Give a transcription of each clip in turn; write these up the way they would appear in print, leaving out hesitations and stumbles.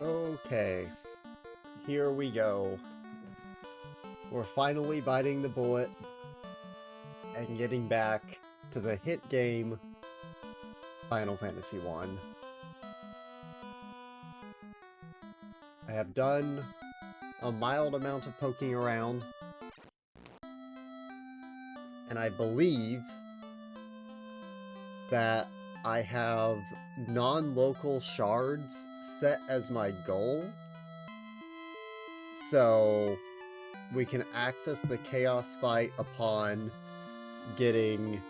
Okay, here we go. We're finally biting the bullet and getting back to the hit game Final Fantasy 1. I have done a mild amount of poking around, and I believe that I have non-local shards set as my goal, so we can access the Chaos fight upon getting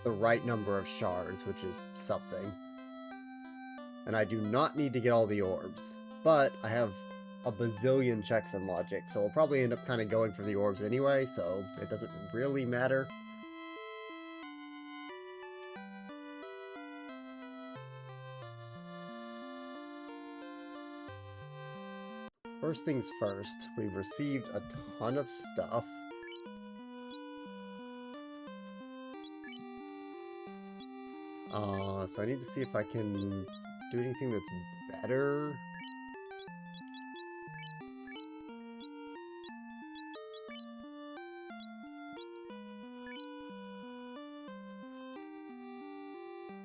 the right number of shards, which is something. And I do not need to get all the orbs, but I have a bazillion checks in logic, so we'll probably end up kind of going for the orbs anyway, so it doesn't really matter. First things first, we've received a ton of stuff. So I need to see if I can do anything that's better.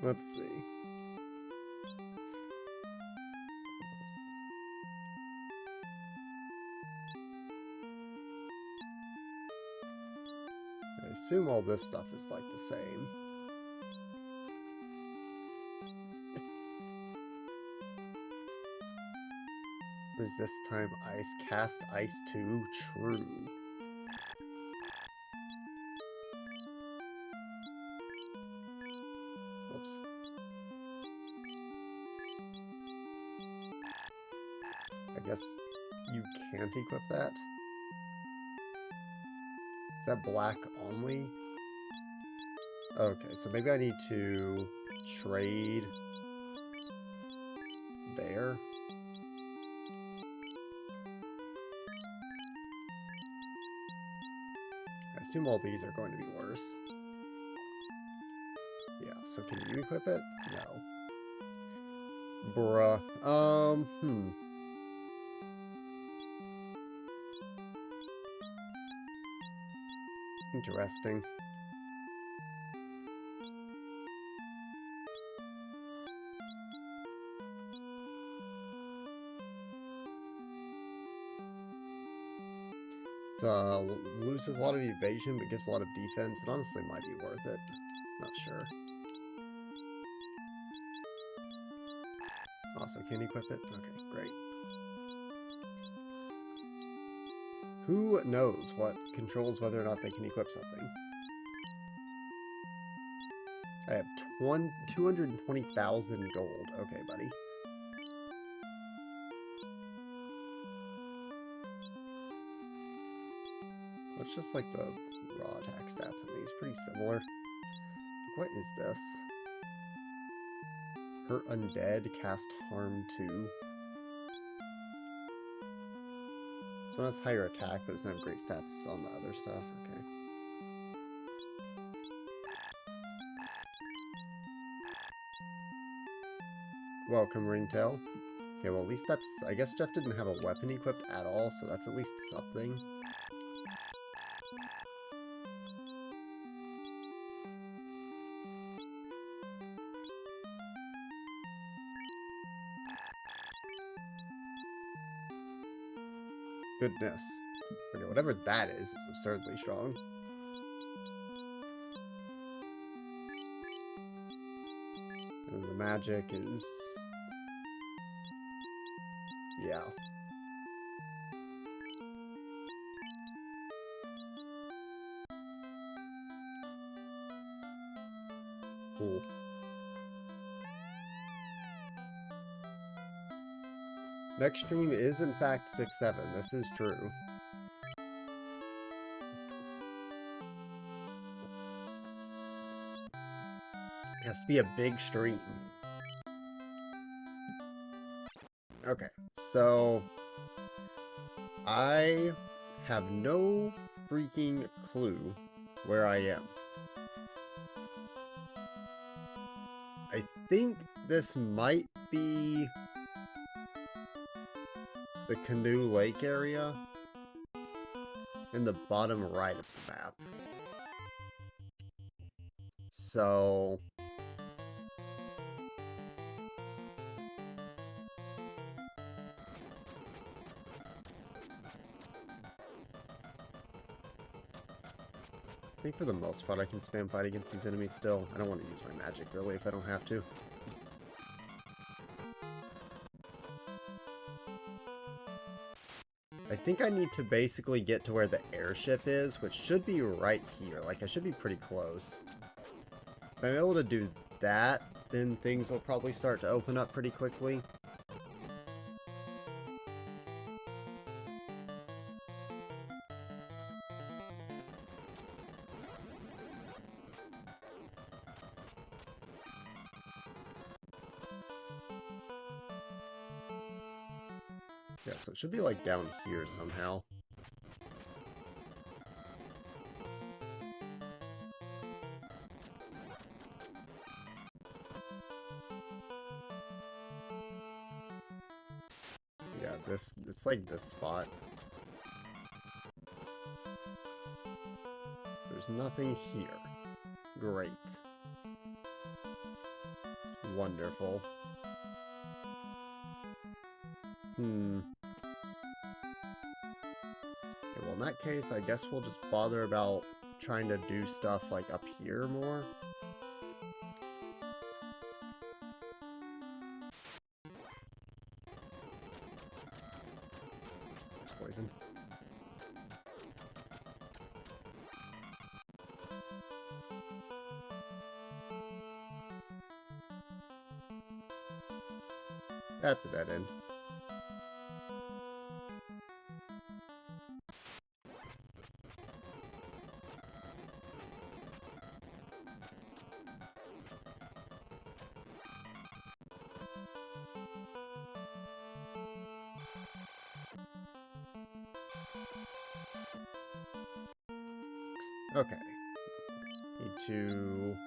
Let's see. I assume all this stuff is like the same. Resist time ice, cast ice 2, true. Whoops. I guess you can't equip that. Is that black only? Okay, so maybe I need to trade there. I assume all these are going to be worse. Yeah, so can you equip it? No. Bruh. Interesting. Loses a lot of evasion, but gives a lot of defense. It honestly might be worth it. Not sure. Also, can you equip it? Okay, great. Who knows what controls whether or not they can equip something? I have 220,000 gold. Okay, buddy. It's just like the raw attack stats of these, pretty similar. What is this? Hurt undead, cast harm 2. This one has higher attack, but it doesn't have great stats on the other stuff. Okay. Welcome, Ringtail. Okay, well at least that's... I guess Jeff didn't have a weapon equipped at all, so that's at least something. Goodness. Okay, whatever that is absurdly strong. And the magic is... yeah. Cool. Next stream is in fact 6-7. This is true. It has to be a big stream. Okay, so I have no freaking clue where I am. I think this might be the Canoe Lake area in the bottom right of the map. So I think for the most part I can spam fight against these enemies still. I don't want to use my magic really if I don't have to. I think I need to basically get to where the airship is, which should be right here. Like, I should be pretty close. If I'm able to do that, then things will probably start to open up pretty quickly. Yeah, so it should be like down here somehow. Yeah, it's like this spot. There's nothing here. Great. Wonderful. Okay, well in that case, I guess we'll just bother about trying to do stuff like up here more. It's poison. That's a dead end. Okay. Need to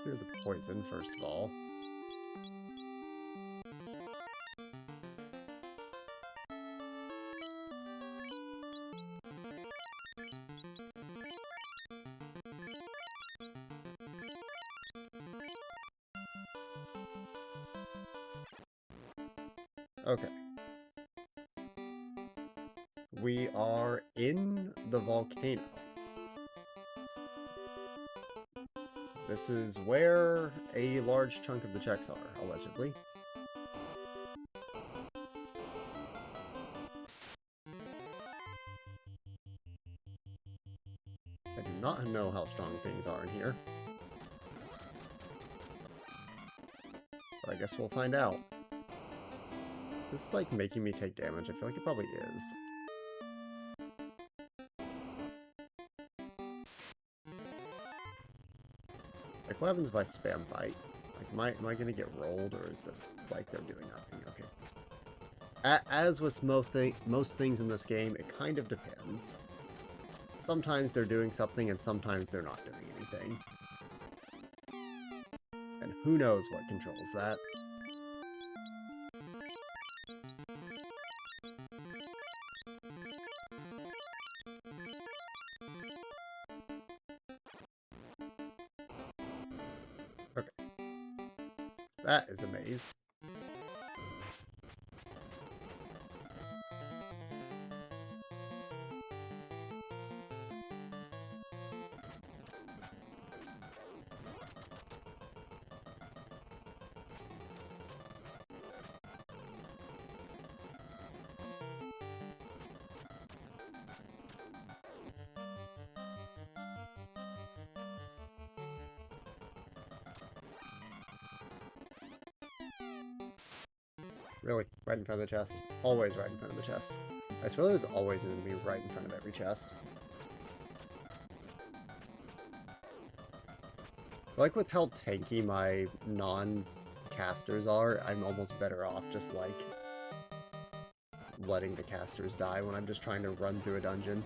clear the poison first of all. Okay. We are in the volcano. This is where a large chunk of the checks are, allegedly. I do not know how strong things are in here. But I guess we'll find out. Is this like making me take damage? I feel like it probably is. Like, what happens if I spam bite? Like, am I gonna get rolled, or is this like they're doing nothing? Okay. As with most things in this game, it kind of depends. Sometimes they're doing something, and sometimes they're not doing anything. And who knows what controls that. Okay. That is a maze. Really? Right in front of the chest. Always right in front of the chest. I swear there's always an enemy right in front of every chest. Like with how tanky my non-casters are, I'm almost better off just like letting the casters die when I'm just trying to run through a dungeon.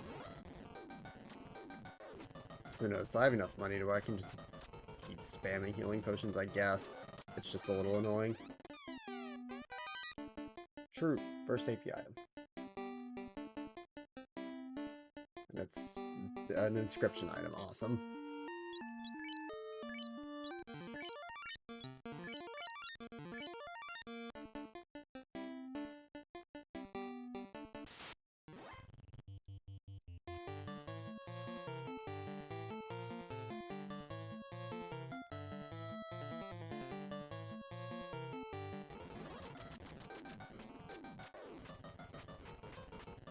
Who knows? Do I have enough money to where I can just keep spamming healing potions, I guess. It's just a little annoying. True. First AP item. And it's an inscription item. Awesome.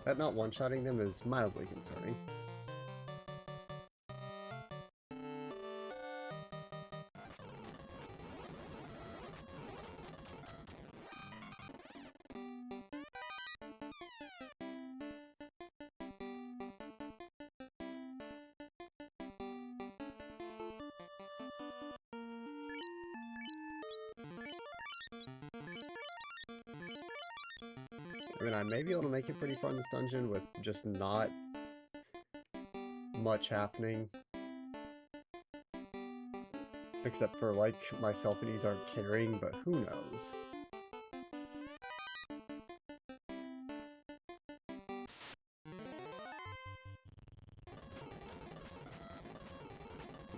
That not one-shotting them is mildly concerning. I mean, I may be able to make it pretty far in this dungeon with just not much happening. Except for, like, myself and Izar carrying, but who knows?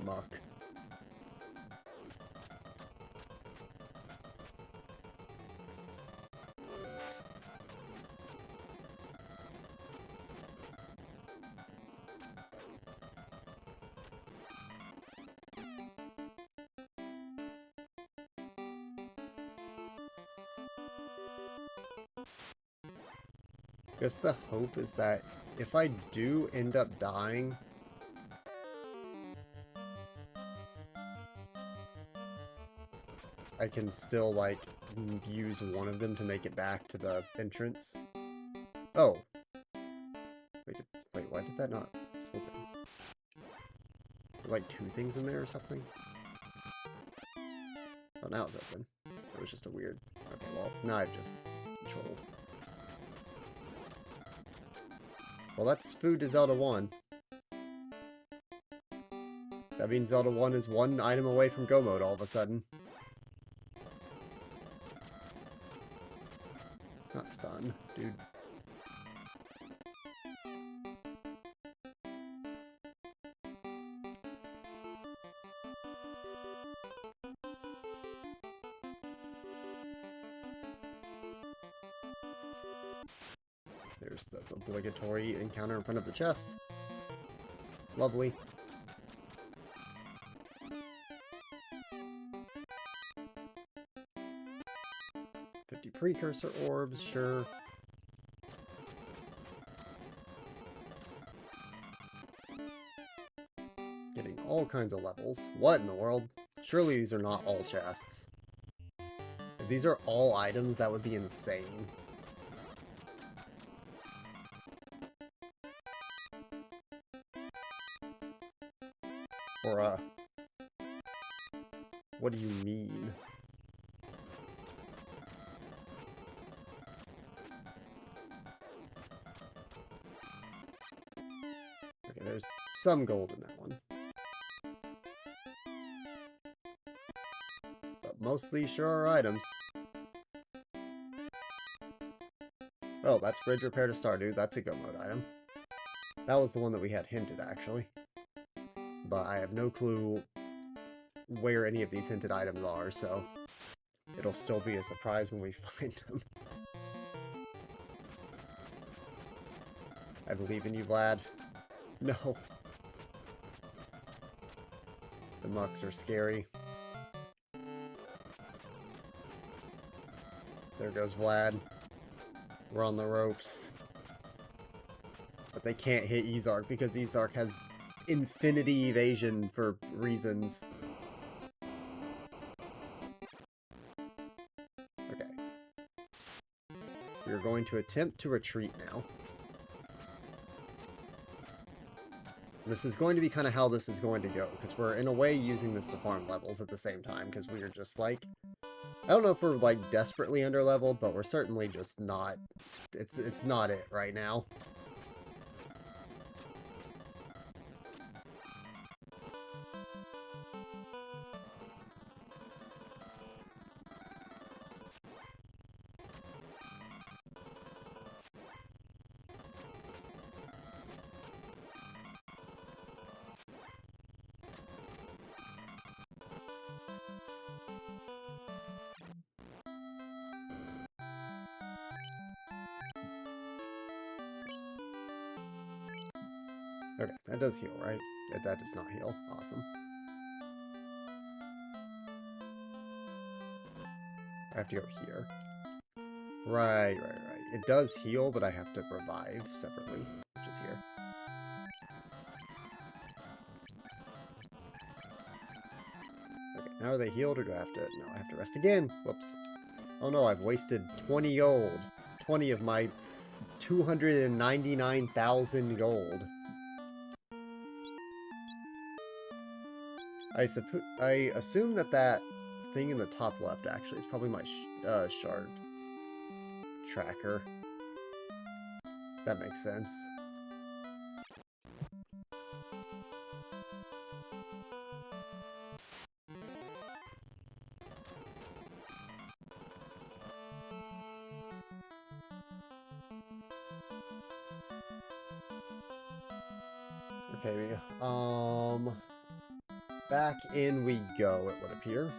Muck. I guess the hope is that if I do end up dying, I can still, like, use one of them to make it back to the entrance. Oh. Wait, why did that not open? There were, like, two things in there or something? Oh, now it's open. It was just a weird... Okay, well, now I've just trolled. Well, that's food to Zelda 1. That means Zelda 1 is one item away from Go Mode all of a sudden. Not stun, dude. There's the obligatory encounter in front of the chest. Lovely. Precursor orbs, sure. Getting all kinds of levels. What in the world? Surely these are not all chests. If these are all items, that would be insane. Or, what do you mean? There's some gold in that one. But mostly sure are items. Oh, that's Bridge Repair to Stardew. That's a Go Mode item. That was the one that we had hinted, actually. But I have no clue where any of these hinted items are, so it'll still be a surprise when we find them. I believe in you, Vlad. No. The mucks are scary. There goes Vlad. We're on the ropes. But they can't hit Izark because Izark has infinity evasion for reasons. Okay. We are going to attempt to retreat now. This is going to be kind of how this is going to go, because we're in a way using this to farm levels at the same time, because we are just like, I don't know if we're like desperately underleveled, but we're certainly just not, it's not it right now. Okay, that does heal, right? That does not heal. Awesome. I have to go here. Right. It does heal, but I have to revive separately, which is here. Okay, now are they healed, or do I have to... No, I have to rest again. Whoops. Oh no, I've wasted 20 gold. 20 of my 299,000 gold. I assume that thing in the top left actually is probably my shard tracker. That makes sense. Okay, back in we go, it would appear.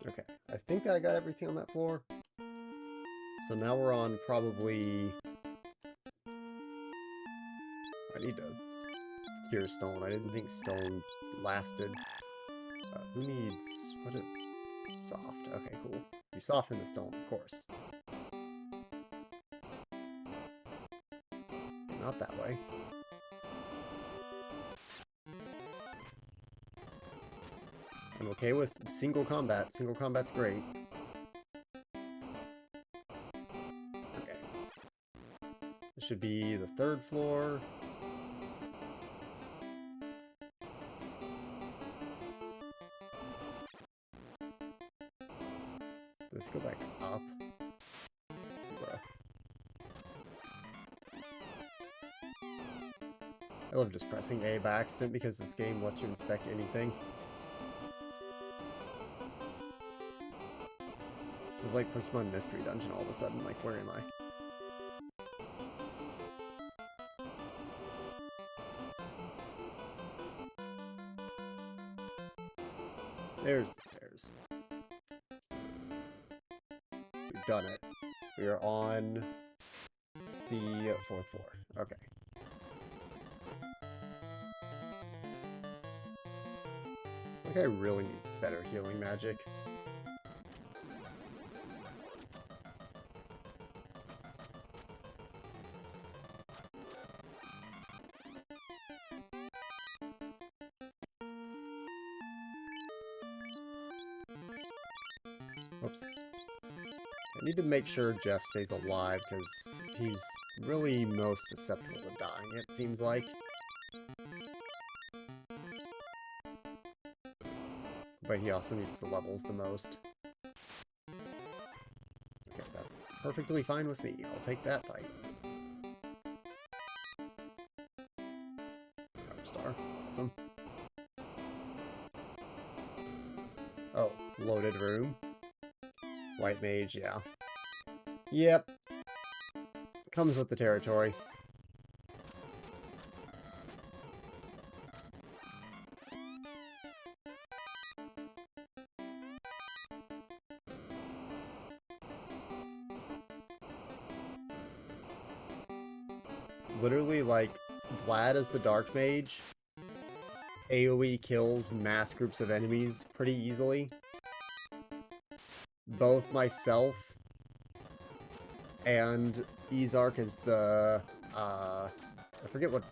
Okay, I think I got everything on that floor. So now we're on probably... I need to cure stone. I didn't think stone lasted. Who needs... What is... Soft. Okay, cool. You soften the stone, of course. Not that way. I'm okay with single combat. Single combat's great. Okay. This should be the 3rd floor. Let's go back up. Bruh. I love just pressing A by accident because this game lets you inspect anything. This is like Pokemon Mystery Dungeon all of a sudden. Like, where am I? There's the stairs. We've done it. We are on the 4th floor. Okay. Like, I really need better healing magic. Whoops. I need to make sure Jeff stays alive, because he's really most susceptible to dying, it seems like. But he also needs the levels the most. Okay, that's perfectly fine with me. I'll take that fight. Power Star. Awesome. Oh, loaded room. White Mage, yeah. Yep. Comes with the territory. Literally, like, Vlad as the Dark Mage, AoE kills mass groups of enemies pretty easily. Both myself and Ezark as the, I forget what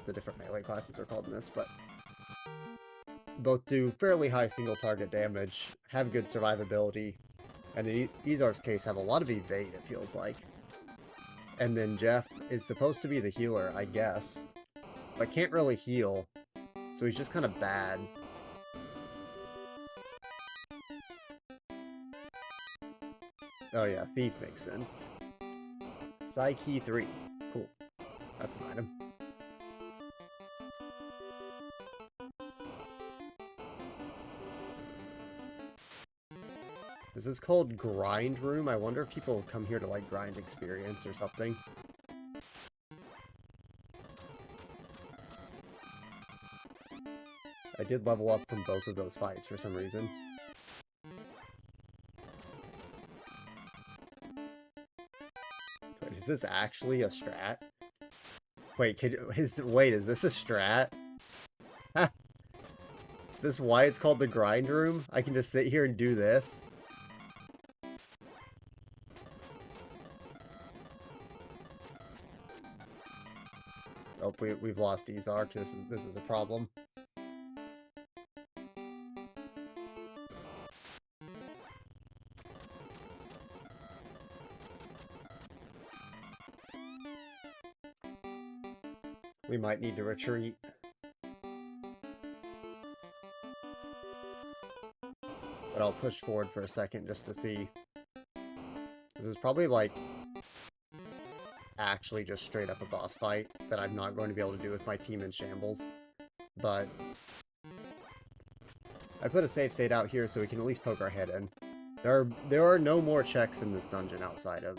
the different melee classes are called in this, but both do fairly high single target damage, have good survivability, and in Ezark's case have a lot of evade, it feels like. And then Jeff is supposed to be the healer, I guess, but can't really heal, so he's just kind of bad. Oh yeah, Thief makes sense. Psyche 3. Cool. That's an item. Is this called Grind Room? I wonder if people come here to, like, grind experience or something. I did level up from both of those fights for some reason. Wait, is this actually a strat? Wait, is this a strat? Is this why it's called the Grind Room? I can just sit here and do this? Oh, we've lost Izark. This is a problem. We might need to retreat. But I'll push forward for a second just to see. This is probably like actually just straight up a boss fight that I'm not going to be able to do with my team in shambles. But I put a save state out here so we can at least poke our head in. There are no more checks in this dungeon outside of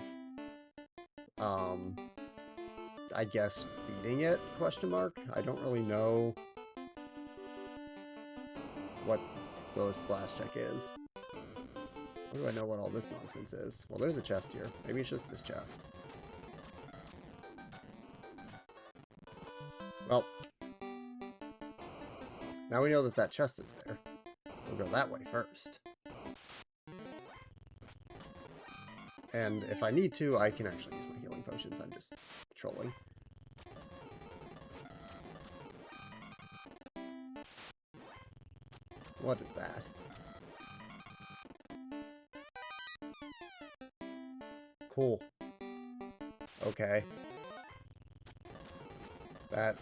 I guess beating it, question mark? I don't really know what the slash check is. What do I know what all this nonsense is? Well, there's a chest here. Maybe it's just this chest. Well, now we know that that chest is there. We'll go that way first. And if I need to, I can actually use my healing potions. I'm just trolling. What is that? Cool. Okay. That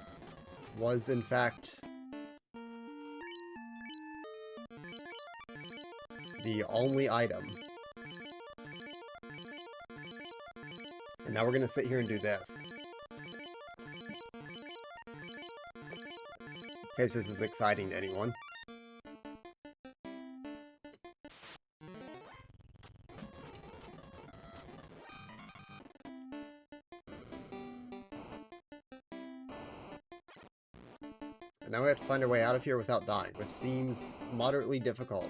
was, in fact, the only item. And now we're gonna sit here and do this. In case this is exciting to anyone. And now we have to find our way out of here without dying, which seems moderately difficult.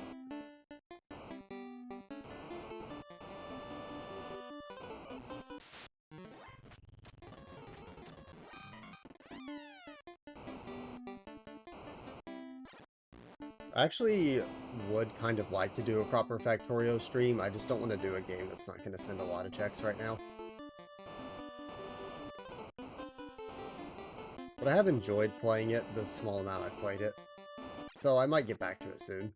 I actually would kind of like to do a proper Factorio stream. I just don't want to do a game that's not going to send a lot of checks right now. But I have enjoyed playing it the small amount I've played it. So I might get back to it soon.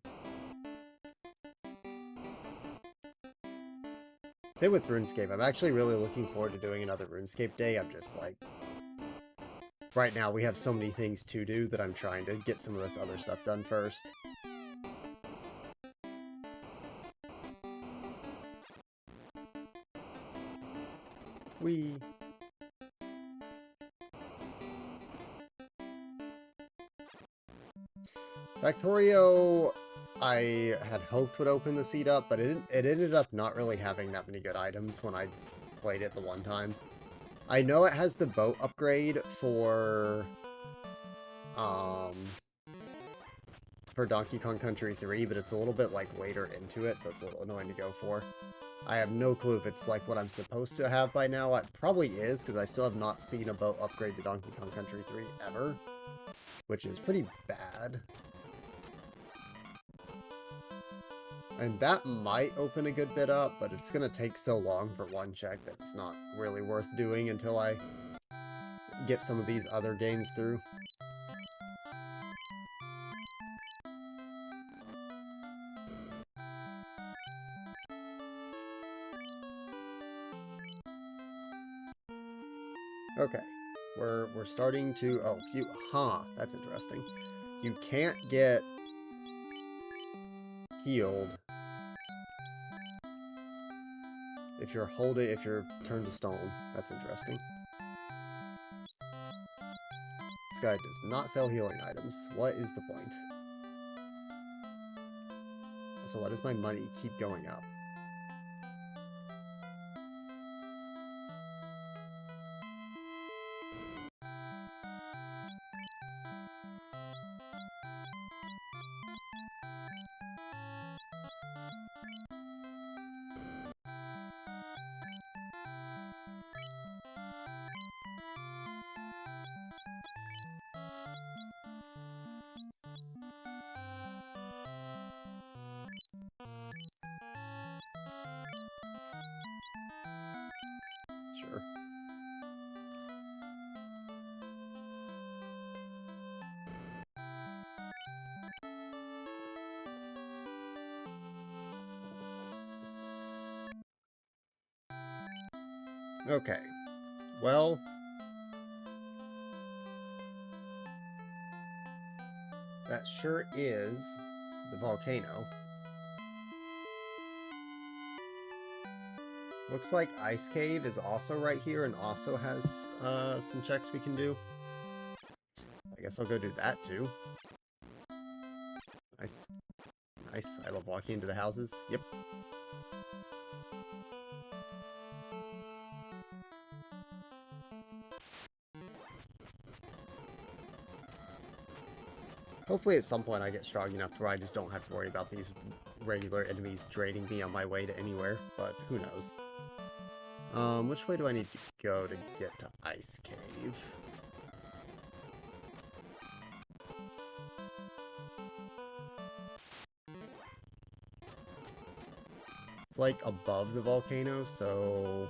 Same with RuneScape. I'm actually really looking forward to doing another RuneScape day. I'm just like... Right now we have so many things to do that I'm trying to get some of this other stuff done first. Whee! Factorio, I had hoped would open the seat up, but it ended up not really having that many good items when I played it the one time. I know it has the boat upgrade for Donkey Kong Country 3, but it's a little bit like later into it, so it's a little annoying to go for. I have no clue if it's like what I'm supposed to have by now. It probably is, because I still have not seen a boat upgrade to Donkey Kong Country 3 ever, which is pretty bad. And that might open a good bit up, but it's going to take so long for one check that it's not really worth doing until I get some of these other games through. Okay, we're starting to... Oh, that's interesting. You can't get healed if you're turned to stone. That's interesting. This guy does not sell healing items. What is the point? Also, why does my money keep going up? Okay. Well... that sure is the volcano. Looks like Ice Cave is also right here and also has some checks we can do. I guess I'll go do that too. Nice. Nice. I love walking into the houses. Yep. Hopefully at some point I get strong enough to where I just don't have to worry about these regular enemies draining me on my way to anywhere, but who knows. Which way do I need to go to get to Ice Cave? It's like above the volcano, so...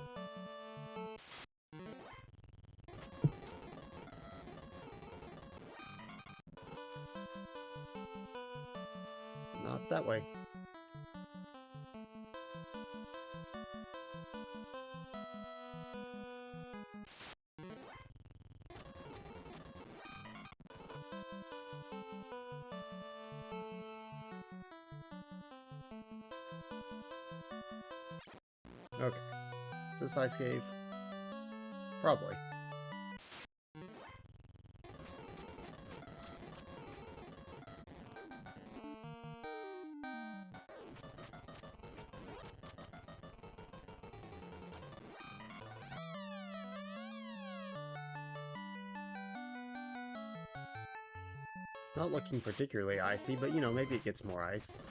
not that way. Okay. Is this Ice Cave? Probably. Not looking particularly icy, but you know, maybe it gets more ice.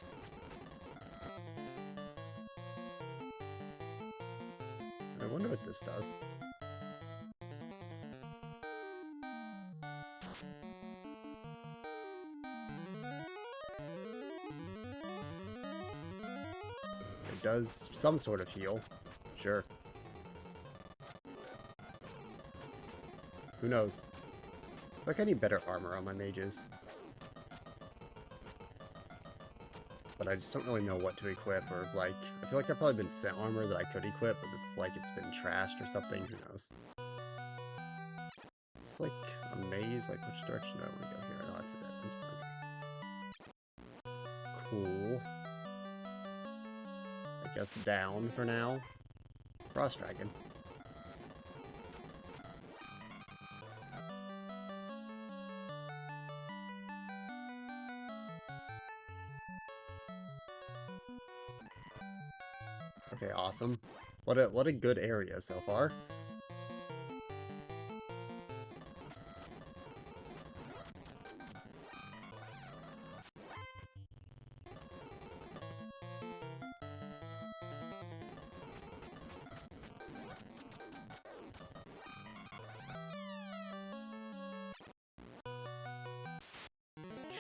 I wonder what this does. It does some sort of heal. Sure. Who knows? Like, I need better armor on my mages. But I just don't really know what to equip, or like, I feel like I've probably been sent armor that I could equip, but it's like it's been trashed or something, who knows. It's like a maze, like which direction do I want to go here? No, it's a dead end. Okay. Cool. I guess down for now. Frost Dragon. Okay, awesome. What a good area so far.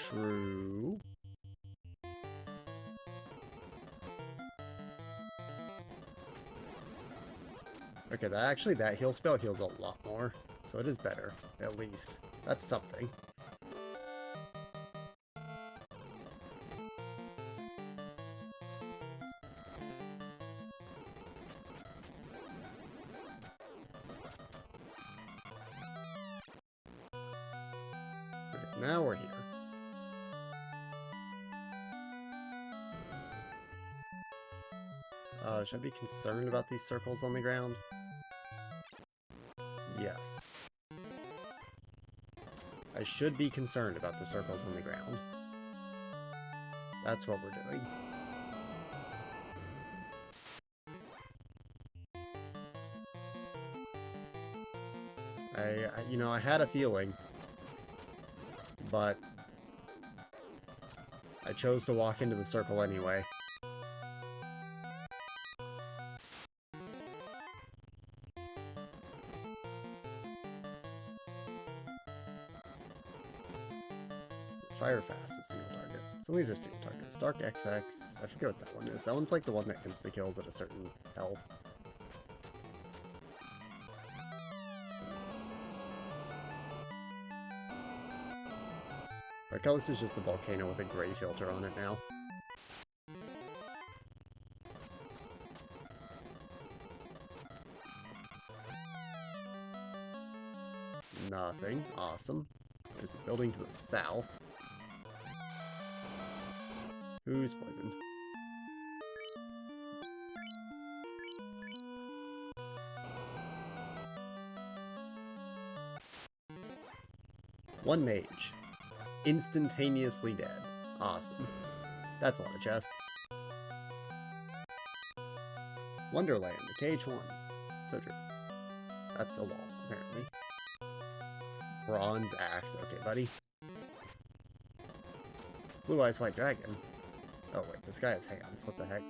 True. Okay, that heal spell heals a lot more, so it is better, at least. That's something. Okay, now we're here. Should I be concerned about these circles on the ground? Yes. I should be concerned about the circles on the ground. That's what we're doing. You know, I had a feeling, but I chose to walk into the circle anyway. Fire Fast is single target. Some of these are single targets. Dark XX, I forget what that one is. That one's like the one that insta-kills at a certain health. I like how this is just the volcano with a gray filter on it now. Nothing. Awesome. There's a building to the south. Who's poisoned? One mage. Instantaneously dead. Awesome. That's a lot of chests. Wonderland, cage 1. So true. That's a wall, apparently. Bronze axe. Okay, buddy. Blue eyes white dragon. Oh wait, this guy has hands. What the heck?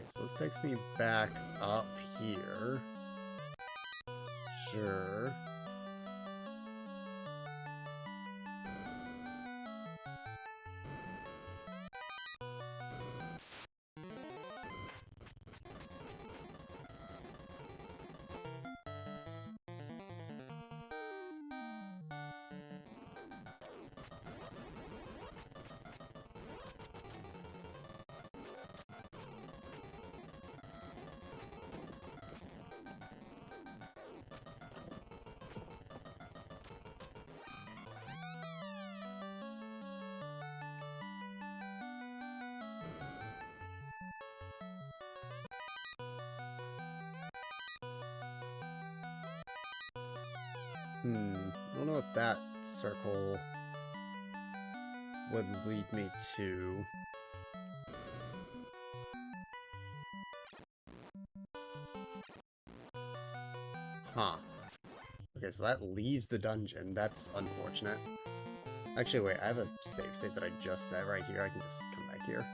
So this takes me back up here. Sure. I don't know what that circle would lead me to. Huh. Okay, so that leaves the dungeon. That's unfortunate. Actually, wait, I have a save state that I just set right here. I can just come back here.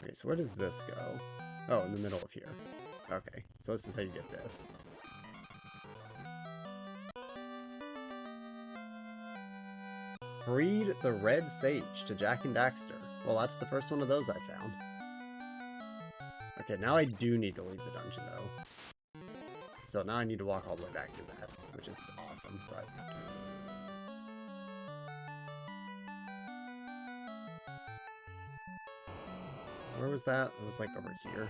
Okay, so where does this go? Oh, in the middle of here. Okay, so this is how you get this. Breed the red sage to Jack and Daxter. Well, that's the first one of those I found. Okay, now I do need to leave the dungeon, though. So now I need to walk all the way back to that, which is awesome, but... So where was that? It was, like, over here.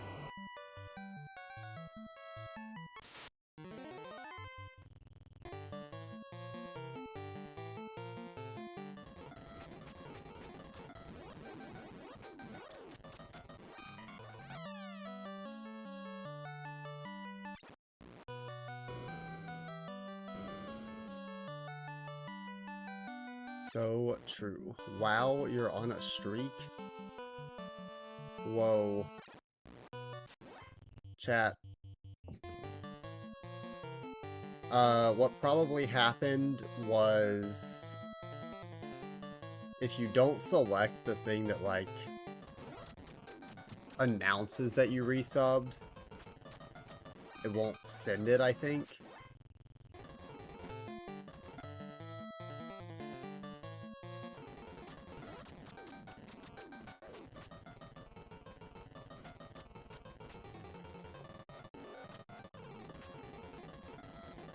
So true. Wow, you're on a streak? Whoa. Chat. What probably happened was... if you don't select the thing that, like, announces that you resubbed, it won't send it, I think.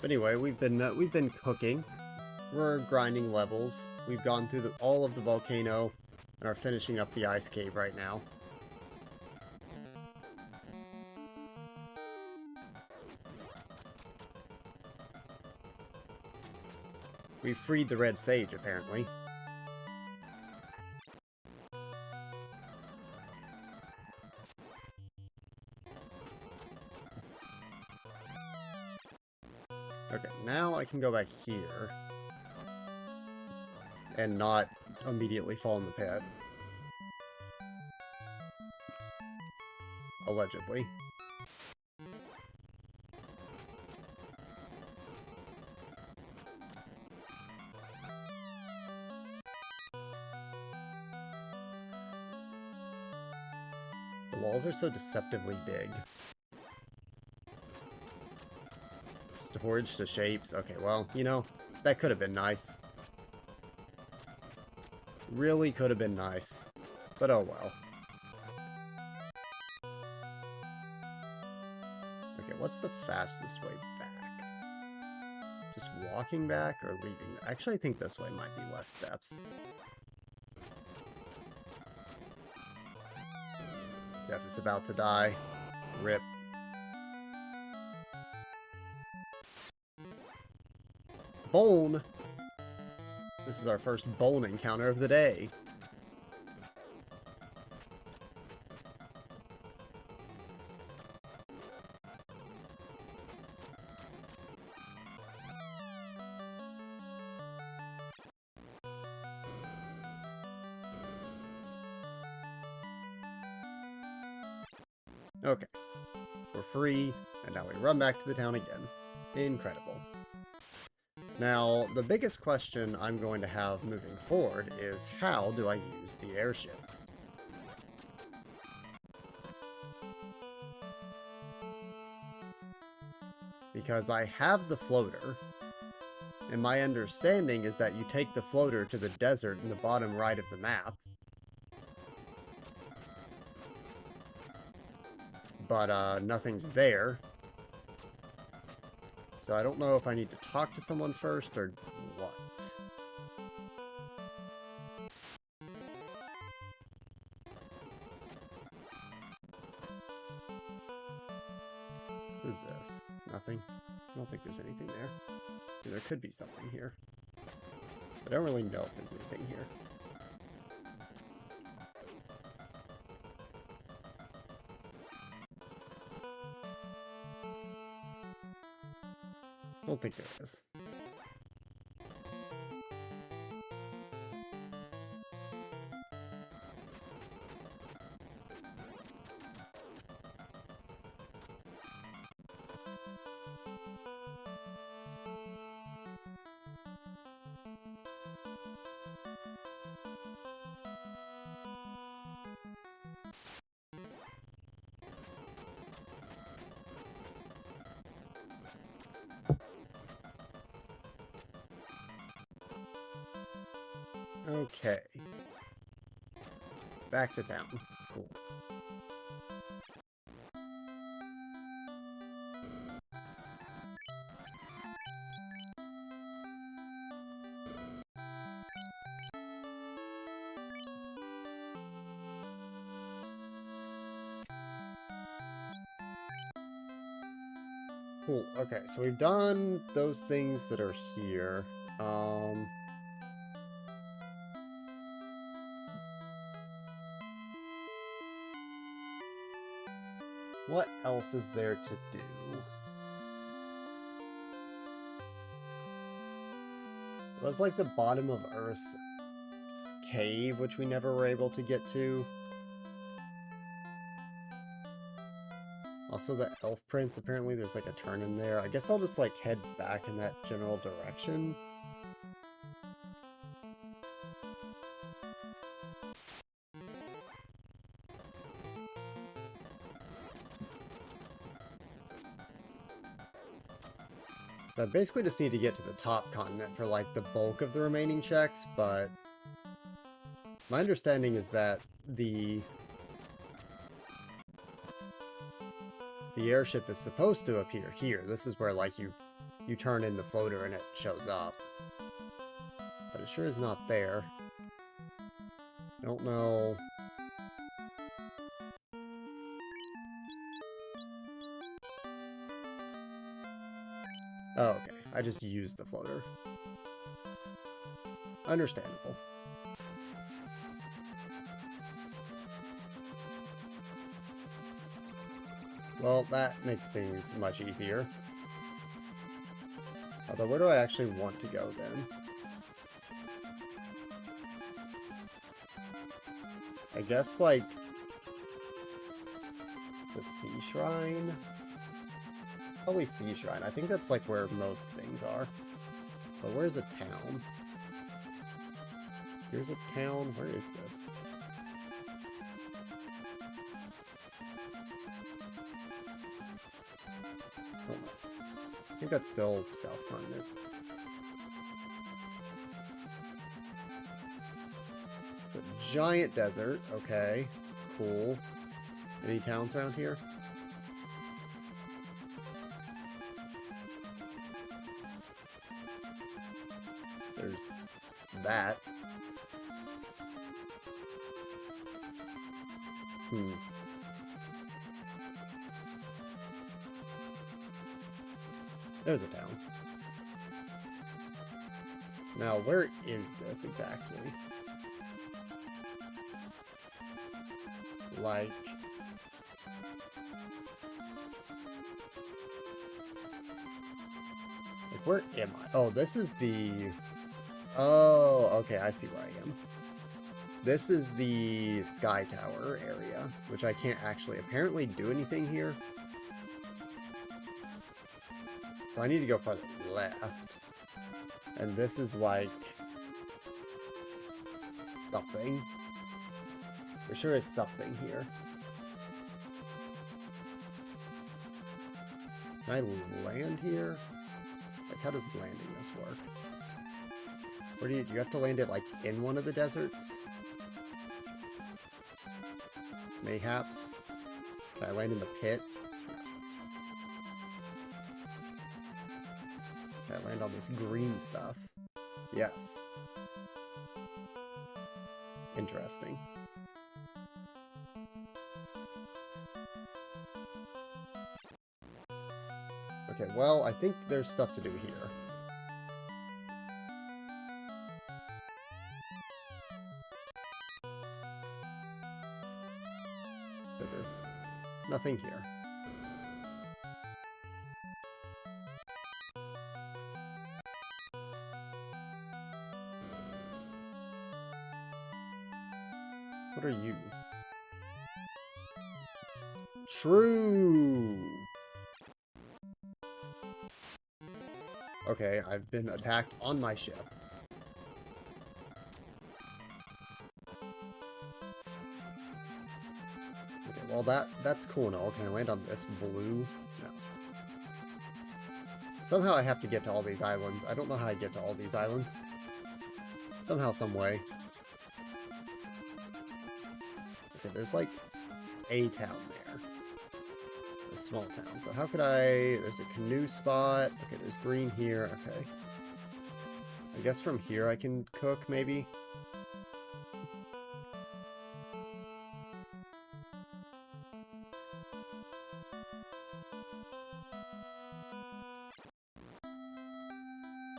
But anyway, we've been cooking. We're grinding levels. We've gone through all of the volcano and are finishing up the ice cave right now. We freed the red sage, apparently. Okay, now I can go back here and not immediately fall in the pit. Allegedly. The walls are so deceptively big. Storage to shapes. Okay, well, you know, that could have been nice. Really could have been nice. But oh well. Okay, what's the fastest way back? Just walking back or leaving? Actually, I think this way might be less steps. Jeff is about to die. Rip. Bone! This is our first bone encounter of the day. Okay. We're free, and now we run back to the town again. Incredible. Now, the biggest question I'm going to have moving forward is how do I use the airship? Because I have the floater, and my understanding is that you take the floater to the desert in the bottom right of the map. But, nothing's there. So I don't know if I need to talk to someone first or what. What is this? Nothing? I don't think there's anything there. I mean, there could be something here. But I don't really know if there's anything here. I don't think there is. Okay. Back to town. Cool. Cool. Okay, so we've done those things that are here. What else is there to do? It was like the bottom of Earth's cave, which we never were able to get to. Also, the elf prince, apparently there's like a turn in there. I guess I'll just like head back in that general direction. So I basically just need to get to the top continent for like the bulk of the remaining checks, but my understanding is that the airship is supposed to appear here. This is where like you turn in the floater and it shows up. But it sure is not there. I don't know. Oh, okay. I just used the floater. Understandable. Well, that makes things much easier. Although, where do I actually want to go then? I guess, like, the Sea Shrine? Probably Sea Shrine. I think that's, like, where most things are. But where's a town? Here's a town. Where is this? think that's still South Continent. It's a giant desert. Okay, cool. Any towns around here? There's that. There's a town. Now, where is this exactly? Like... where am I? Oh, this is the... Oh, okay, I see where I am. This is the Sky Tower area, which I can't actually apparently do anything here. So I need to go farther left. And this is like... something. There sure is something here. Can I land here? Like, how does landing this work? Where do you have to land it, like, in one of the deserts? Mayhaps? Can I land in the pit? Can I land on this green stuff? Yes. Interesting. Okay, well, I think there's stuff to do here. So there's nothing here. What are you? True! Okay, I've been attacked on my ship. Okay, well that's cool and all. Can I land on this blue? No. Somehow I have to get to all these islands. I don't know how I get to all these islands. Somehow, some way. Okay, there's like a town there. A small town. So how could I... There's a canoe spot. Okay, there's green here. Okay. I guess from here I can cook, maybe?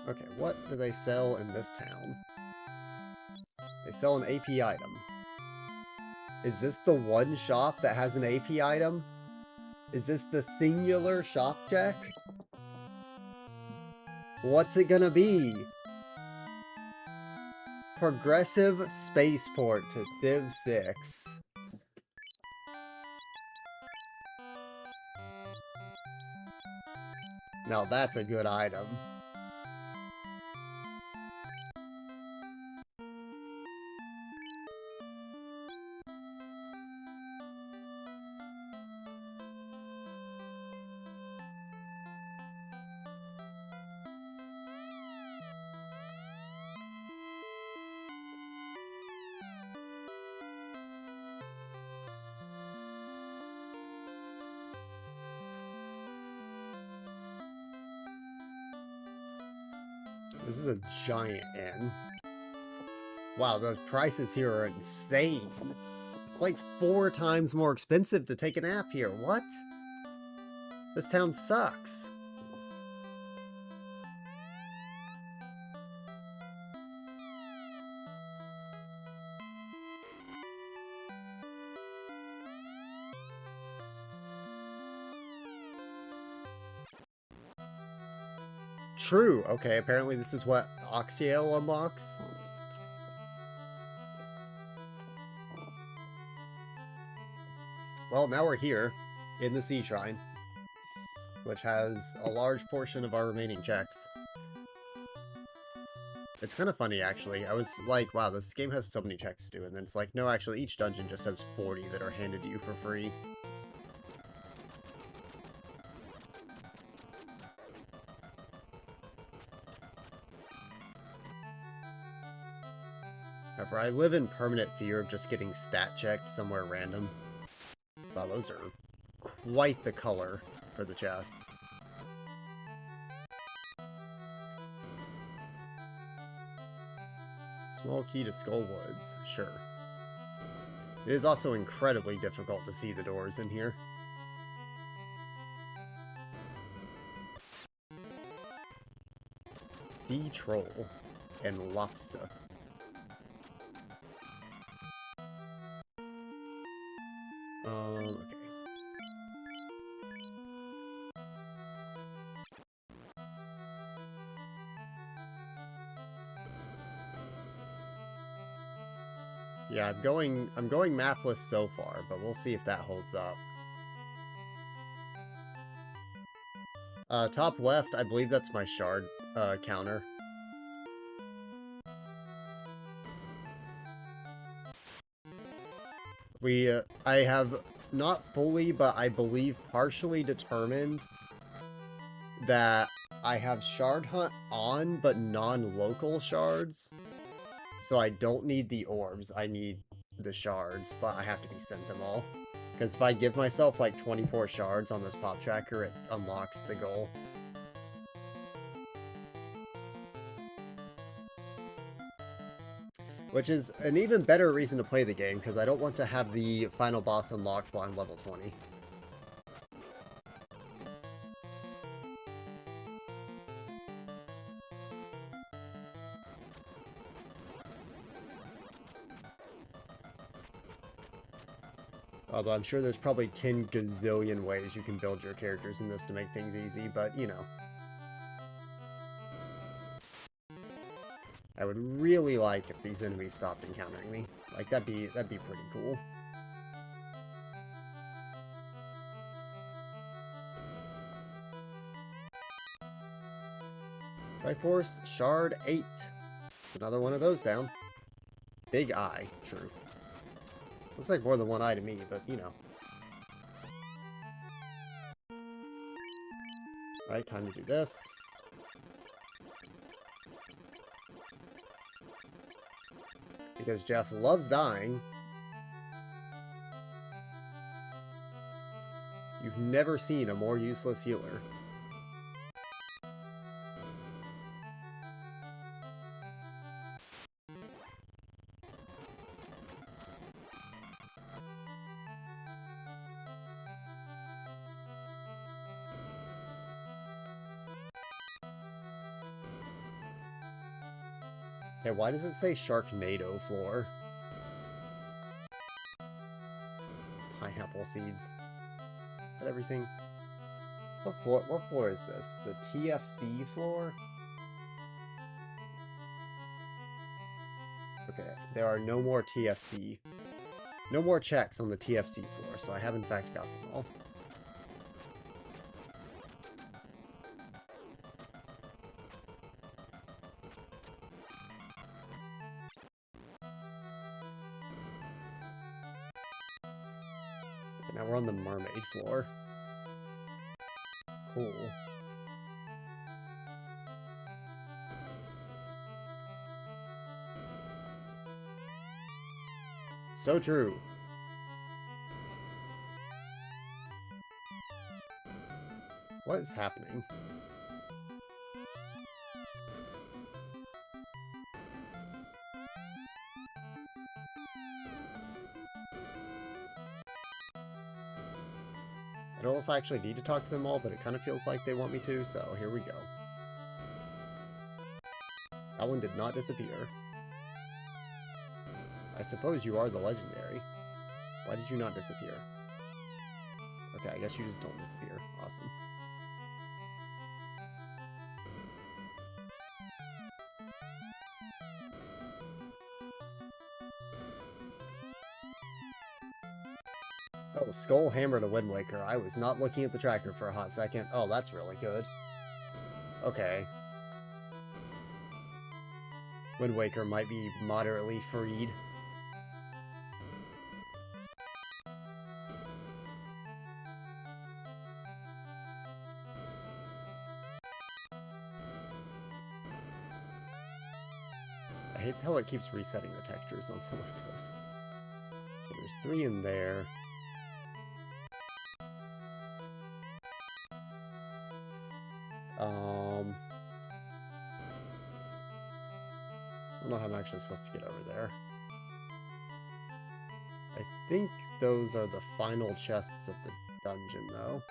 Okay, what do they sell in this town? They sell an AP item. Is this the one shop that has an AP item? Is this the singular shop check? What's it gonna be? Progressive spaceport to Civ 6. Now that's a good item. This is a giant inn. Wow, the prices here are insane. It's like 4 times more expensive to take a nap here. What? This town sucks. True. Okay, apparently this is what Oxyale unlocks. Well, now we're here, in the Sea Shrine, which has a large portion of our remaining checks. It's kind of funny, actually. I was like, wow, this game has so many checks to do, and then it's like, no, actually, each dungeon just has 40 that are handed to you for free. However, I live in permanent fear of just getting stat checked somewhere random. Wow, those are quite the color for the chests. Small key to Skull Woods, sure. It is also incredibly difficult to see the doors in here. Sea Troll and Lobster. Okay. Yeah, I'm going mapless so far, but we'll see if that holds up. Top left, I believe that's my shard counter. I have not fully, but I believe partially determined that I have Shard Hunt on, but non-local shards. So I don't need the orbs, I need the shards, but I have to be sent them all. Because if I give myself like 24 shards on this pop tracker, it unlocks the goal. Which is an even better reason to play the game, because I don't want to have the final boss unlocked while I'm level 20. Although I'm sure there's probably 10 gazillion ways you can build your characters in this to make things easy, but you know. I would really like if these enemies stopped encountering me. Like, that'd be pretty cool. Triforce Shard 8. It's another one of those down. Big eye, true. Looks like more than one eye to me, but you know. Alright, time to do this. Because Jeff loves dying. You've never seen a more useless healer. Hey, why does it say Sharknado floor? Pineapple seeds. Is that everything? What floor is this? The TFC floor? Okay, there are no more TFC. No more checks on the TFC floor, so I have in fact got them all. Now we're on the mermaid floor. Cool. So true. What is happening? I don't know if I actually need to talk to them all, but it kind of feels like they want me to, so here we go. That one did not disappear. I suppose you are the legendary. Why did you not disappear? Okay, I guess you just don't disappear. Awesome. Oh, Skull Hammer to Wind Waker. I was not looking at the tracker for a hot second. Oh, that's really good. Okay. Wind Waker might be moderately freed. I hate how it keeps resetting the textures on some of those. So there's 3 in there. I don't know how I'm actually supposed to get over there. I think those are the final chests of the dungeon, though.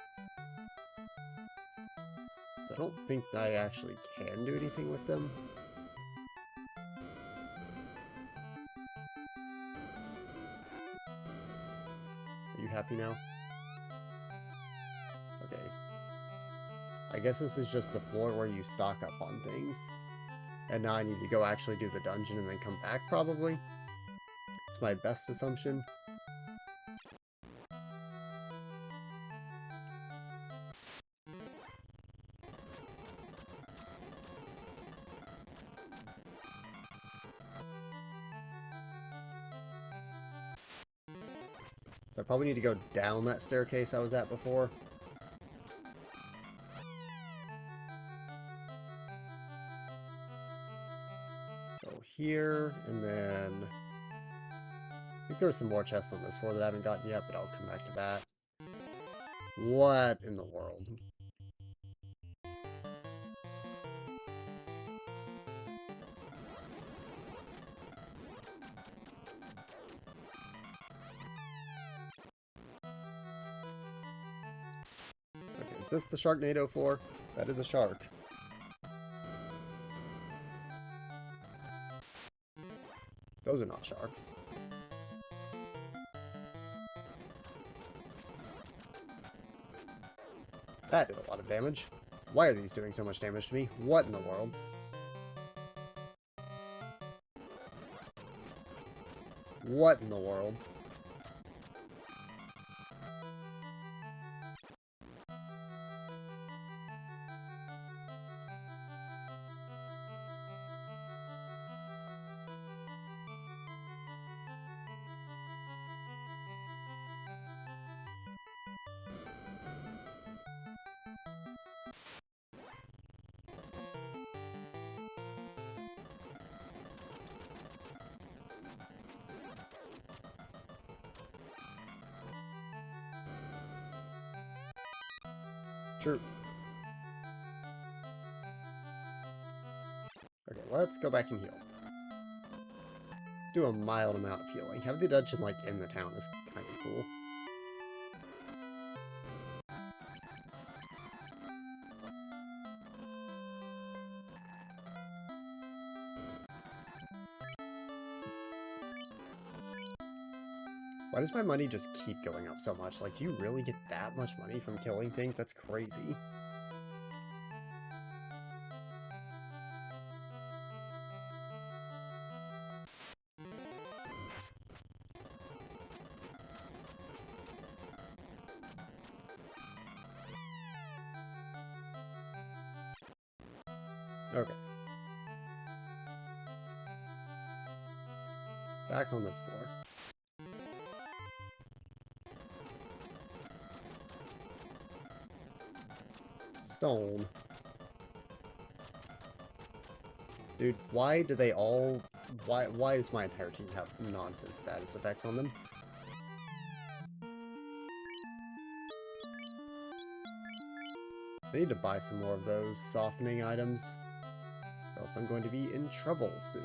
So I don't think that I actually can do anything with them. Are you happy now? Okay. I guess this is just the floor where you stock up on things. And now I need to go actually do the dungeon and then come back, probably. It's my best assumption. So I probably need to go down that staircase I was at before. So here, and then I think there were some more chests on this floor that I haven't gotten yet, but I'll come back to that. What in the world? Okay, is this the Sharknado floor? That is a shark. Those are not sharks. That did a lot of damage. Why are these doing so much damage to me? What in the world? What in the world? Sure. Okay, let's go back and heal. Do a mild amount of healing. Have the dungeon, like, in the town is kind of cool. Why does my money just keep going up so much? Like, do you really get that much money from killing things? That's crazy. Okay. Back on this floor. Stone. Dude, why do they all... Why does my entire team have nonsense status effects on them? I need to buy some more of those softening items, or else I'm going to be in trouble soon.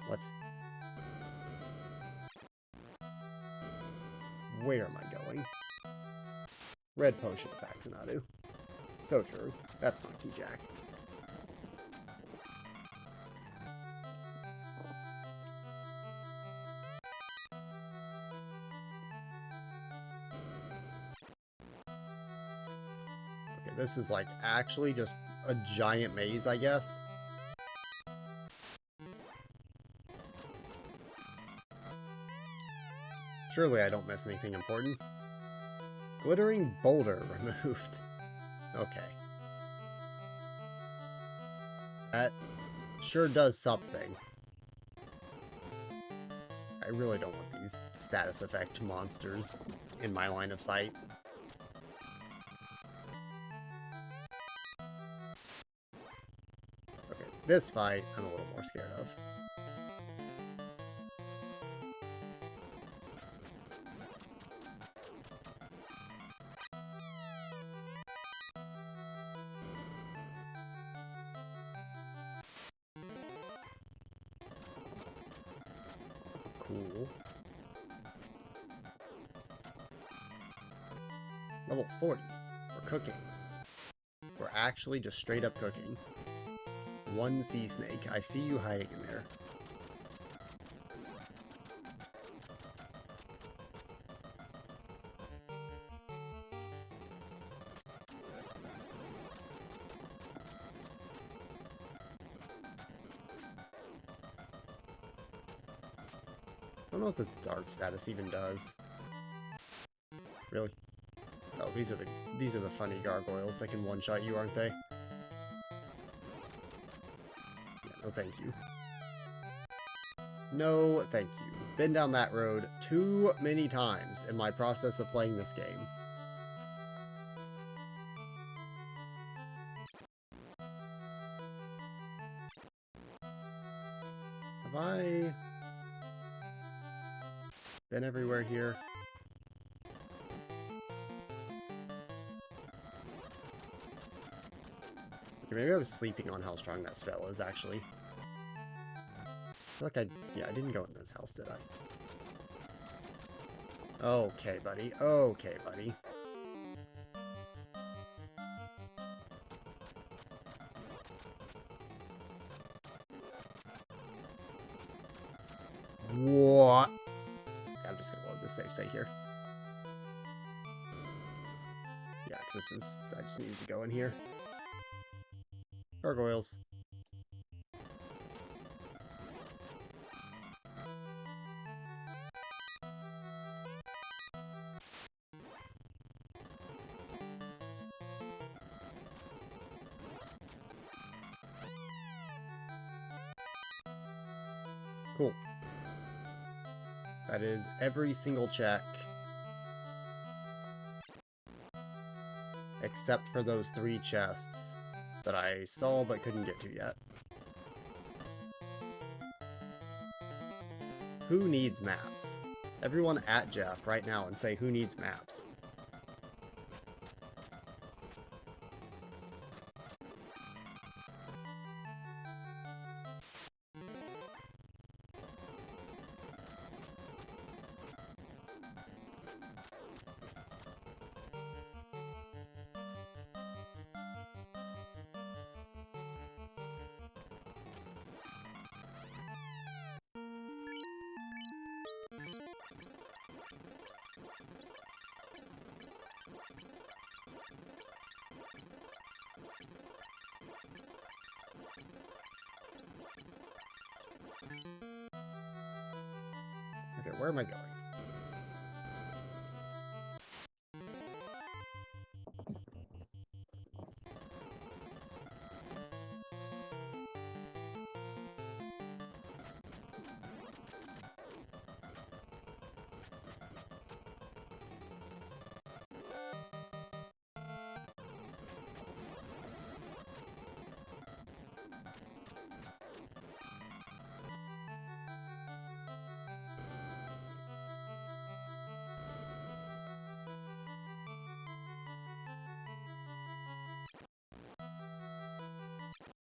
What? Where am I going? Red potion of Faxinadu. So true. That's not Key Jack. Okay, this is like actually just a giant maze, I guess. Surely I don't miss anything important. Glittering boulder removed. Okay. That sure does something. I really don't want these status effect monsters in my line of sight. This fight, I'm a little more scared of. Cool. Level 40. We're cooking. We're actually just straight up cooking. One sea snake. I see you hiding in there. I don't know what this dark status even does. Really? Oh, these are the funny gargoyles that can one-shot you, aren't they? Yeah, no thank you. No thank you. Been down that road too many times in my process of playing this game. Have I been everywhere here? Maybe I was sleeping on how strong that spell is, actually. I feel like I didn't go in this house, did I? Okay, buddy. Okay, buddy. What? I'm just gonna load this safe state here. Yeah, because I just needed to go in here. Gargoyles. Cool. That is every single check. Except for those 3 chests that I saw but couldn't get to yet. Who needs maps? Everyone at Jeff right now and say who needs maps. Okay, where am I going?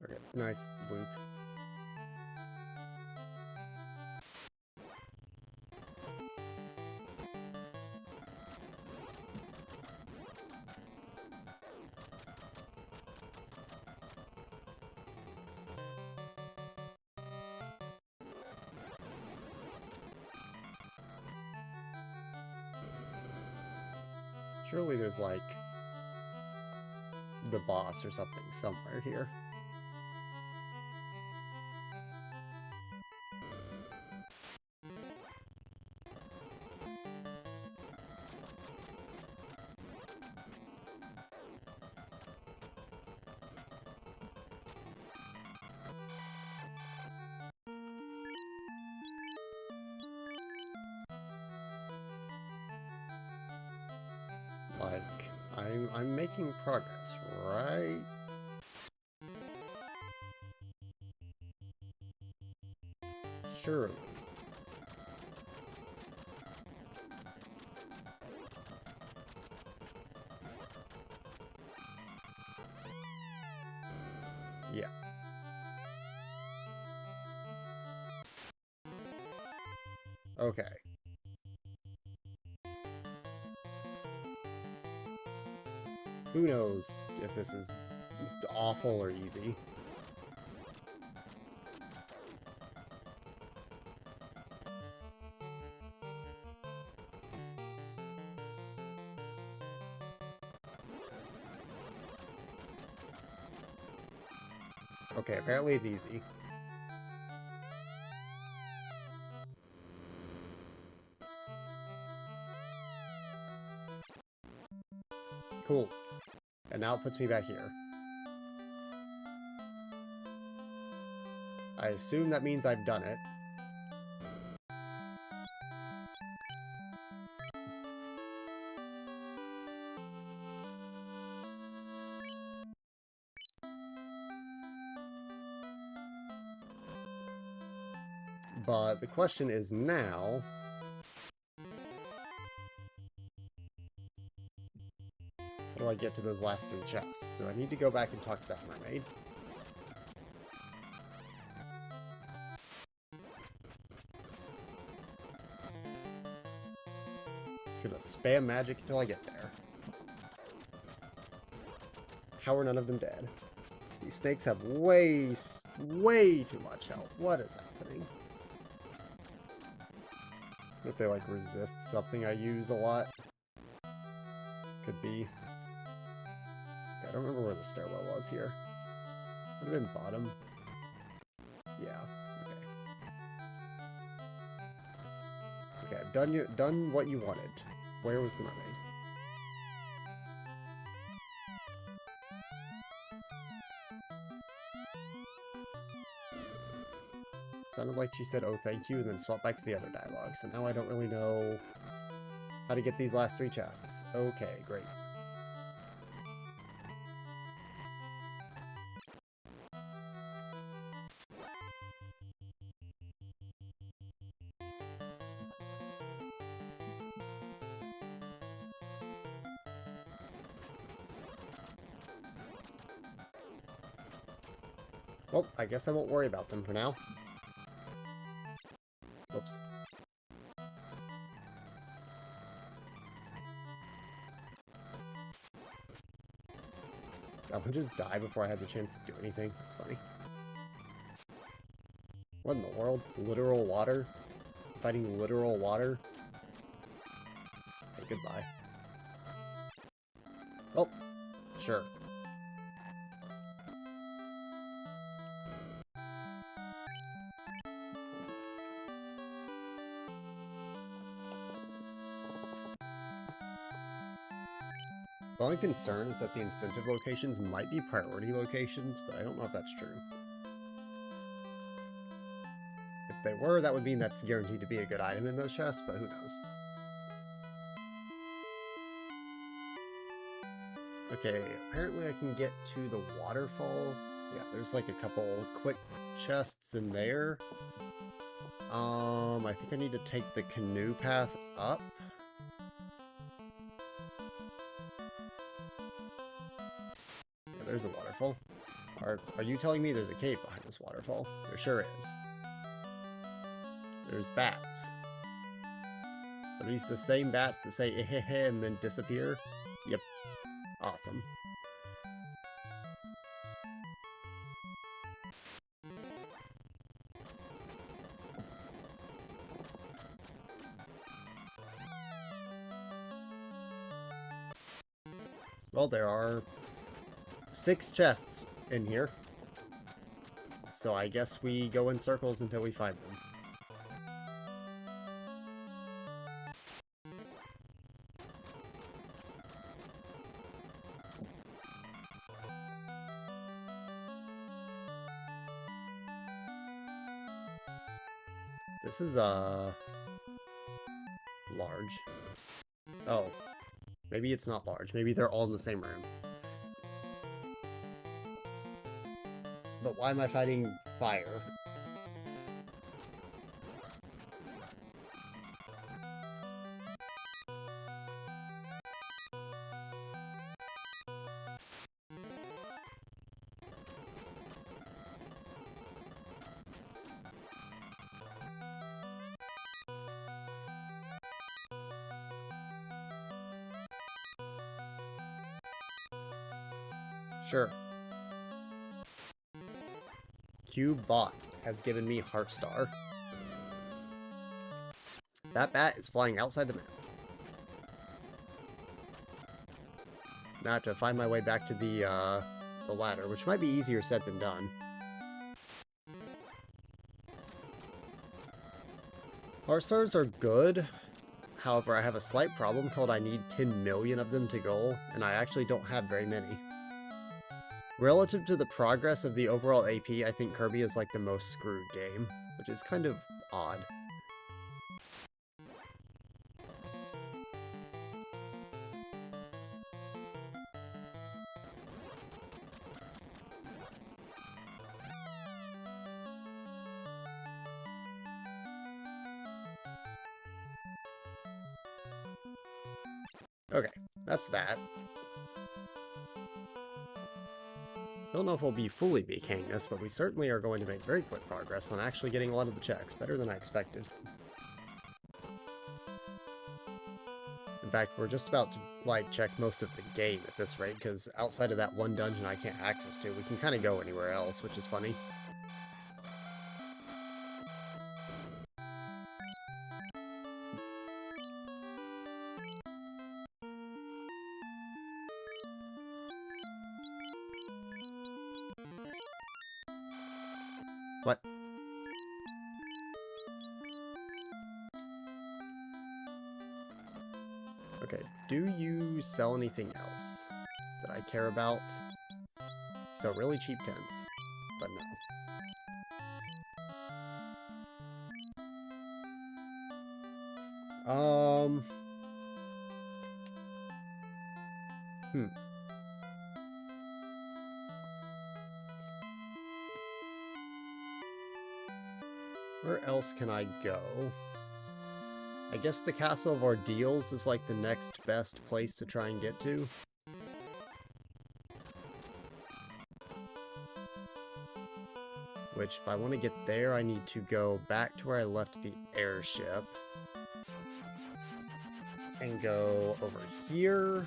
Okay, nice loop. Surely there's like the boss or something somewhere here. Like, I'm making progress, right? Surely. Yeah. Okay. Who knows if this is awful or easy. Okay, apparently it's easy. Cool. And now it puts me back here. I assume that means I've done it. But the question is now... how do I get to those last 3 chests? Do I need to go back and talk to that mermaid? Just gonna spam magic until I get there. How are none of them dead? These snakes have way too much health. What is happening? If they, like, resist something I use a lot. Could be. I don't remember where the stairwell was here. Would have been bottom. Yeah. Okay. Okay, I've done what you wanted. Where was the mermaid? Sounded like she said, "Oh, thank you," and then swapped back to the other dialogue. So now I don't really know how to get these last 3 chests. Okay, great. Well, I guess I won't worry about them for now. Whoops. I would just die before I had the chance to do anything. It's funny. What in the world? Literal water? Fighting literal water? Hey, goodbye. Oh, sure. The only concern is that the incentive locations might be priority locations, but I don't know if that's true. If they were, that would mean that's guaranteed to be a good item in those chests, but who knows. Okay, apparently I can get to the waterfall. Yeah, there's like a couple quick chests in there. I think I need to take the canoe path up. Yeah, there's a waterfall. Are you telling me there's a cave behind this waterfall? There sure is. There's bats. Are these the same bats that say "eh" and then disappear? Yep. Awesome. Well, there are 6 chests in here. So I guess we go in circles until we find them. This is, large. Oh. Maybe it's not large. Maybe they're all in the same room. But why am I fighting fire? Sure. Q-Bot has given me Heartstar. That bat is flying outside the map. Now I have to find my way back to the ladder, which might be easier said than done. Heartstars are good. However, I have a slight problem called I need 10 million of them to goal, and I actually don't have very many. Relative to the progress of the overall AP, I think Kirby is like the most screwed game, which is kind of odd. Okay, that's that. Don't know if we'll be fully BKing this, but we certainly are going to make very quick progress on actually getting a lot of the checks, better than I expected. In fact, we're just about to, like, check most of the game at this rate, because outside of that one dungeon I can't access to, we can kind of go anywhere else, which is funny. What? Okay, do you sell anything else that I care about? So really cheap tents, but no. Where else can I go? I guess the Castle of Ordeals is like the next best place to try and get to. Which, if I want to get there, I need to go back to where I left the airship. And go over here.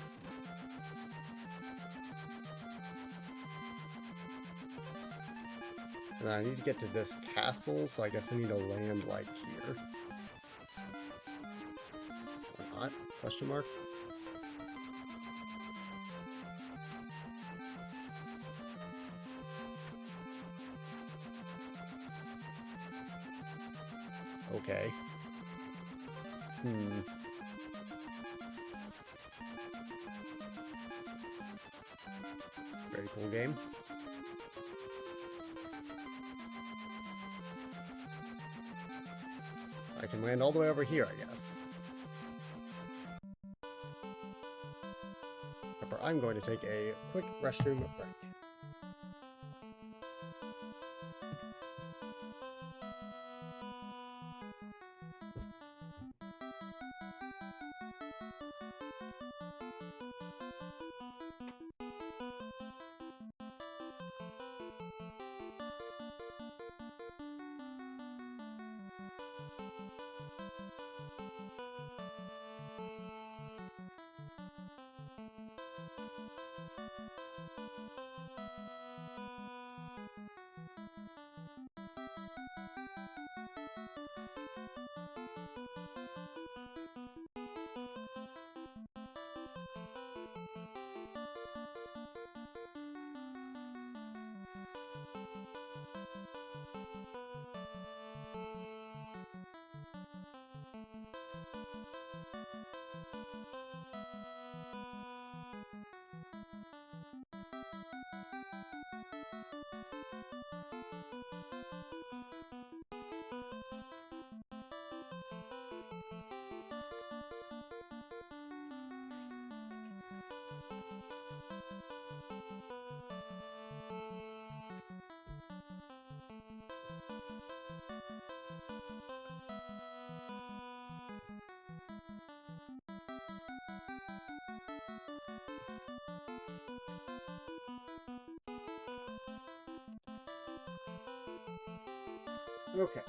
And I need to get to this castle, so I guess I need to land, like, here. Or not? Question mark? Okay. Very cool game. I can land all the way over here, I guess. However, I'm going to take a quick restroom break. Okay.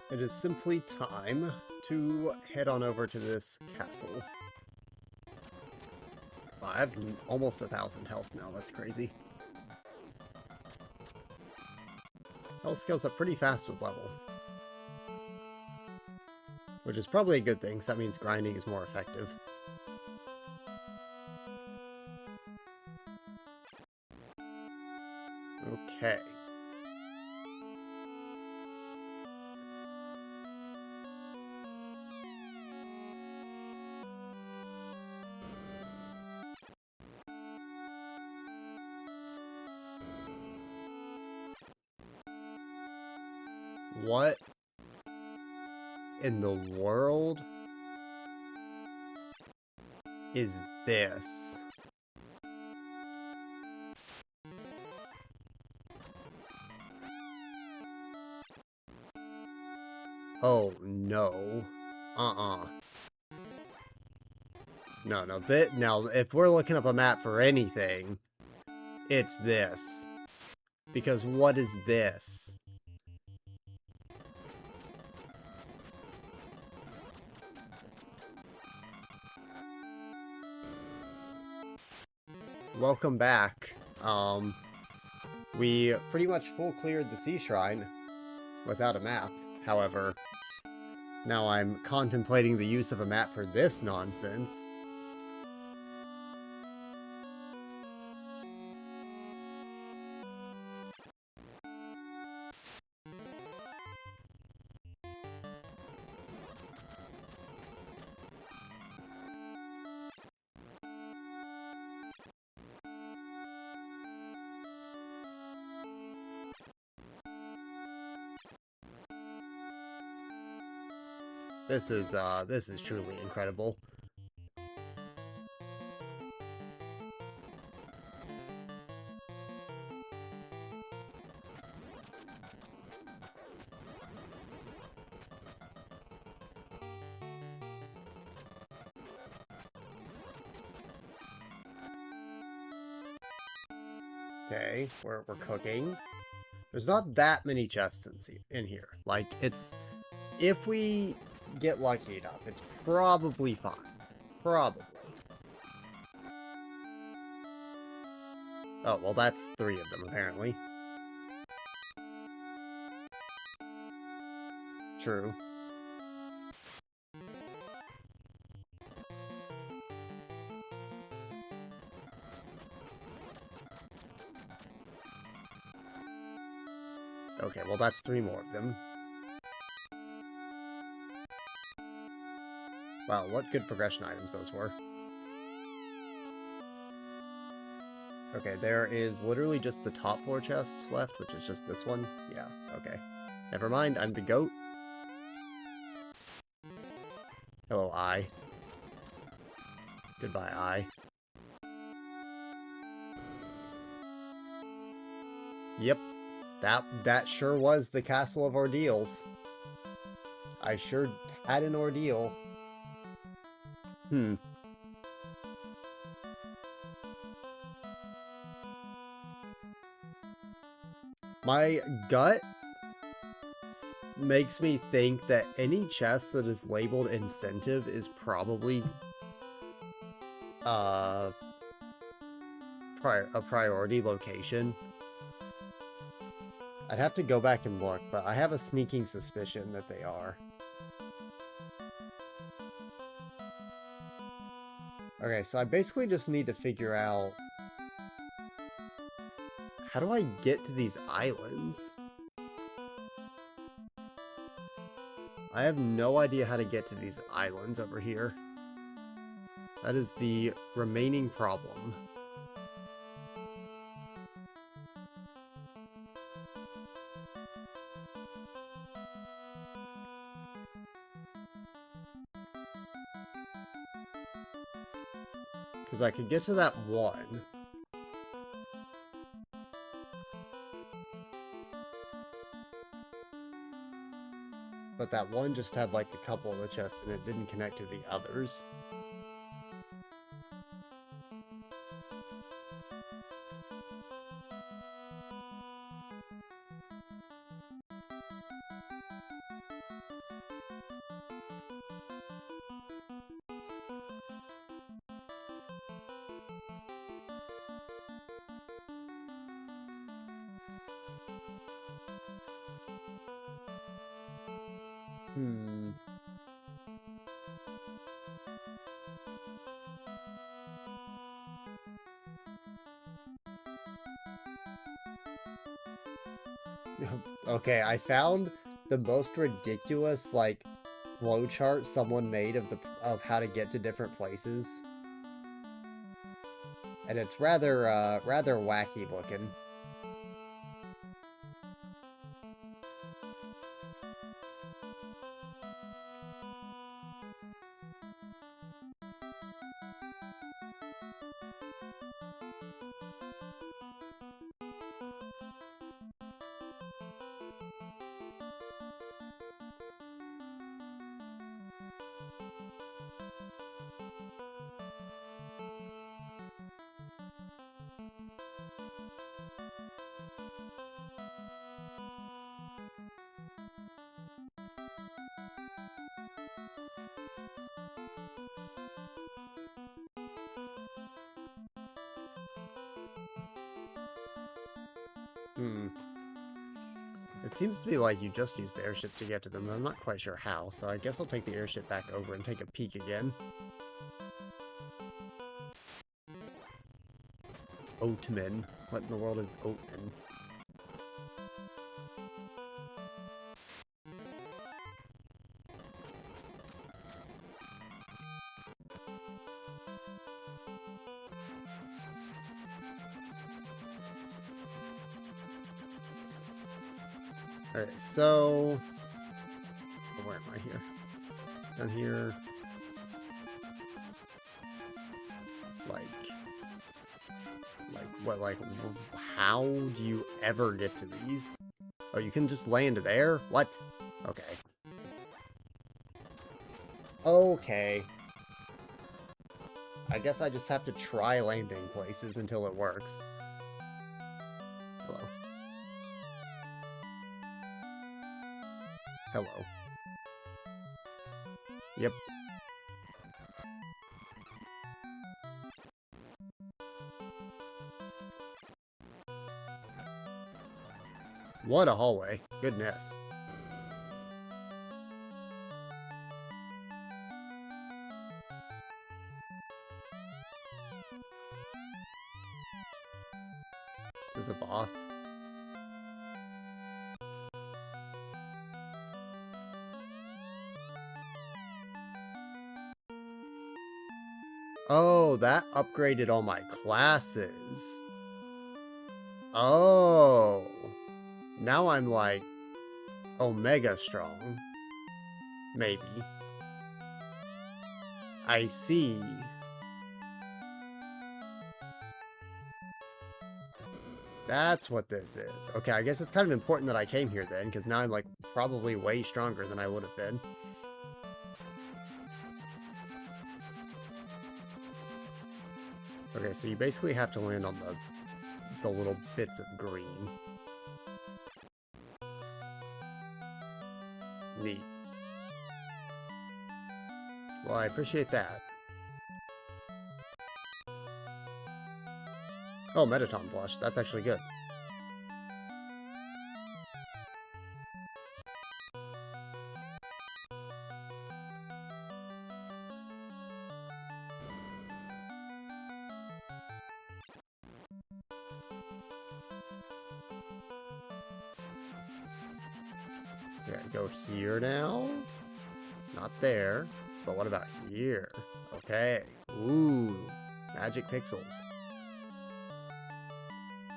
It is simply time to head on over to this castle. Wow, I have almost 1,000 health now, that's crazy. Health scales up pretty fast with level. Which is probably a good thing, because that means grinding is more effective. Okay. What in the world is this? Oh, no. No, now, if we're looking up a map for anything, it's this. Because what is this? Welcome back. We pretty much full cleared the Sea Shrine without a map. However, now I'm contemplating the use of a map for this nonsense. This is truly incredible. Okay, we're cooking. There's not that many chests in here. Like, it's... If we get lucky enough, it's probably fine. Probably. Oh, well, that's 3 of them, apparently. True. Okay, well, that's 3 more of them. Wow, what good progression items those were. Okay, there is literally just the top floor chest left, which is just this one. Yeah, okay. Never mind, I'm the goat. Hello, I. Goodbye, I. Yep, that sure was the Castle of Ordeals. I sure had an ordeal. My gut makes me think that any chest that is labeled incentive is probably a priority location. I'd have to go back and look, but I have a sneaking suspicion that they are. Okay, so I basically just need to figure out... How do I get to these islands? I have no idea how to get to these islands over here. That is the remaining problem. Because I could get to that one. But that one just had like a couple of the chests and it didn't connect to the others. Hmm. Okay, I found the most ridiculous, like, flowchart someone made of how to get to different places. And it's rather wacky looking. Hmm. It seems to be like you just used the airship to get to them, but I'm not quite sure how, so I guess I'll take the airship back over and take a peek again. Oatman. What in the world is Oatman? Alright, so... where am I here? Down here... Like, how do you ever get to these? Oh, you can just land there? What? Okay. Okay. I guess I just have to try landing places until it works. Hello. Hello. Yep. What a hallway. Goodness. Is this a boss? Oh, that upgraded all my classes. Oh. Now I'm like Omega strong. Maybe. I see. That's what this is. Okay, I guess it's kind of important that I came here then, because now I'm like probably way stronger than I would have been. Okay, so you basically have to land on the little bits of green. Neat. Well, I appreciate that. Oh, Metaton Blush. That's actually good. Okay, go here now. Not there. But what about here? Okay. Ooh. Magic pixels.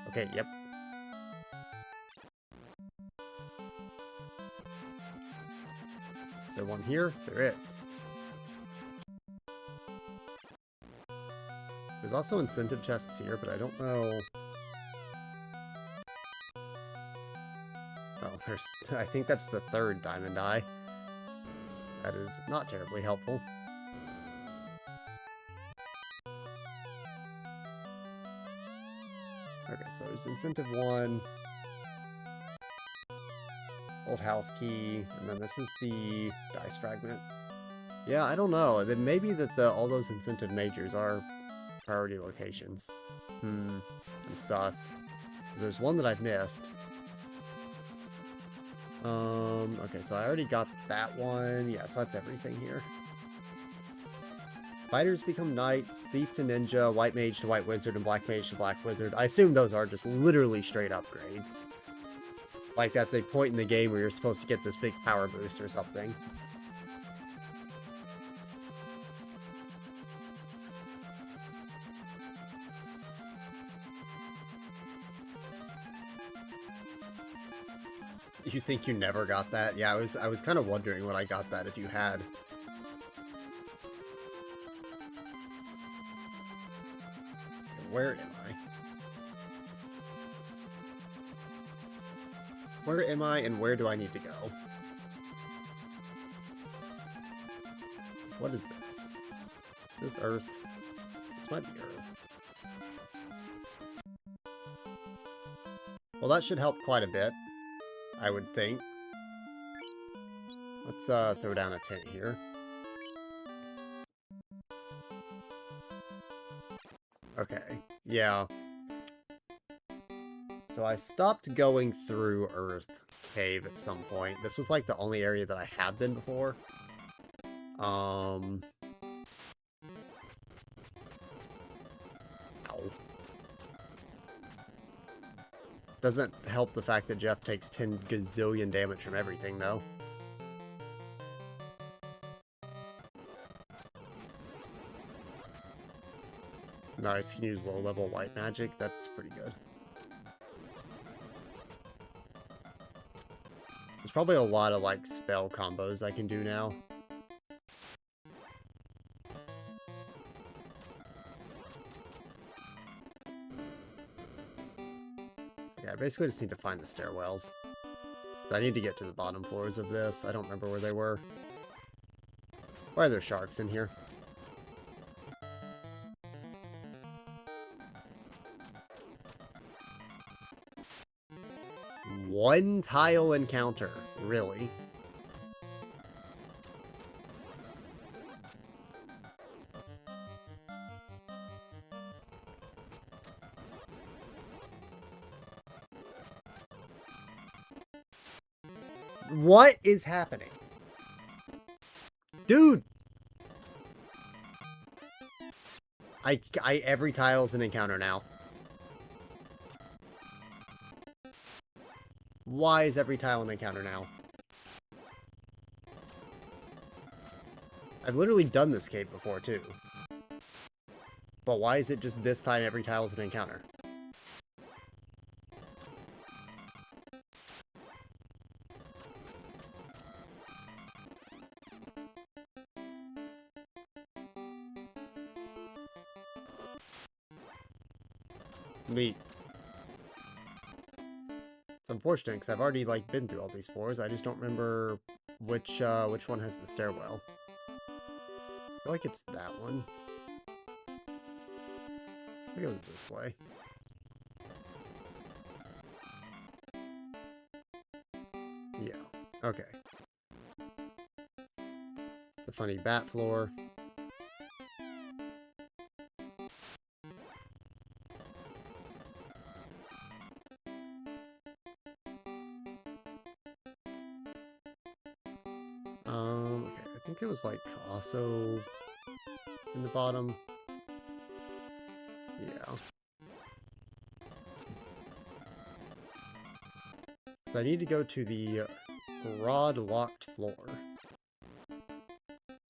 Okay, yep. Is there one here? There is. There's also incentive chests here, but I don't know... Oh, there's... I think that's the third diamond eye. That is not terribly helpful. Okay, so there's incentive 1. Old house key, and then this is the dice fragment. Yeah, I don't know. Then maybe that all those incentive majors are priority locations. I'm sus. 'Cause there's one that I've missed. Okay, so I already got that one. Yeah, so that's everything here. Fighters become knights, thief to ninja, white mage to white wizard, and black mage to black wizard. I assume those are just literally straight upgrades. Like, that's a point in the game where you're supposed to get this big power boost or something. You think you never got that? Yeah, I was kind of wondering when I got that if you had. Where am I? Where am I and where do I need to go? What is this? Is this Earth? This might be Earth. Well, that should help quite a bit, I would think. Let's throw down a tent here. Okay, yeah. So I stopped going through Earth Cave at some point. This was like the only area that I have been before. Ow. Doesn't help the fact that Jeff takes 10 gazillion damage from everything, though. Nice, can use low-level white magic. That's pretty good. There's probably a lot of, like, spell combos I can do now. Yeah, I basically just need to find the stairwells. I need to get to the bottom floors of this. I don't remember where they were. Why are there sharks in here? One tile encounter, really? What is happening? Dude! Every tile's an encounter now. Why is every tile an encounter now? I've literally done this cave before, too. But why is it just this time every tile is an encounter? Neat. It's unfortunate because I've already like been through all these floors. I just don't remember which one has the stairwell. I feel like it's that one. It goes this way. Yeah. Okay. The funny bat floor. Okay, I think it was like also in the bottom. Yeah. So I need to go to the rod locked floor.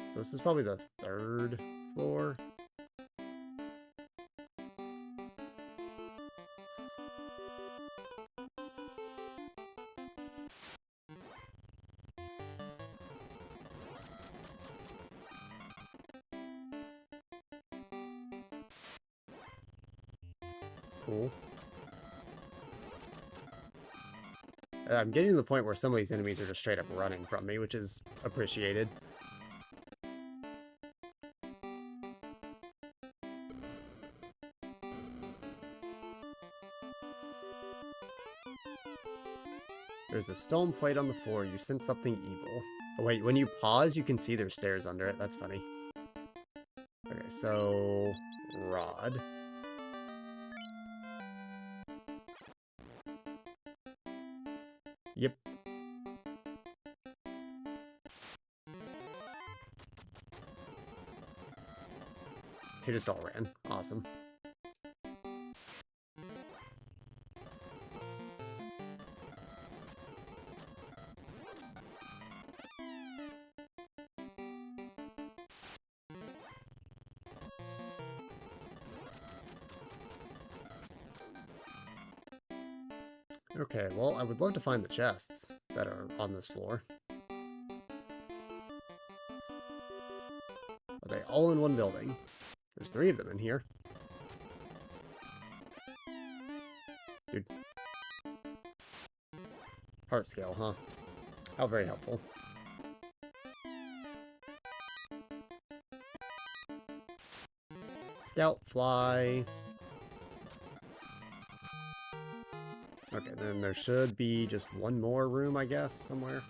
So this is probably the third floor. Cool. I'm getting to the point where some of these enemies are just straight up running from me, which is appreciated. There's a stone plate on the floor. You sense something evil. Oh, wait, when you pause, you can see there's stairs under it. That's funny. Okay, so... rod. Yep. They just all ran. Awesome. Okay, well, I would love to find the chests that are on this floor. Are they all in one building? There's 3 of them in here. Dude. Heart scale, huh? How very helpful. Scout fly. Okay, then there should be just one more room, I guess, somewhere.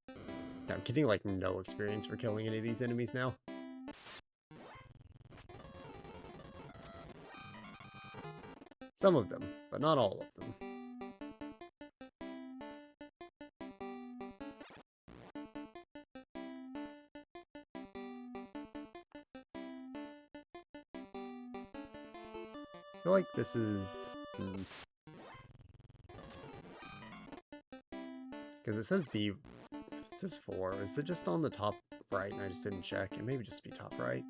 Yeah, I'm getting, like, no experience for killing any of these enemies now. Some of them, but not all of them. I feel like this is... Because it says B... It says 4. Is it just on the top right and I just didn't check? It maybe just be top right.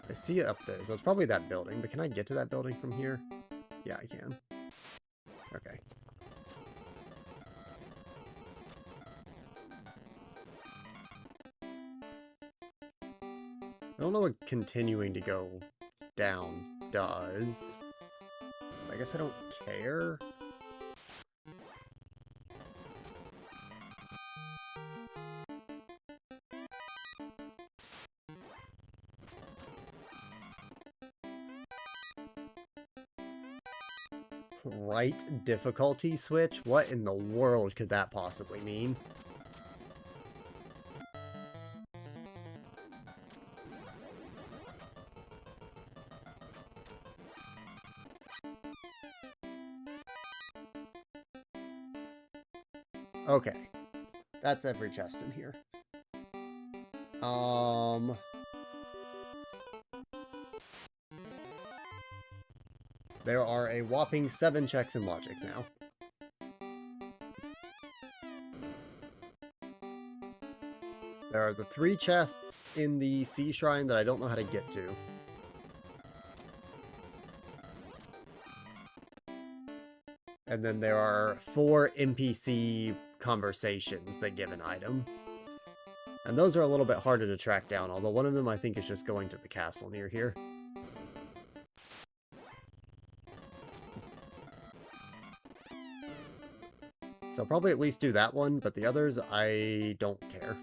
I see it up there, so it's probably that building, but can I get to that building from here? Yeah, I can. Okay. I don't know what continuing to go down does. I guess I don't care. Right difficulty switch? What in the world could that possibly mean? Okay. That's every chest in here. There are a whopping 7 checks in logic now. There are the 3 chests in the sea shrine that I don't know how to get to. And then there are 4 NPC conversations that give an item. And those are a little bit harder to track down, although one of them I think is just going to the castle near here. So I'll probably at least do that one, but the others, I don't care.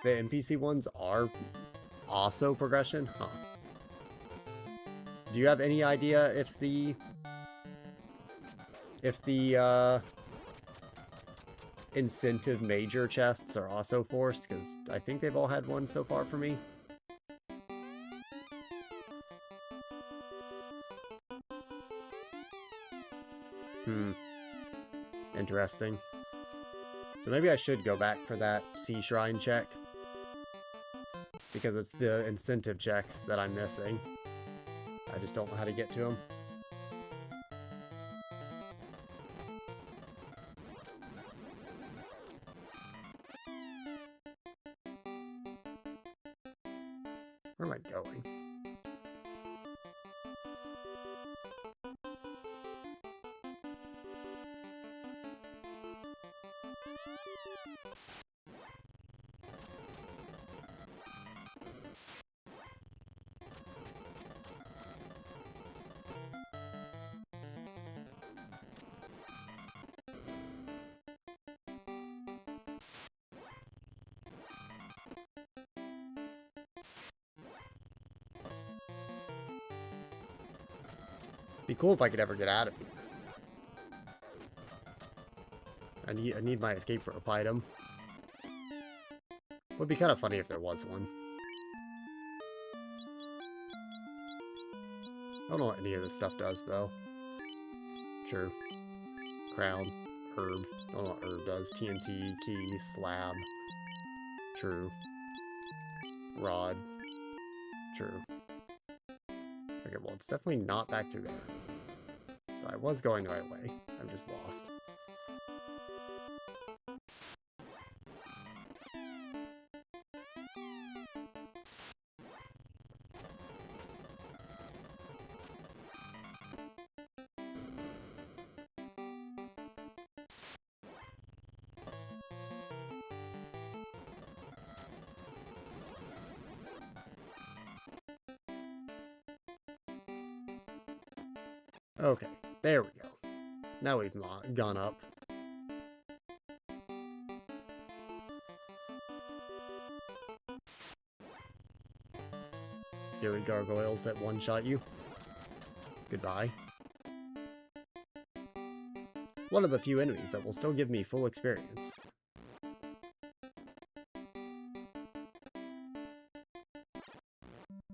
The NPC ones are also progression? Huh. Do you have any idea if the incentive major chests are also forced? Because I think they've all had one so far for me. Interesting. So maybe I should go back for that sea shrine check. Because it's the incentive checks that I'm missing. I just don't know how to get to them. Where am I going? Be cool if I could ever get out of here. I need my escape rope item. Would be kind of funny if there was one. I don't know what any of this stuff does, though. Sure. Crown. Herb. I don't know what herb does. TNT. Key. Slab. True. Rod. True. Okay, well, it's definitely not back through there. So I was going the right way. I'm just lost. Okay, there we go. Now we've gone up. Scary gargoyles that one-shot you. Goodbye. One of the few enemies that will still give me full experience.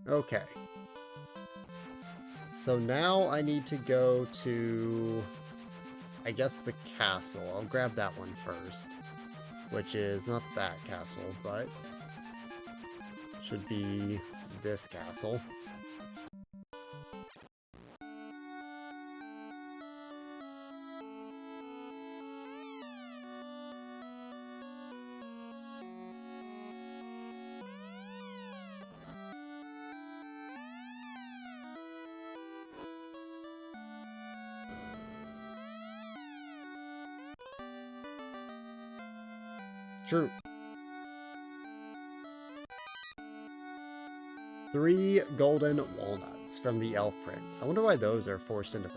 Okay. So now I need to go to, I guess, the castle. I'll grab that one first, which is not that castle, but should be this castle. True. 3 golden walnuts from the Elf Prince. I wonder why those are forced into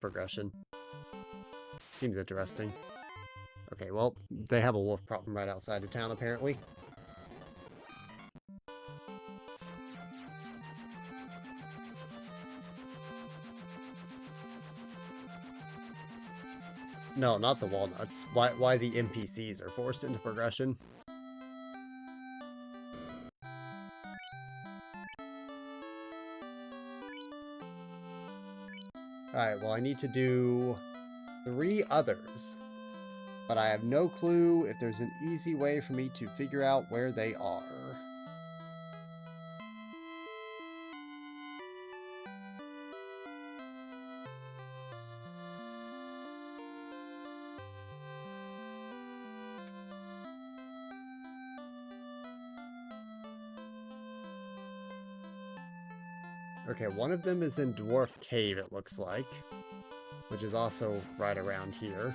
progression. Seems interesting. Okay, well, they have a wolf problem right outside of town, apparently. No, not the walnuts. Why the NPCs are forced into progression. Alright, well I need to do 3 others. But I have no clue if there's an easy way for me to figure out where they are. Okay, one of them is in Dwarf Cave, it looks like. Which is also right around here.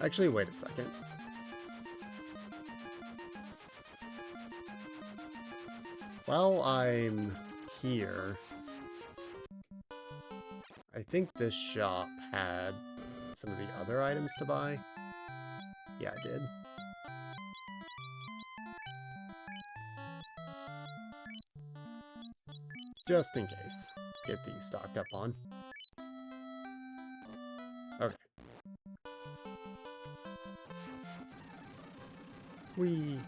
Actually, wait a second. While I'm here, I think this shop had some of the other items to buy. Yeah, I did. Just in case. Get these stocked up on. Okay. Whee!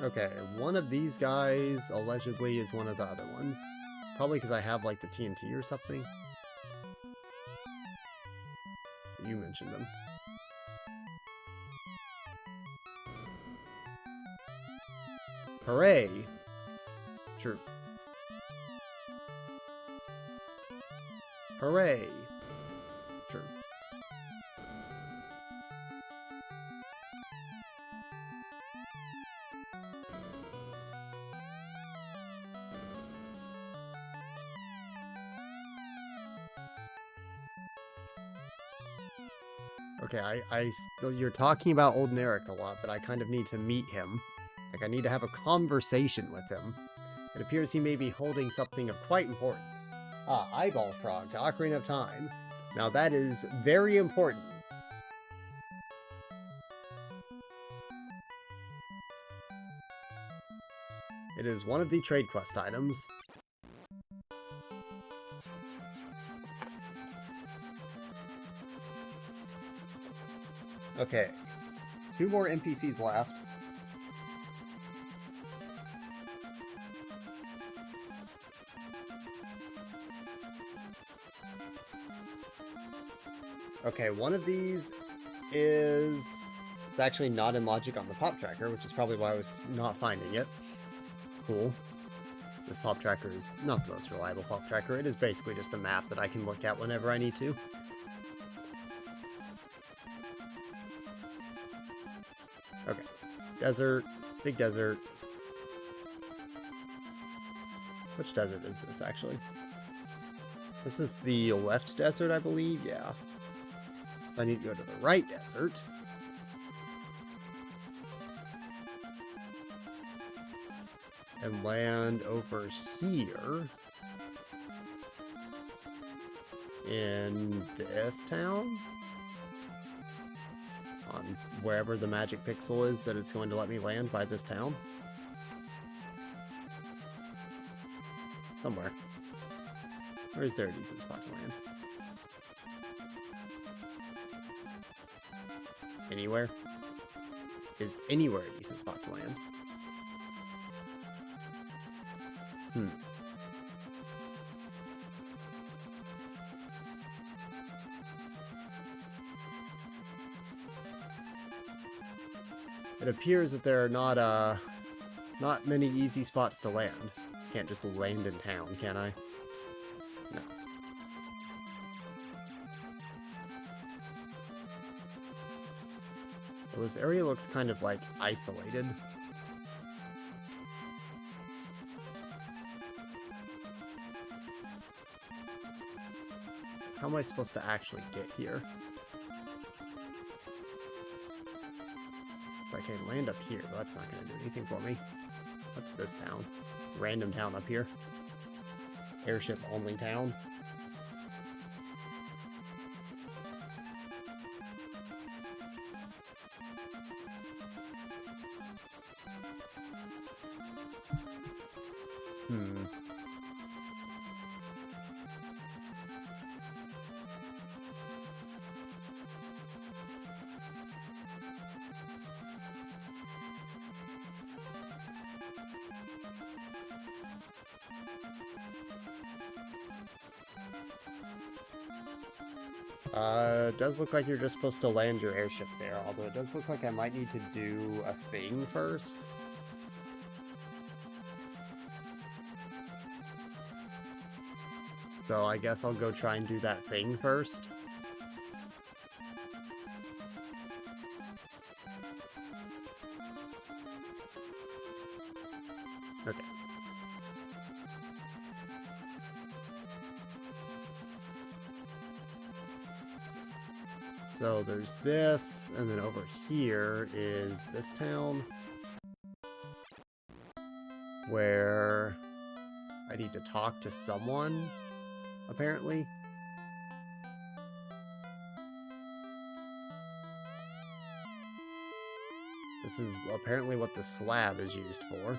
Okay, one of these guys allegedly is one of the other ones. Probably because I have, like, the TNT or something. You mentioned them. Hooray! True. Hooray! True. Okay, I still, you're talking about Old Narek a lot, but I kind of need to meet him. Like, I need to have a conversation with him. It appears he may be holding something of quite importance. Ah, Eyeball Frog to Ocarina of Time. Now that is very important. It is one of the trade quest items. Okay. 2 more NPCs left. Okay, one of these is... It's actually not in logic on the pop tracker, which is probably why I was not finding it. Cool. This pop tracker is not the most reliable pop tracker. It is basically just a map that I can look at whenever I need to. Okay. Desert. Big desert. Which desert is this, actually? This is the left desert, I believe? Yeah. I need to go to the right desert. And land over here. In this town? On wherever the magic pixel is that it's going to let me land by this town. Somewhere. Or is there a decent spot to land? Anywhere? Is anywhere a decent spot to land? It appears that there are not many easy spots to land. Can't just land in town, can I? No. Well, this area looks kind of, like, isolated. How am I supposed to actually get here? So I can land up here, but that's not going to do anything for me. What's this town? Random town up here. Airship only town. It does look like you're just supposed to land your airship there, although it does look like I might need to do a thing first. So I guess I'll go try and do that thing first. Okay. So there's this, and then over here is this town, where I need to talk to someone, apparently. This is apparently what the slab is used for.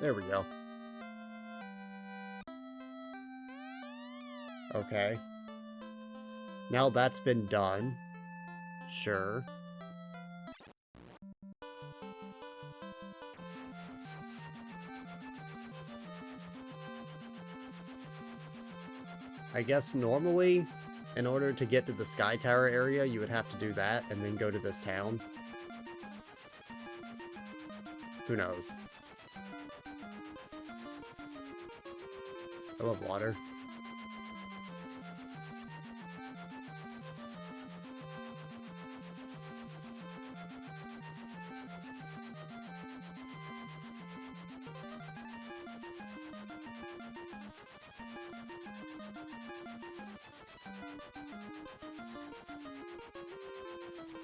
There we go. Okay. Now that's been done. Sure. I guess normally, in order to get to the Sky Tower area, you would have to do that and then go to this town. Who knows? I love water.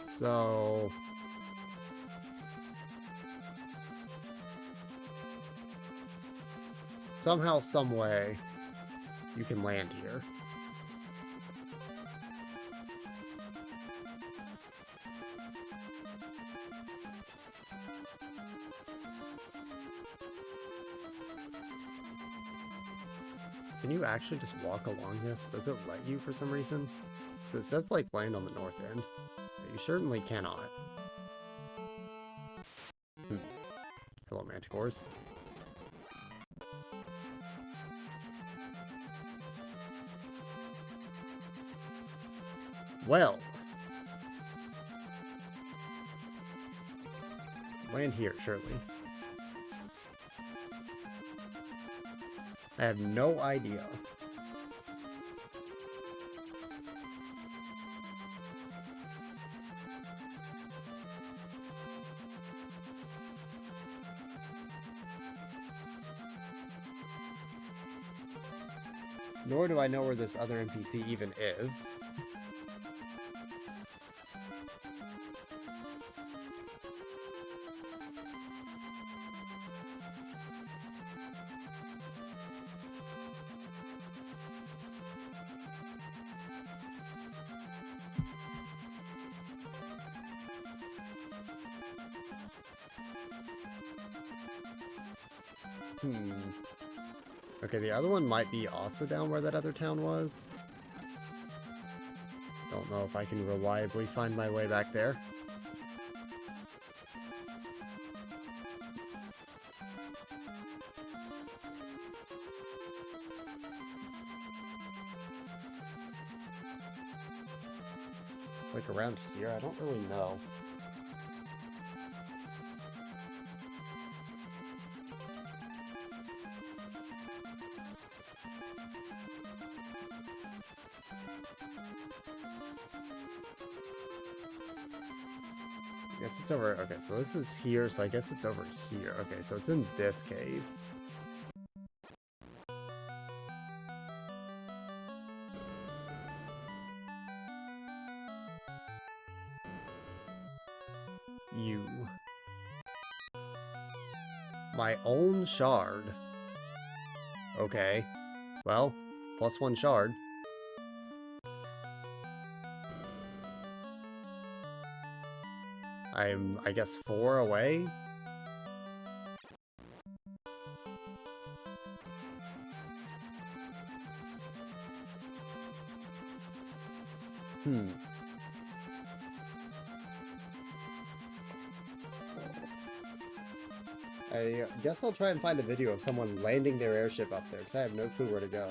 So... somehow, some way, you can land here. Can you actually just walk along this? Does it let you for some reason? So it says, like, land on the north end. But you certainly cannot. Hello, manticores. Well. Land here, surely. I have no idea. Nor do I know where this other NPC even is. Okay, the other one might be also down where that other town was. Don't know if I can reliably find my way back there. It's like around here, I don't really know. I guess it's over... okay, so this is here, so I guess it's over here. Okay, so it's in this cave. You. My own shard. Okay. Well, +1 shard. I'm, I guess, 4 away? I guess I'll try and find a video of someone landing their airship up there, because I have no clue where to go.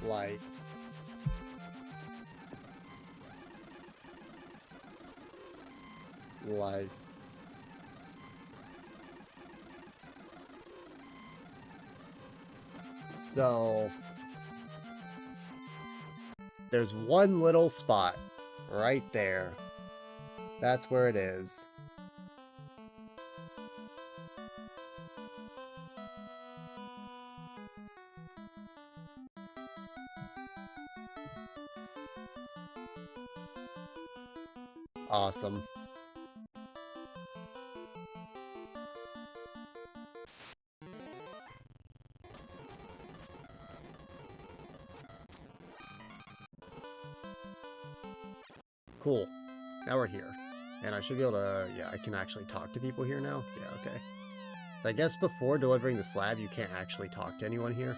Like... So... there's one little spot right there. That's where it is. Awesome. Cool. Now we're here. And I should be able to... Yeah, I can actually talk to people here now? Yeah, okay. So I guess before delivering the slab, you can't actually talk to anyone here.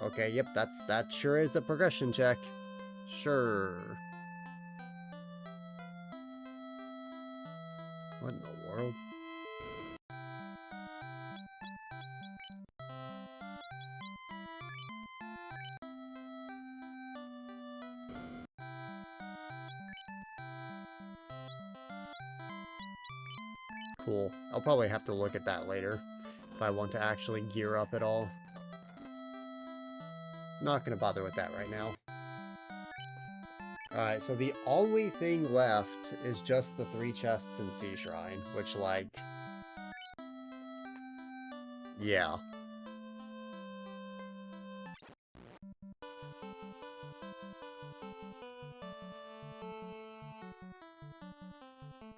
Okay, yep, that sure is a progression check. Sure. What in the world? Cool. I'll probably have to look at that later if I want to actually gear up at all. Not gonna bother with that right now. Alright, so the only thing left is just the 3 chests in Sea Shrine, which, like... Yeah.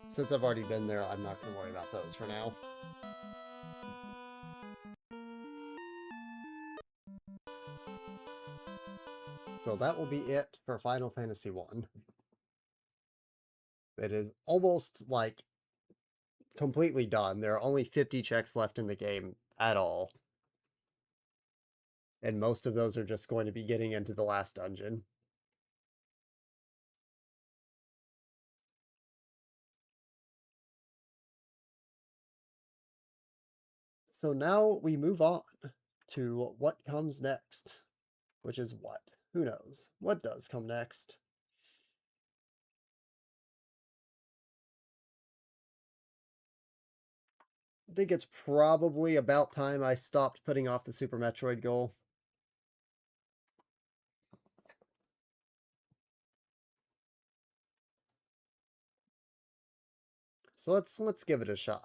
Since I've already been there, I'm not gonna worry about those for now. So that will be it for Final Fantasy 1. It is almost, like, completely done. There are only 50 checks left in the game at all. And most of those are just going to be getting into the last dungeon. So now we move on to what comes next. Which is what? Who knows? What does come next? I think it's probably about time I stopped putting off the Super Metroid goal. So let's give it a shot.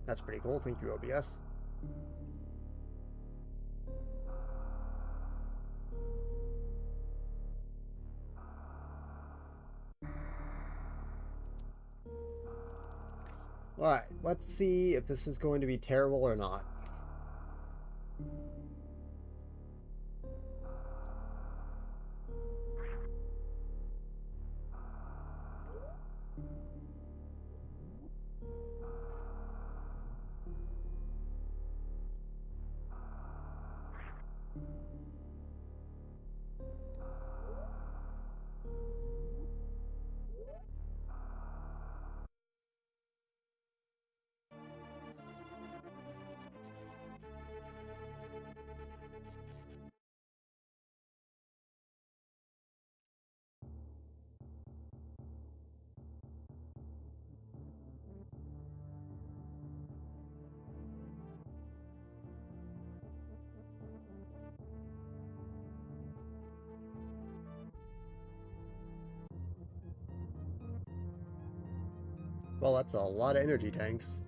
That's pretty cool. Thank you, OBS. Alright, let's see if this is going to be terrible or not. Well, that's a lot of energy tanks.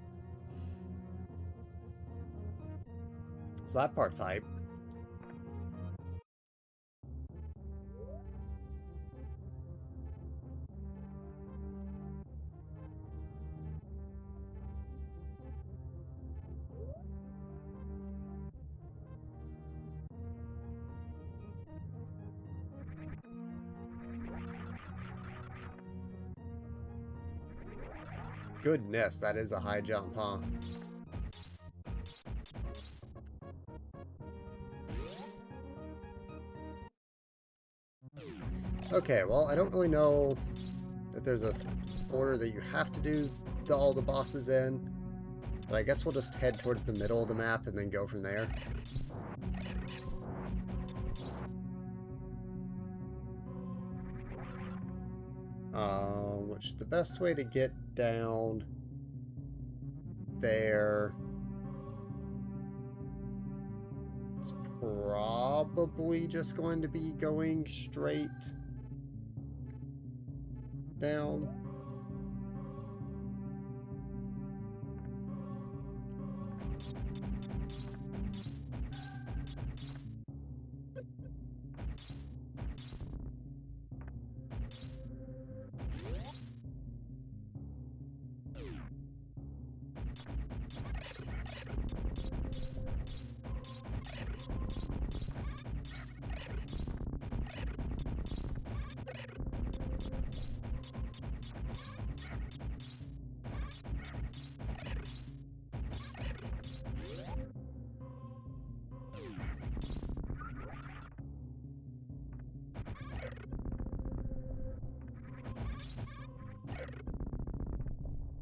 So that part's hype. Goodness, that is a high jump, huh? Okay, well, I don't really know if there's a order that you have to do all the bosses in, but I guess we'll just head towards the middle of the map and then go from there. Which is the best way to get down there? It's probably just going to be going straight down.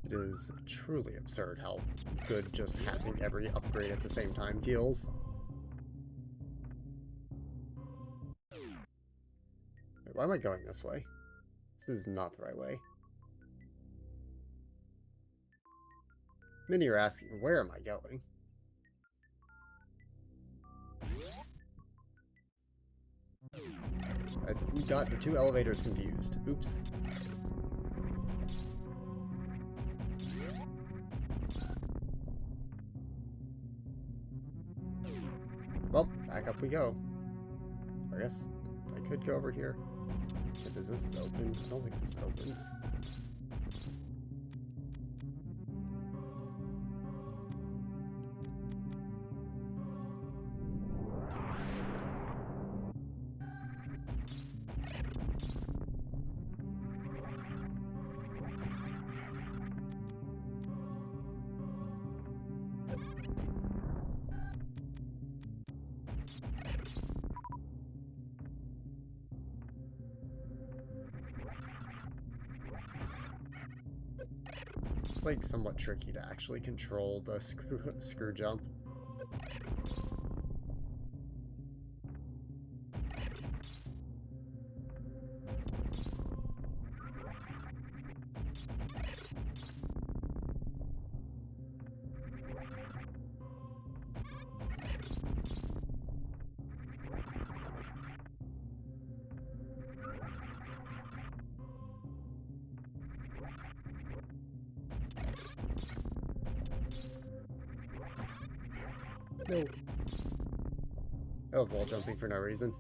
It is truly absurd how good just having every upgrade at the same time feels. Wait, why am I going this way? This is not the right way. Many are asking, where am I going? I got the two elevators confused. Oops. Well, back up we go. I guess I could go over here. Okay, does this open? I don't think this opens. It's like somewhat tricky to actually control the screw jump. No. Oh, wall jumping for no reason.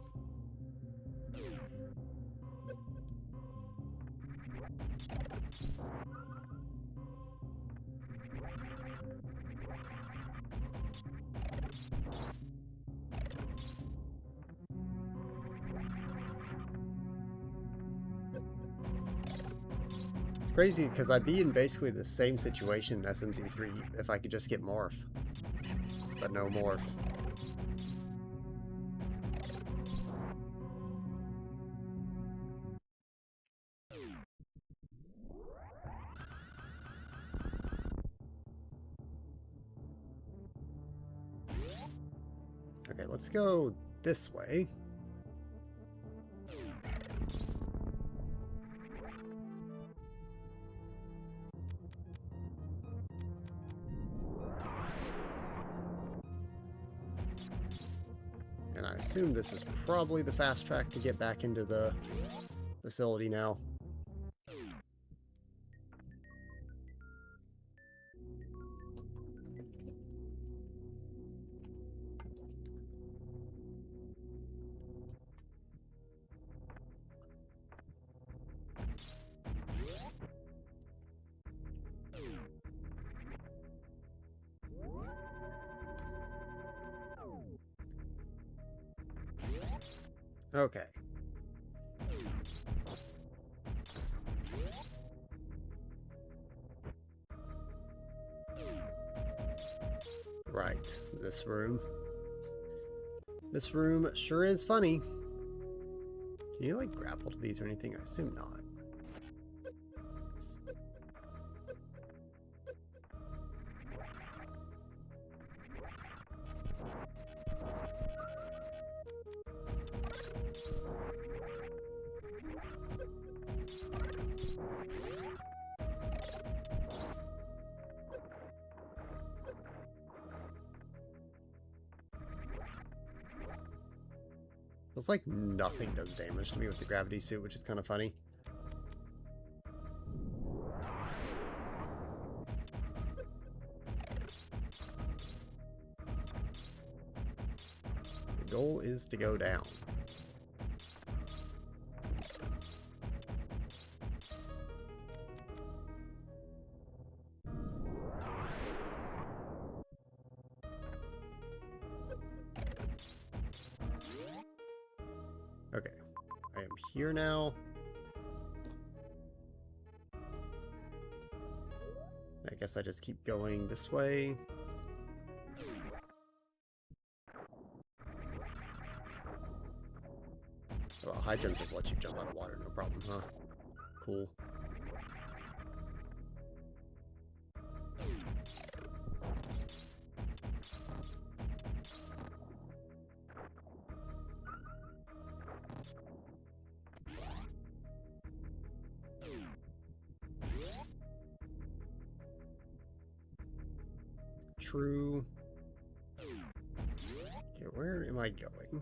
It's crazy because I'd be in basically the same situation in SMZ3 if I could just get morph. But no morph. Okay, let's go this way. And I assume this is probably the fast track to get back into the facility now. Okay. Right, this room. This room sure is funny. Can you, like, grapple to these or anything? I assume not. Yes. Feels like nothing does damage to me with the gravity suit, which is kind of funny. The goal is to go down. Okay, I am here now. I guess I just keep going this way. Well, high jump just lets you jump out of water, no problem, huh? Cool. True. Okay, where am I going?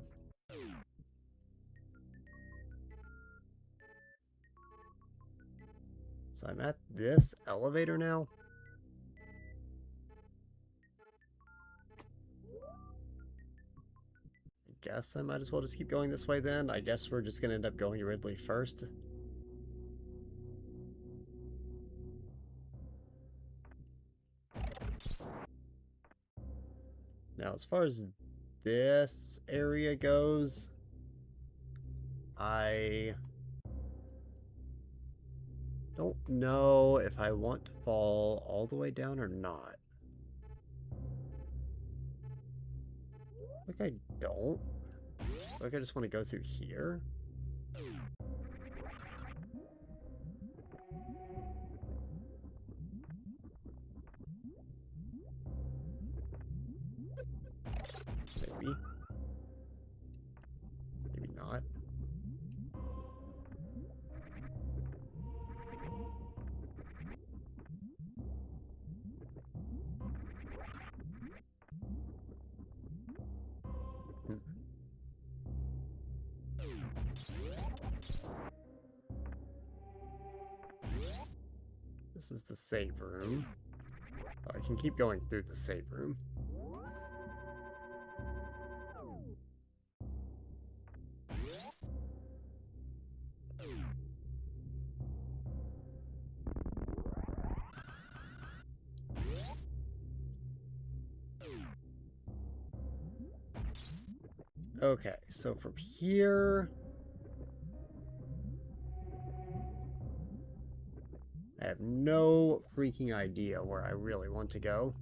So I'm at this elevator now? I guess I might as well just keep going this way then. I guess we're just gonna end up going to Ridley first. Now, as far as this area goes, I don't know if I want to fall all the way down or not. Like I don't. Like I just want to go through here. Maybe. Maybe not. This is the save room. I can keep going through the save room. Okay, so from here, I have no freaking idea where I really want to go.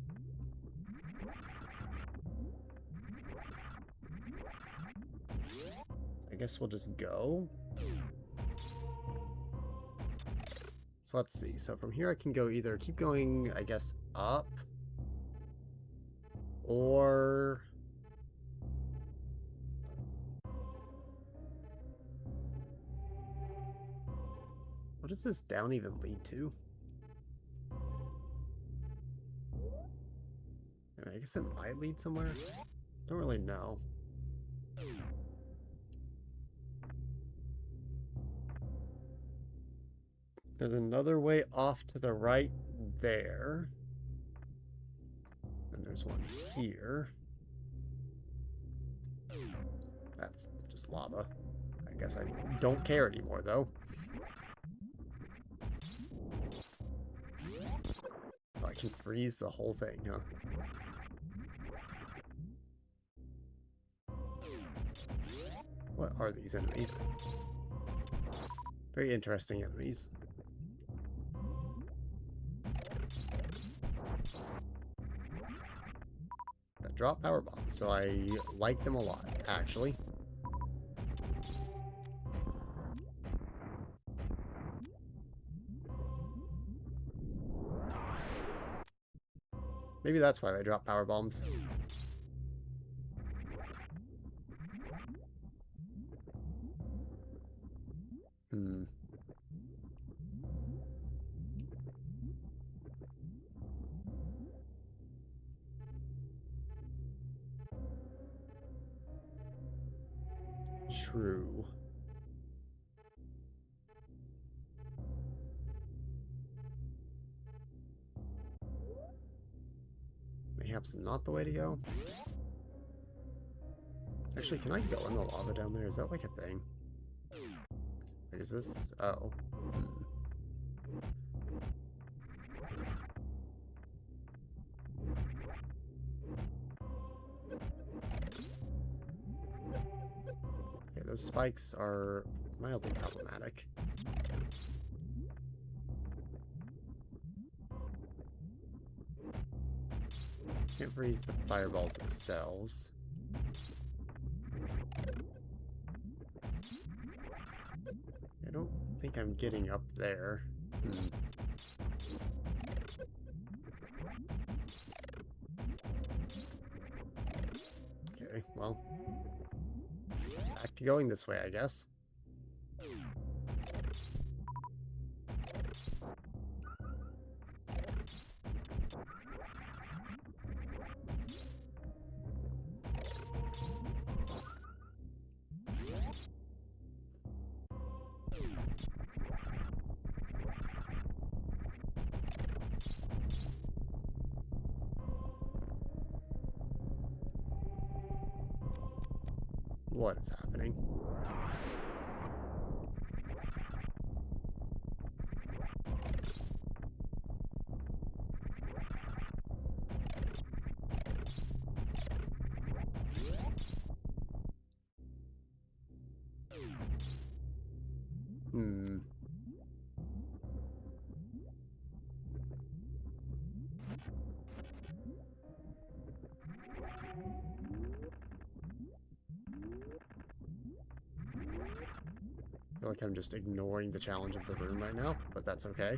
I guess we'll just go. So let's see. So from here I can go either keep going, I guess, up, or what does this down even lead to? I guess it might lead somewhere. Don't really know. There's another way off to the right there. And there's one here. That's just lava. I guess I don't care anymore, though. Oh, I can freeze the whole thing, huh? What are these enemies? Very interesting enemies. drop power bombs, so I like them a lot, actually. Maybe that's why they drop power bombs. True. Mayhaps not the way to go. Actually, can I go in the lava down there? Is that like a thing? Like, is this... Oh. Okay, those spikes are mildly problematic. Can't freeze the fireballs themselves. I don't think I'm getting up there. Okay, well. Back to going this way, I guess. What is happening? I feel like I'm just ignoring the challenge of the room right now, but that's okay.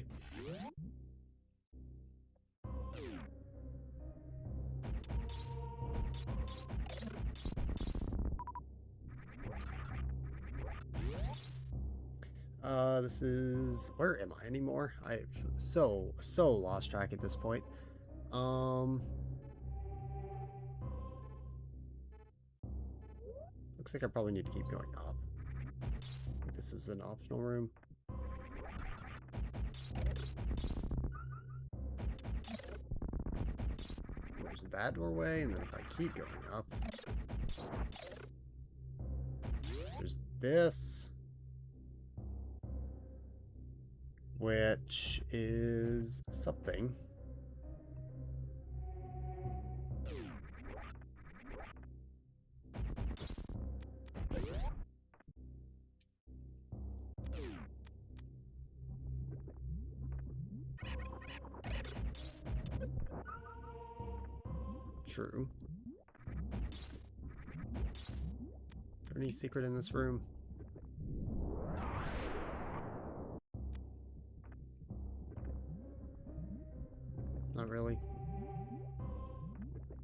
This is... Where am I anymore? I've so lost track at this point. Looks like I probably need to keep going up. This is an optional room. There's that doorway, and then if I keep going up, there's this, which is something. True. Is there any secret in this room? Not really.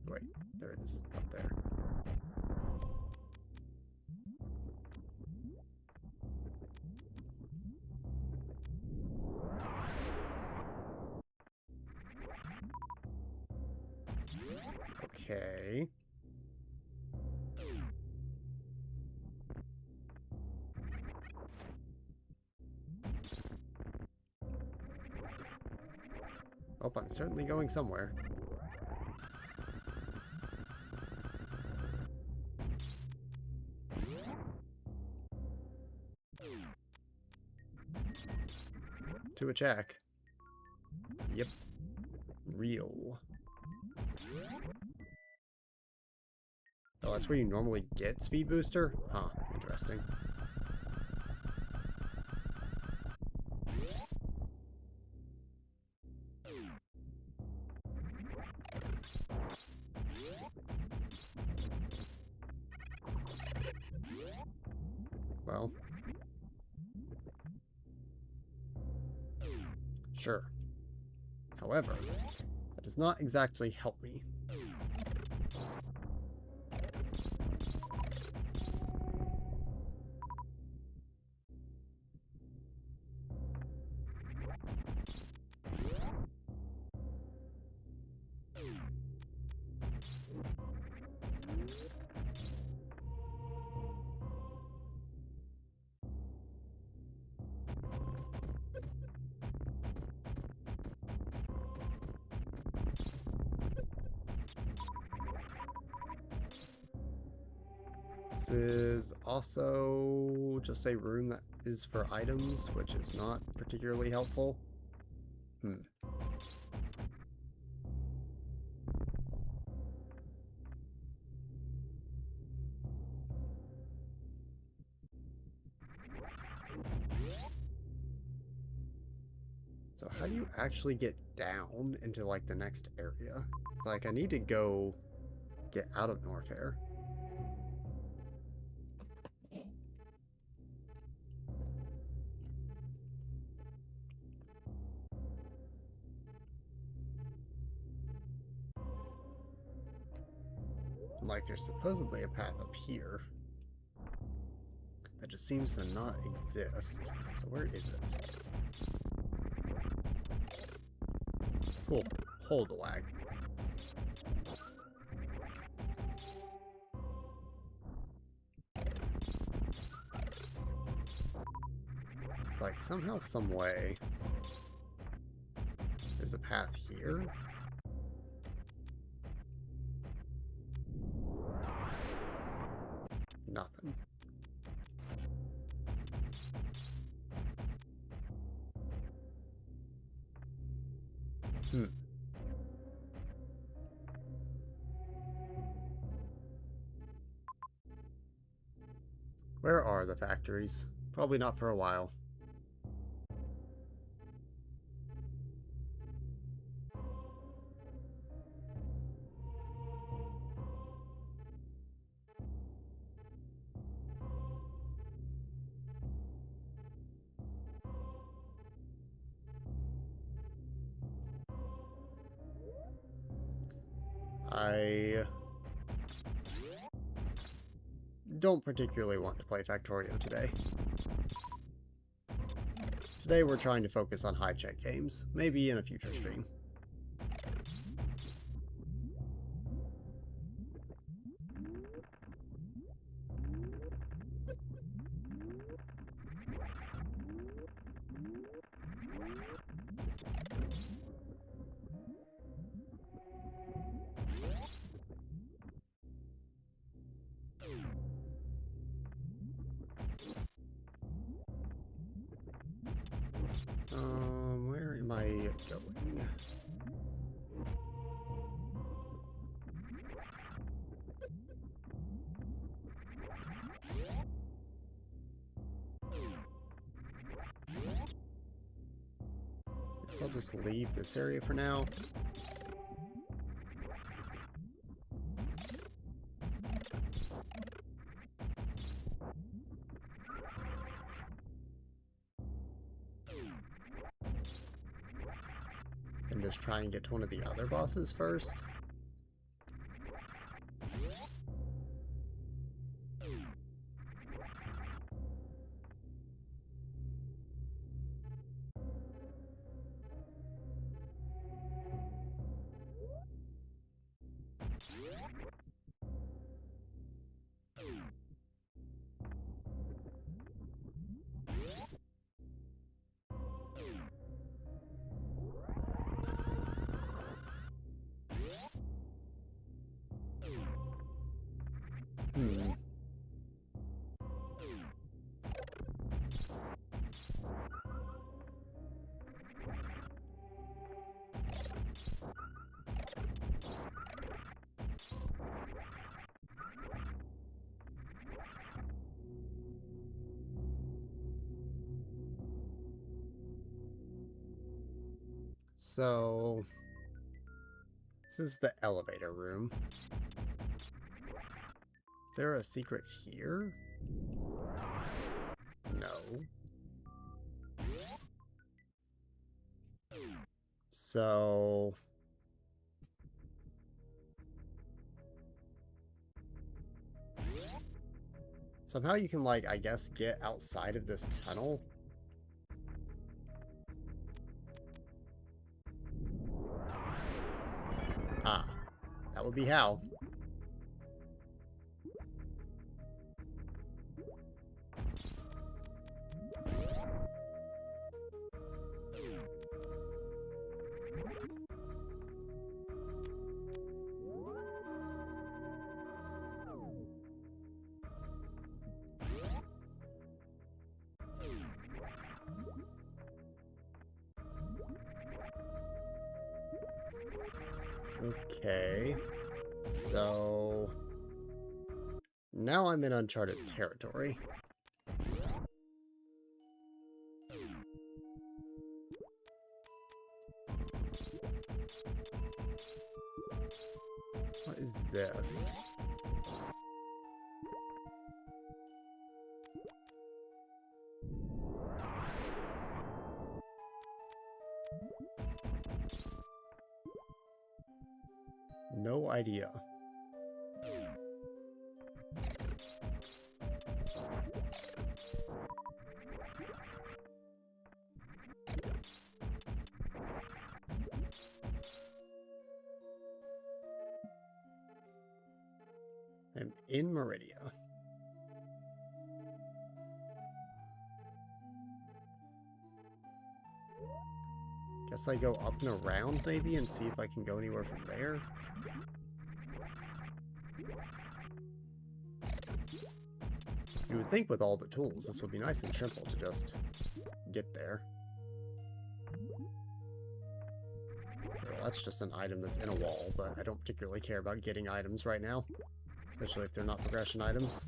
Wait, there it is, up there. Okay. Oh, I'm certainly going somewhere. To a check. Yep. Real. Oh, that's where you normally get Speed Booster? Huh, interesting. Sure. However, that does not exactly help me. This is also just a room that is for items, which is not particularly helpful. So how do you actually get down into, like, the next area? It's like, I need to go get out of Norfair. Like, there's supposedly a path up here that just seems to not exist. So where is it? Cool. Hold the lag. It's like somehow, some way, there's a path here. Nothing. Where are the factories? Probably not for a while. I don't particularly want to play Factorio today. Today we're trying to focus on high-check games, maybe in a future stream. Where am I going? Guess I'll just leave this area for now. And just try and get to one of the other bosses first. So, this is the elevator room. Is there a secret here? No. So somehow you can, like, I guess, get outside of this tunnel. Ah, that would be how. Okay, so now I'm in uncharted territory. What is this? No idea. I'm in Meridia. Guess I go up and around maybe and see if I can go anywhere from there. You would think with all the tools this would be nice and simple to just get there. Okay, well, that's just an item that's in a wall, but I don't particularly care about getting items right now, especially if they're not progression items.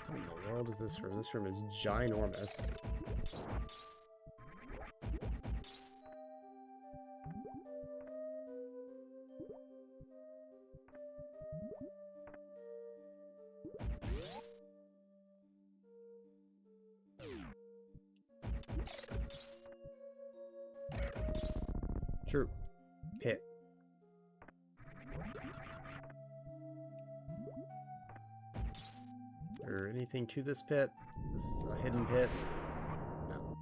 What in the world is this room? This room is ginormous. True. Pit. Is there anything to this pit? Is this a hidden pit? No.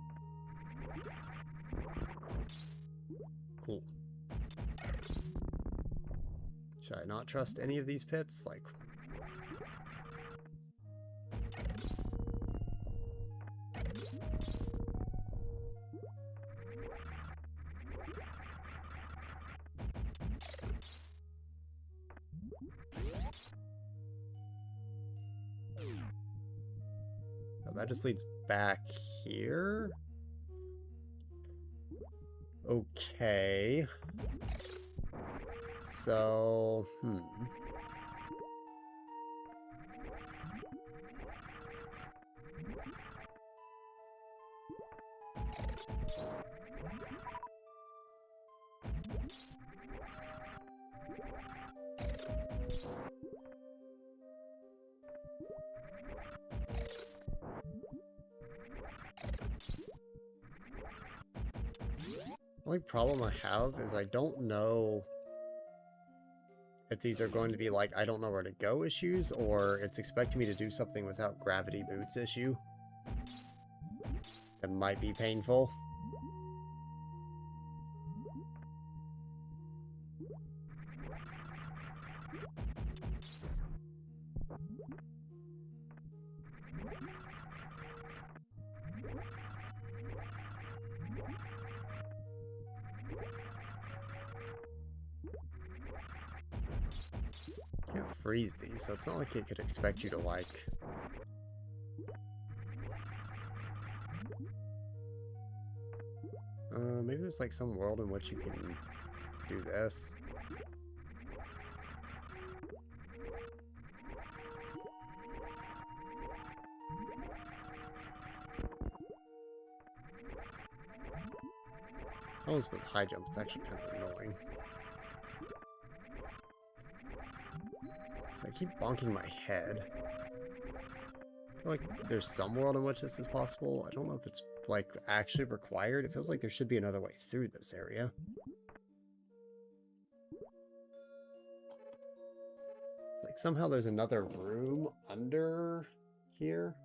Cool. Should I not trust any of these pits? Like... Oh, that just leads back here? Okay. So, the only problem I have is I don't know if these are going to be like, I don't know where to go issues, or it's expecting me to do something without gravity boots issue. That might be painful. Can't freeze these, so it's not like it could expect you to, like... maybe there's, like, some world in which you can do this. Almost with high jump, it's actually kind of annoying. So I keep bonking my head. I feel like there's some world in which this is possible. I don't know if it's, like, actually required. It feels like there should be another way through this area. Like, somehow there's another room under here.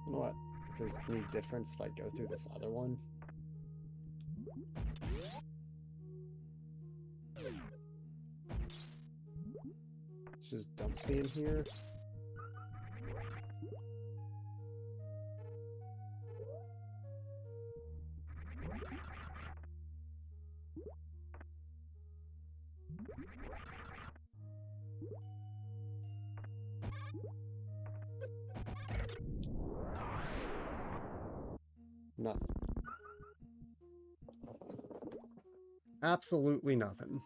You know what? If there's any difference if I go through this other one. It just dumps me in here. Nothing. Absolutely nothing.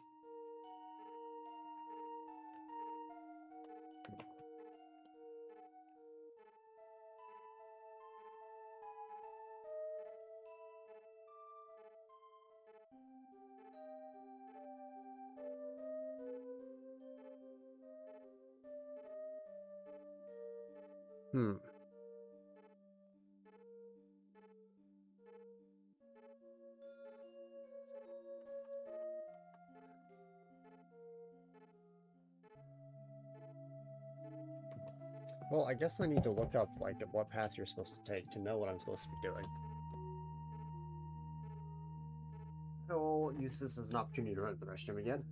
Hmm. Well, I guess I need to look up, like, what path you're supposed to take to know what I'm supposed to be doing. I will use this as an opportunity to run to the restroom again.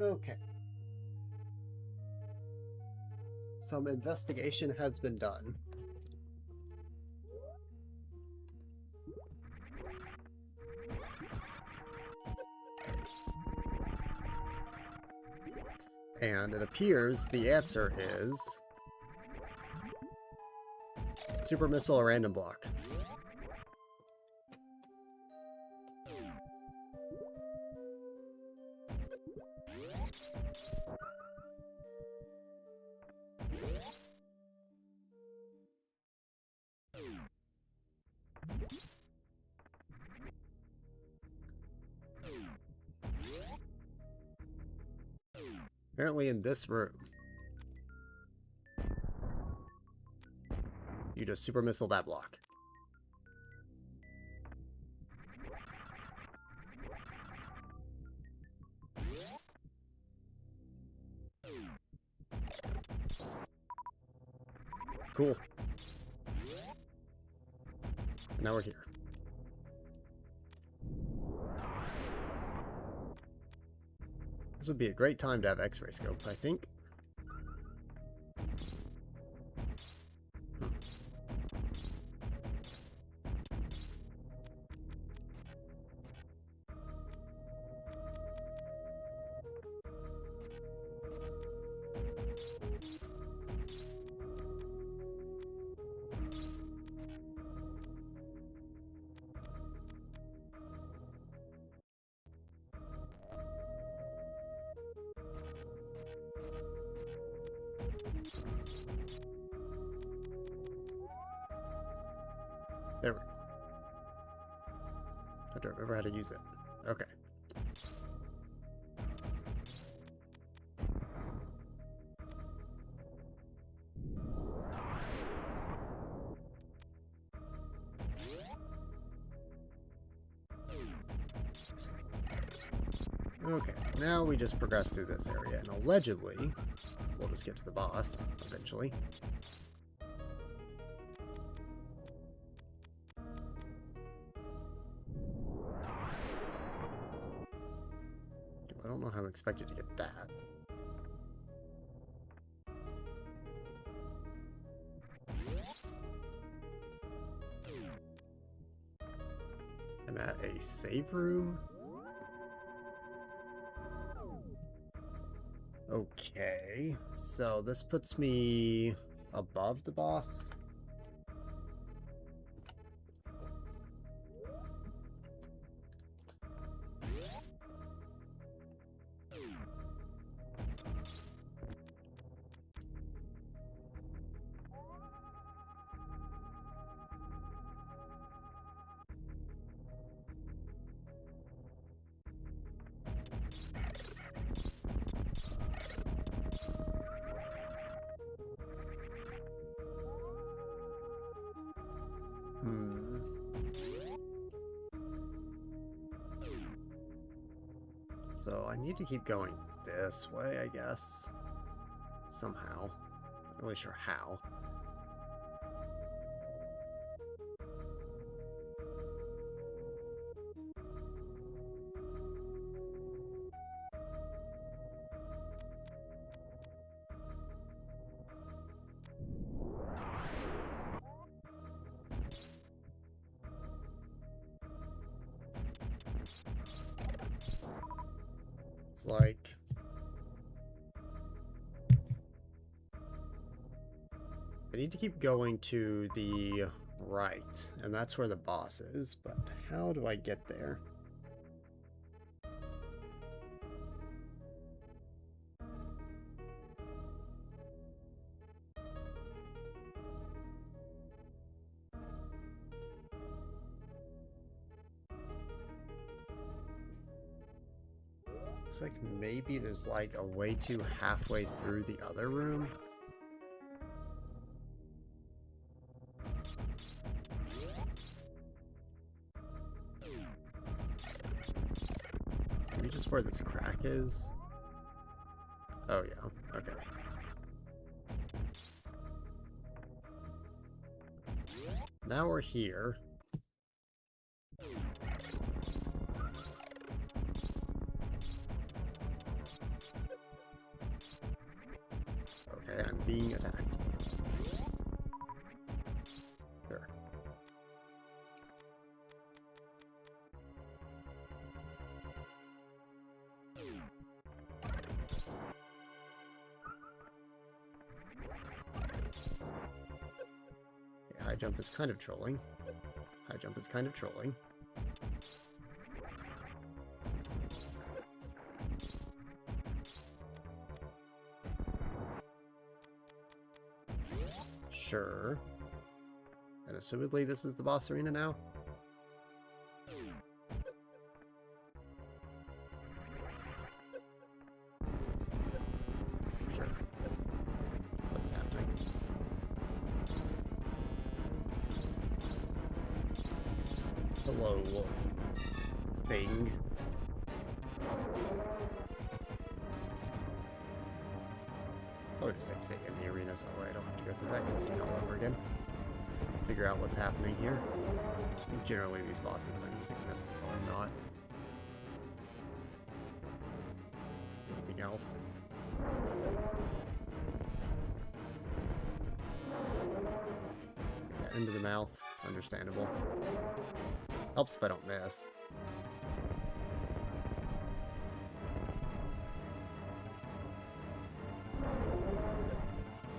Okay. Some investigation has been done. And it appears the answer is super missile or random block. Apparently in this room, you just super missile that block. Cool. And now we're here. This would be a great time to have X-ray scope, I think. There we go. I don't remember how to use it. Okay. Okay, now we just progress through this area, and allegedly, we'll just get to the boss, eventually. I don't know how I'm expected to get that. I'm at a save room? Okay, so this puts me above the boss. So I need to keep going this way, I guess. Somehow. Not really sure how. It's like... I need to keep going to the right, and that's where the boss is, but how do I get there? Looks like maybe there's like a way to halfway through the other room. Maybe just where this crack is. Oh yeah, okay. Now we're here. Okay, I'm being attacked. Sure. High jump is kind of trolling. High jump is kind of trolling. Sure. And assumedly this is the boss arena now? Sure. What is happening? Hello, thing. I would just stay in the arena so I don't have to go through that cutscene all over again. Figure out what's happening here. I think generally these bosses I'm using missiles, so I'm not. Anything else? Yeah, into the mouth. Understandable. Helps if I don't miss.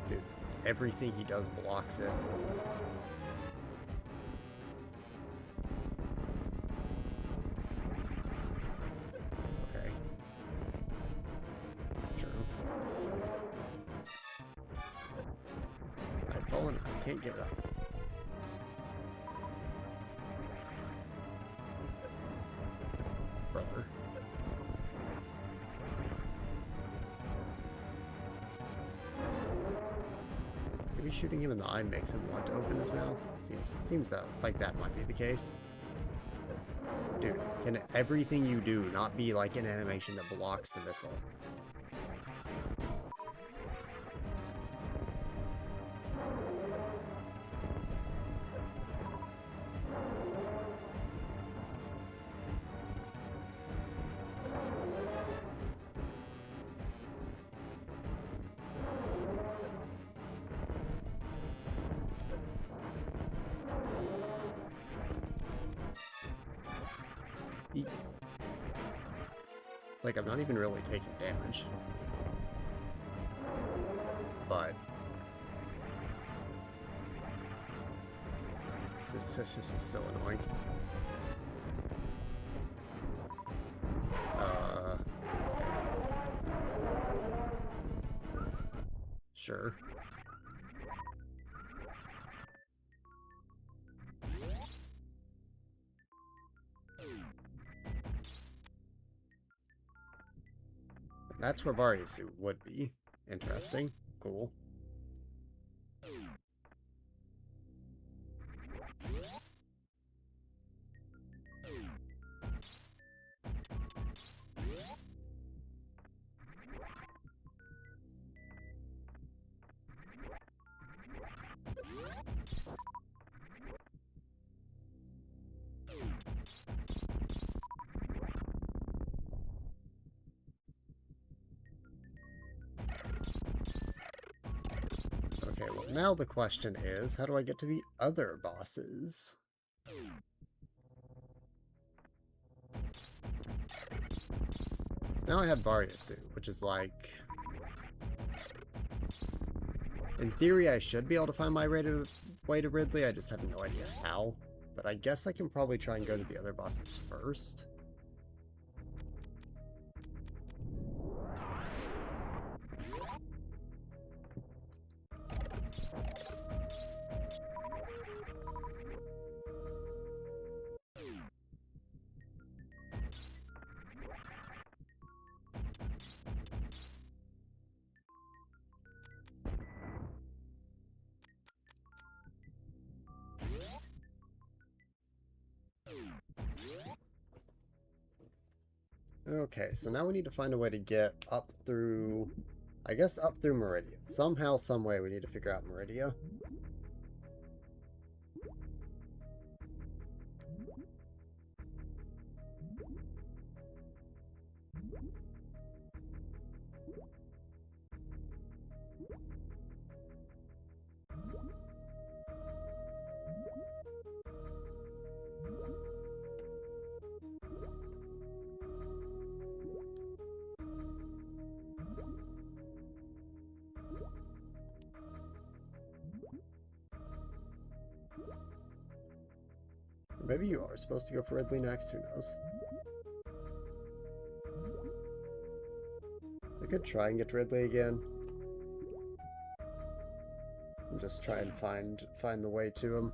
Dude, everything he does blocks it. Okay. True. I've fallen. I can't give it up. Brother. Maybe shooting him in the eye makes him want to open his mouth. Seems that like that might be the case. Dude, can everything you do not be like an animation that blocks the missile? Eek. It's like I'm not even really taking damage. But this is so annoying. Okay. Sure. That's where Varia's suit would be. Interesting. Cool. Okay, well now the question is, how do I get to the other bosses? So now I have Varia's suit, which is like... In theory, I should be able to find my way to Ridley, I just have no idea how. But I guess I can probably try and go to the other bosses first. Okay, so now we need to find a way to get up through... I guess up through Meridia. Somehow, someway, we need to figure out Meridia. maybe you are supposed to go for Ridley next, who knows? I could try and get Ridley again. And just try and find the way to him.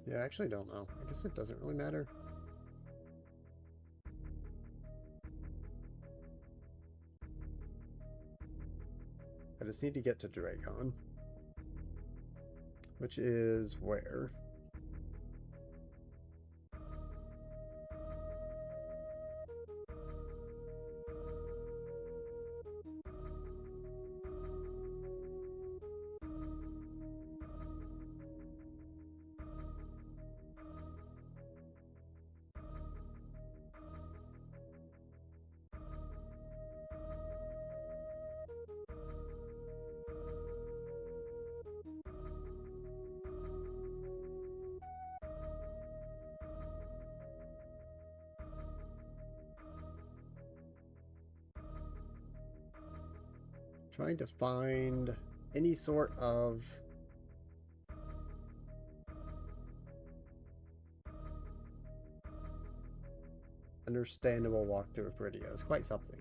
Yeah, I actually don't know. I guess it doesn't really matter. I just need to get to Dragon. Which is where? Trying to find any sort of understandable walkthrough of Peridio is quite something.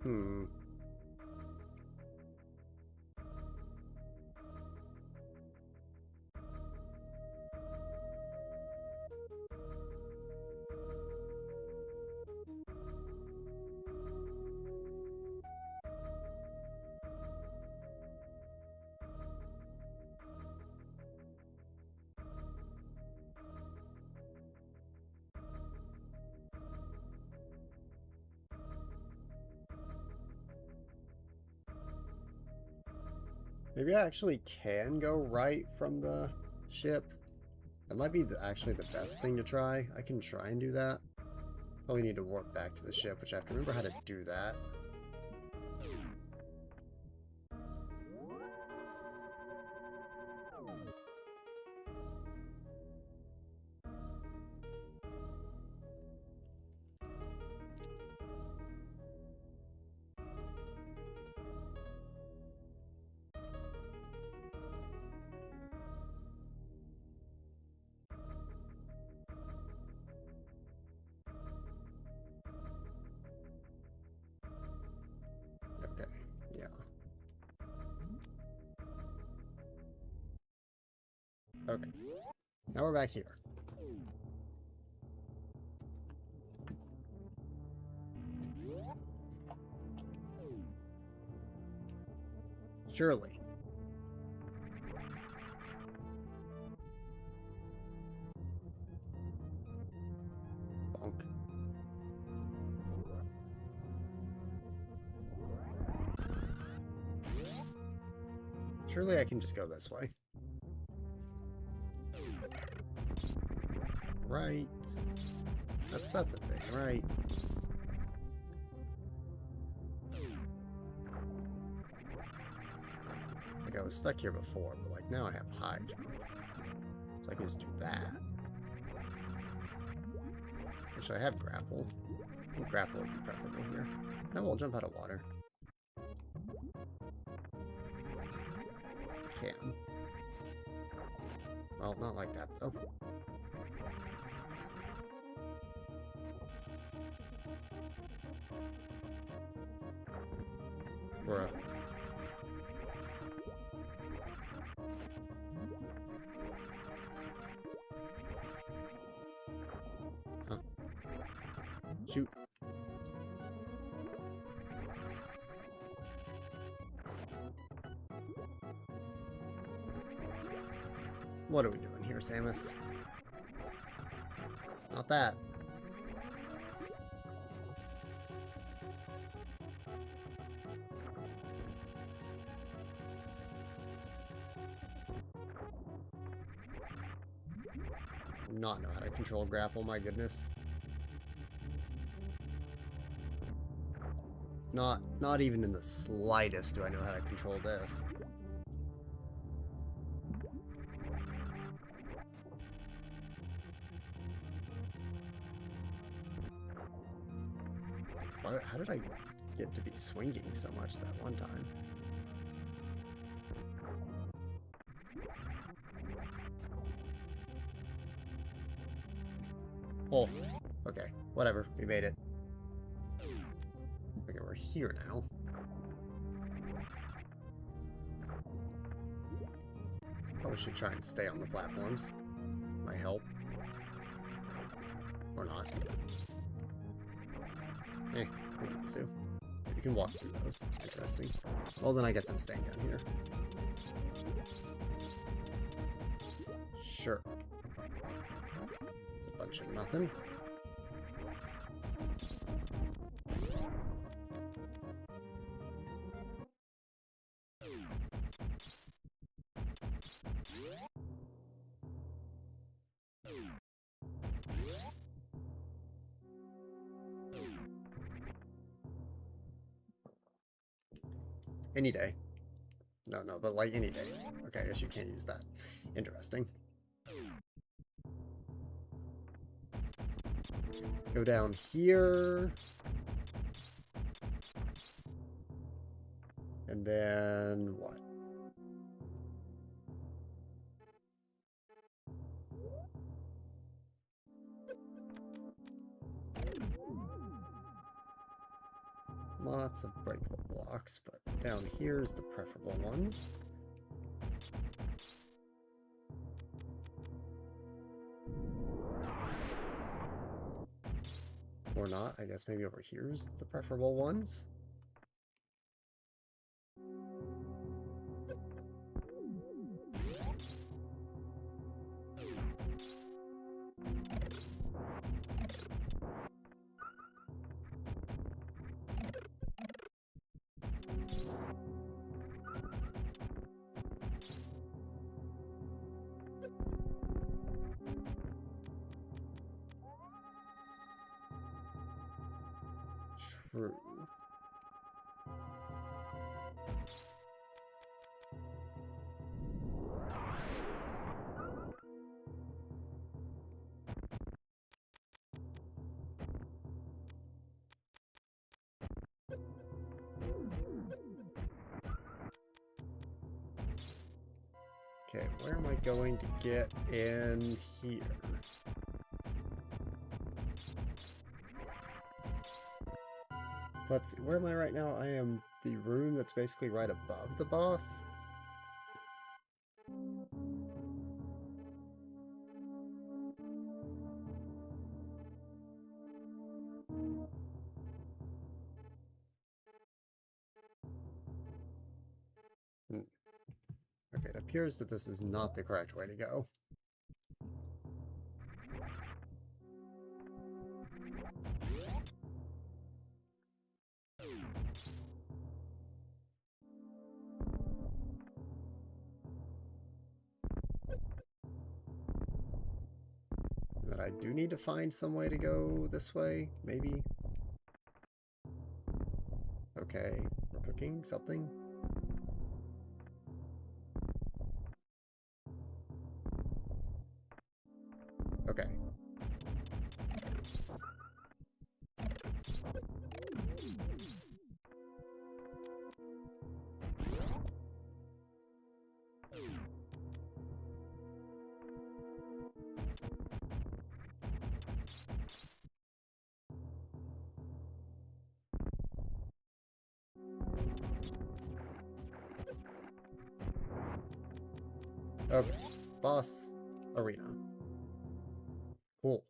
Hmm. Maybe I actually can go right from the ship. That might be actually the best thing to try. I can try and do that. Probably need to warp back to the ship, which I have to remember how to do that. Okay. Now we're back here. Surely. Bonk. Surely I can just go this way. Right. That's a thing, right? It's like I was stuck here before, but like now I have high jump. So I can just do that. Actually, I have grapple. I think grapple would be preferable here. And I will jump out of water. I can. Well, not like that, though. Bruh. Huh. Shoot. What are we doing here, Samus? Not that. Not know how to control grapple, my goodness. Not even in the slightest do I know how to control this. How did I get to be swinging so much that one time? Oh, okay, whatever, we made it. Okay, we're here now. Probably should try and stay on the platforms. Might help. Or not. Eh, it needs to. You can walk through those. Interesting. Well, then I guess I'm staying down here. Sure. It's a bunch of nothing. Any day. No, but like any day. Okay, I guess you can't use that. Interesting. Go down here. And then what? Lots of breakable blocks, but down here's the preferable ones. Or not, I guess maybe over here's the preferable ones. True. Okay, where am I going to get in here? So let's see, where am I right now? I am the room that's basically right above the boss. appears that this is not the correct way to go. That I do need to find some way to go this way, maybe? Okay, we're cooking something. Okay. Okay, boss arena. Cool.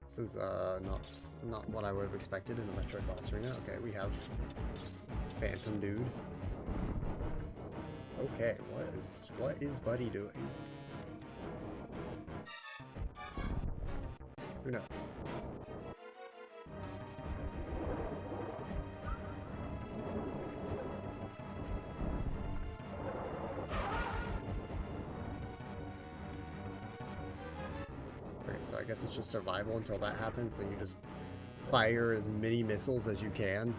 This is not what I would have expected in a Metroid boss arena. Okay, we have Phantom Dude. Okay, what is Buddy doing? Who knows? Okay, so I guess it's just survival until that happens, then you just fire as many missiles as you can.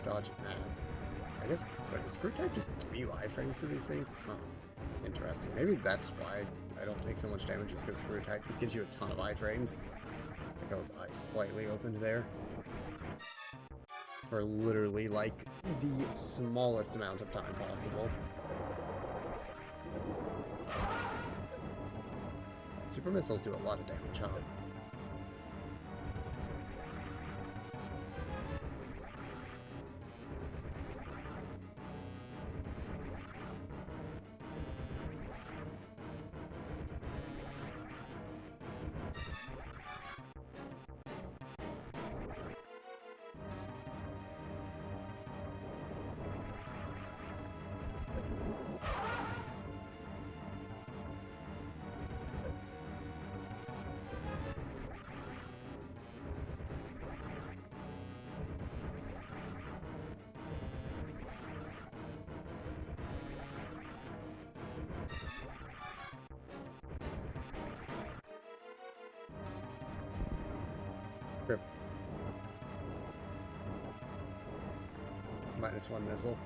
Dodging that. I guess, but does Screw Type just give you iframes to these things? Huh. Interesting. Maybe that's why I don't take so much damage, just because Screw Type just gives you a ton of iframes. I think I was slightly opened there. For literally, like, the smallest amount of time possible. Super missiles do a lot of damage, huh? -1 missile.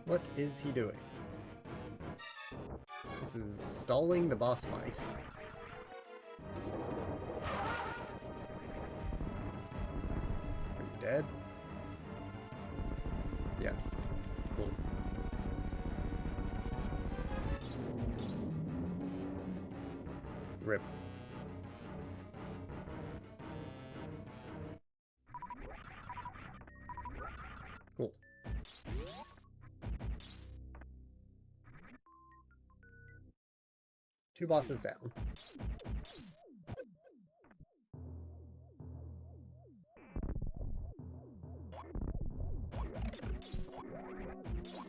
What is he doing? This is stalling the boss fight. Are you dead? Yes. Cool. Rip. Cool. Two bosses down.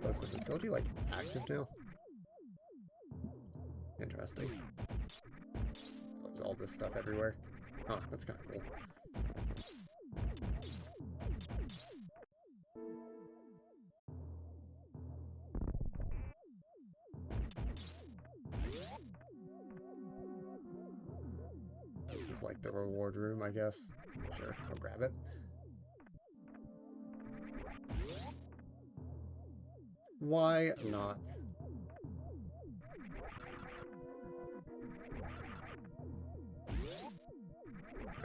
Was the facility, like, active now? Interesting. There's all this stuff everywhere. Huh, that's kind of cool. This is like the reward room, I guess. Sure, I'll grab it. Why not?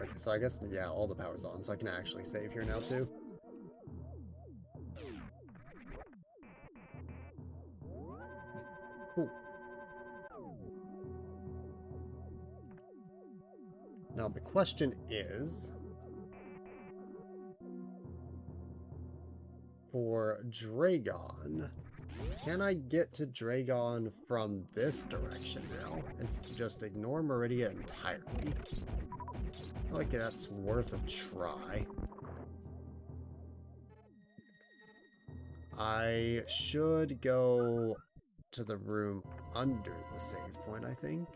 Okay, so I guess, yeah, all the power's on, so I can actually save here now, too. Now the question is, for Dragon, can I get to Dragon from this direction now and just ignore Meridia entirely? I feel like that's worth a try. I should go to the room under the save point, I think.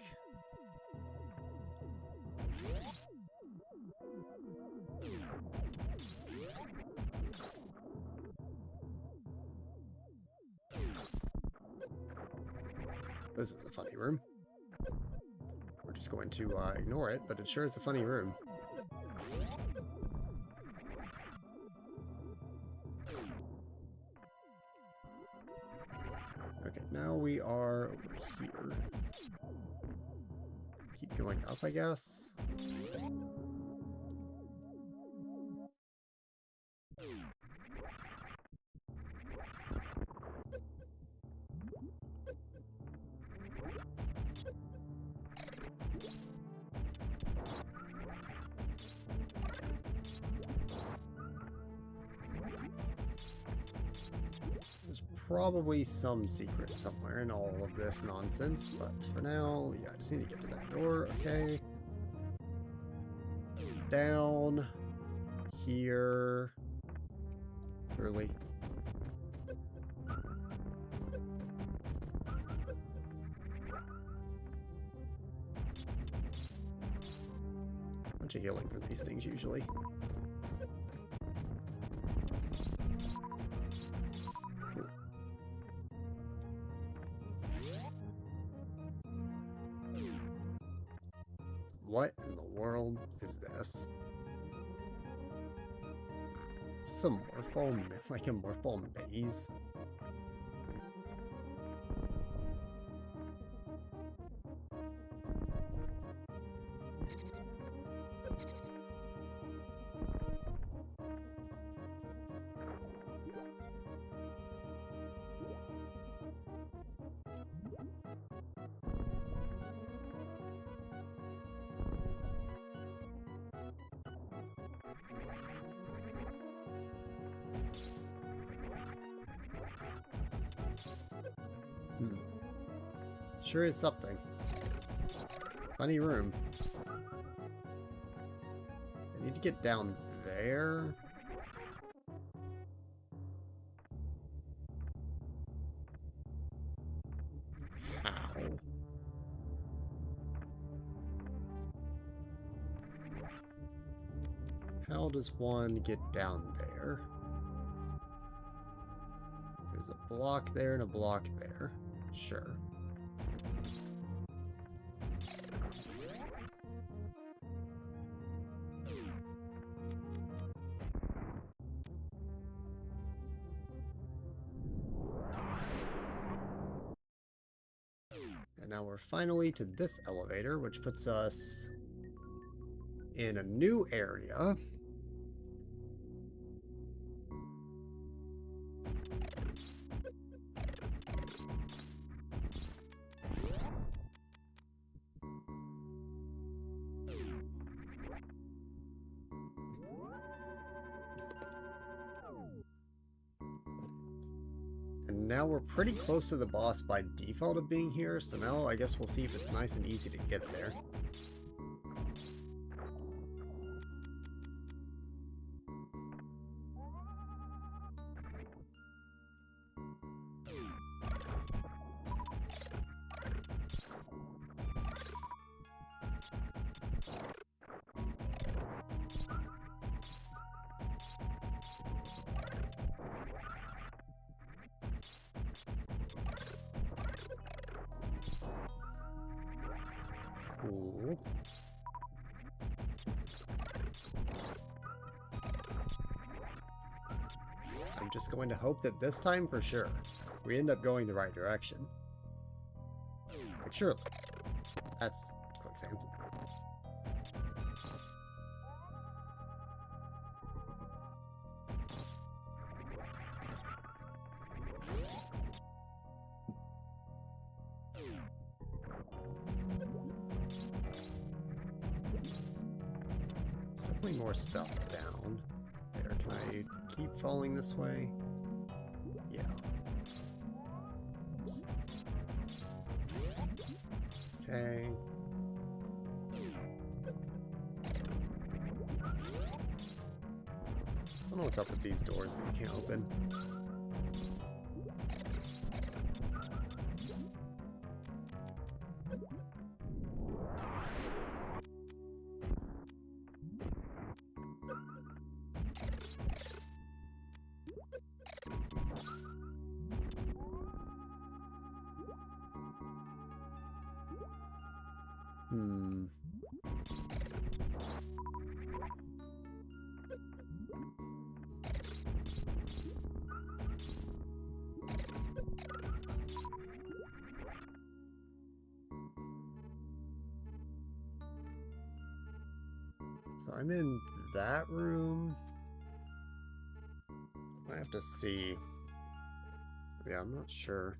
This is a funny room. We're just going to ignore it, but it sure is a funny room. Okay, now we are over here. Keep going up, I guess. There's probably some secret somewhere in all of this nonsense, but for now, yeah, I just need to get to that door, okay. Down. Here. Early. Bunch of healing from these things usually. What in the world is this? Is this a morph ball, like a morph ball maze? Sure is something. Funny room. I need to get down there. How? How does one get down there? There's a block there and a block there. Sure. And now we're finally to this elevator, which puts us in a new area. And now we're pretty close to the boss by default of being here, so now I guess we'll see if it's nice and easy to get there. Cool. I'm just going to hope that this time, for sure, we end up going the right direction. Like, surely. That's quicksand. definitely more stuff down there. Can I keep falling this way? Yeah. Oops. Okay. I don't know what's up with these doors that you can't open. So I'm in that room. I have to see. Yeah, I'm not sure.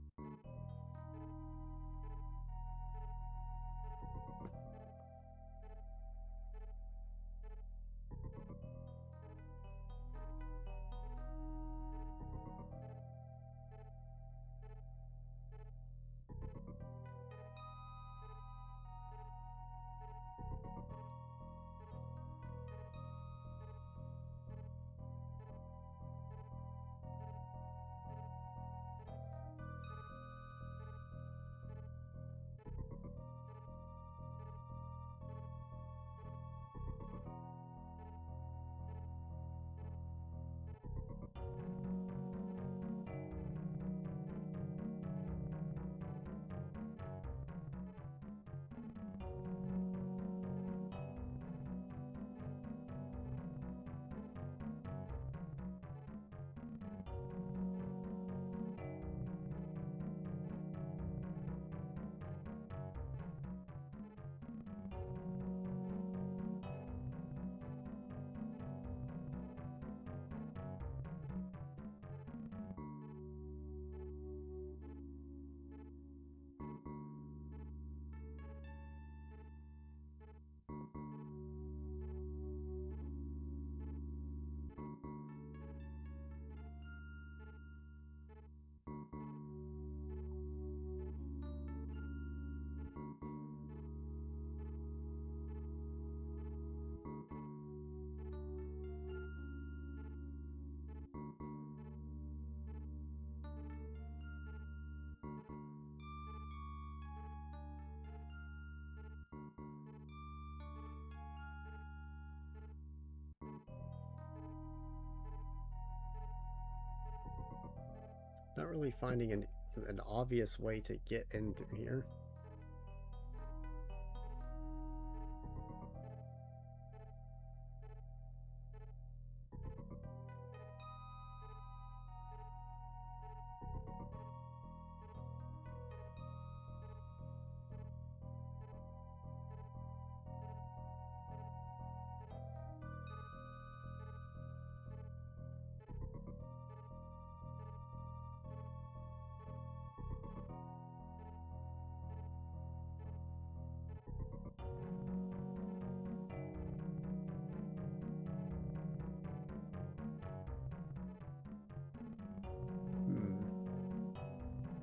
Not really finding an obvious way to get into here.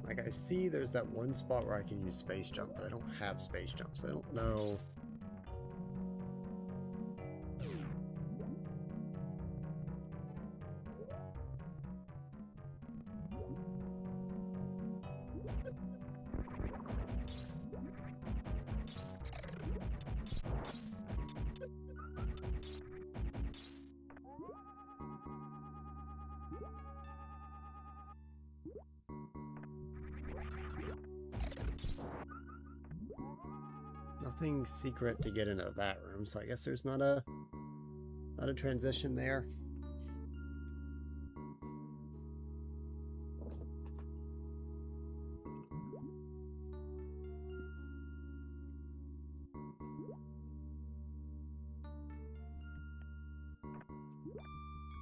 Like, I see there's that one spot where I can use space jump, but I don't have space jump, so I don't know. Nothing secret to get into that room, so I guess there's not a transition there.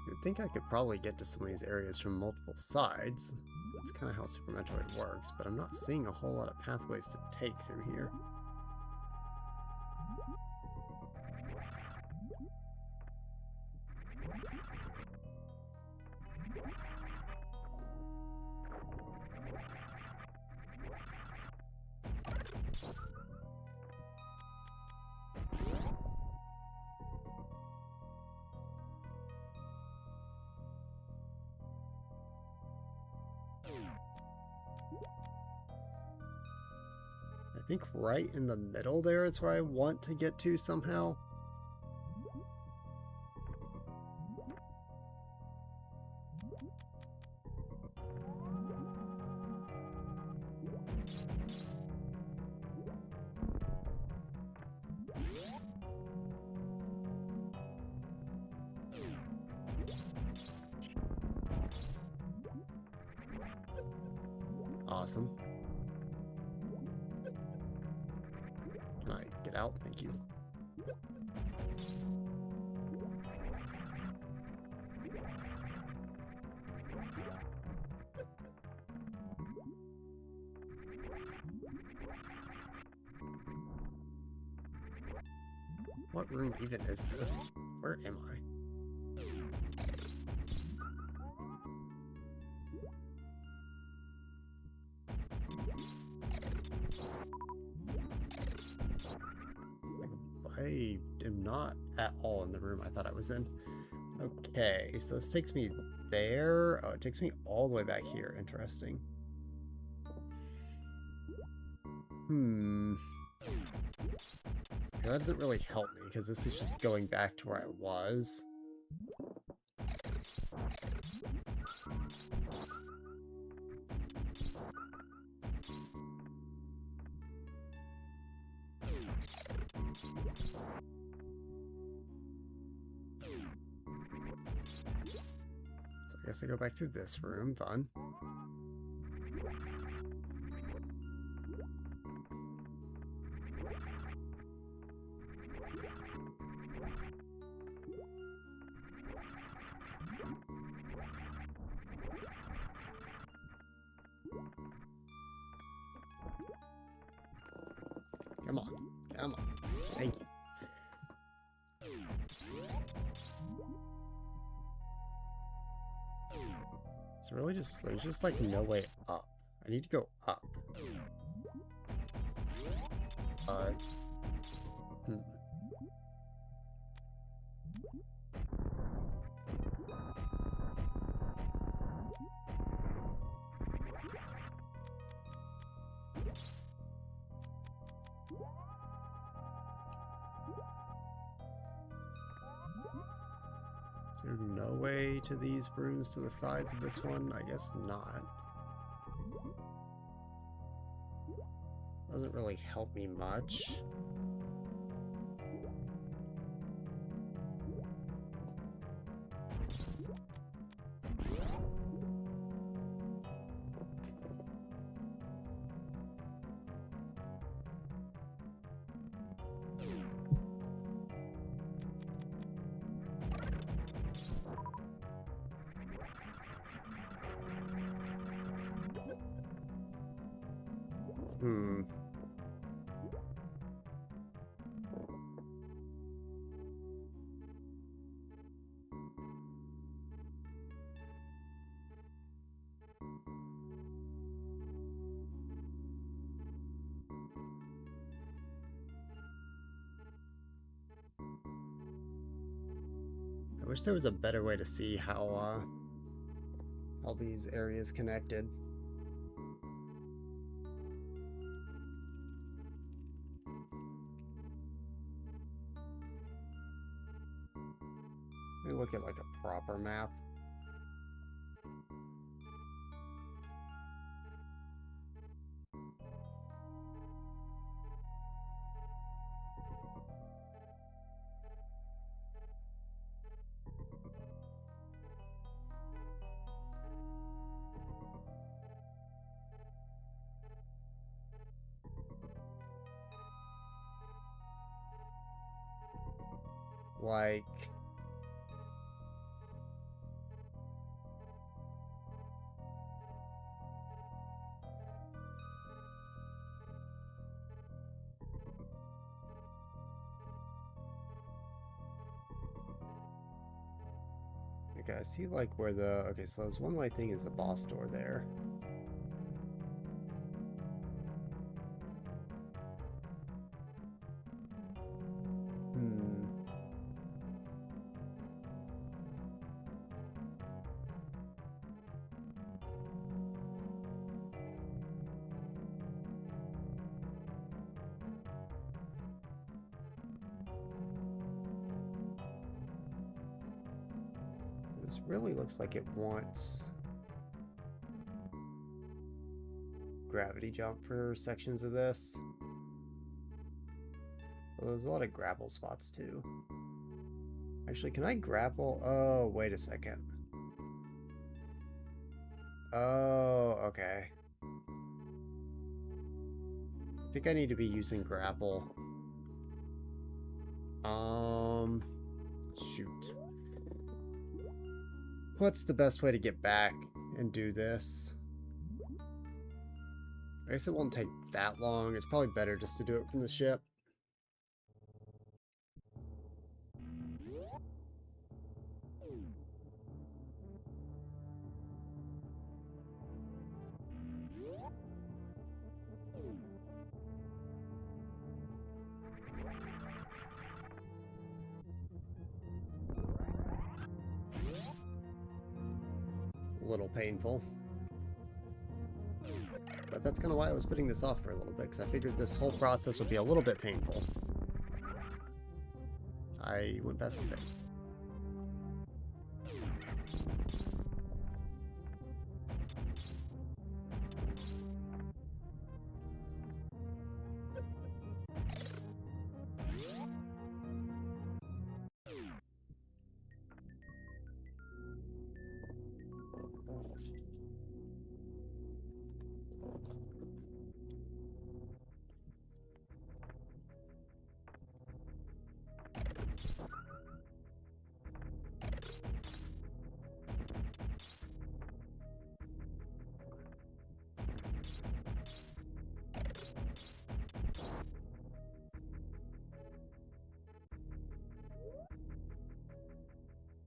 You'd think I could probably get to some of these areas from multiple sides. That's kind of how Super Metroid works, but I'm not seeing a whole lot of pathways to take through here. think right in the middle there is where I want to get to somehow. Awesome. Can I get out? Thank you. What room even is this? Where am I? I am not at all in the room I thought I was in. Okay, so this takes me there. Oh, it takes me all the way back here. Interesting. That doesn't really help me because this is just going back to where I was. So I guess I go back through this room. Fun. Come on. Come on. Thank you. It's really just, there's just like no way up. I need to go up. Is there no way to these rooms to the sides of this one? I guess not. Doesn't really help me much. I wish there was a better way to see how all these areas connected. Let me look at like a proper map. Like, okay, I see like where the, okay, so there's one light thing is the boss door there. This really looks like it wants gravity jump for sections of this. Well, there's a lot of grapple spots too. Actually, can I grapple? Oh, wait a second. Oh, okay. I think I need to be using grapple. Shoot. What's the best way to get back and do this? I guess it won't take that long. It's probably better just to do it from the ship. A little painful. But that's kind of why I was putting this off for a little bit, because I figured this whole process would be a little bit painful. I went past the thing.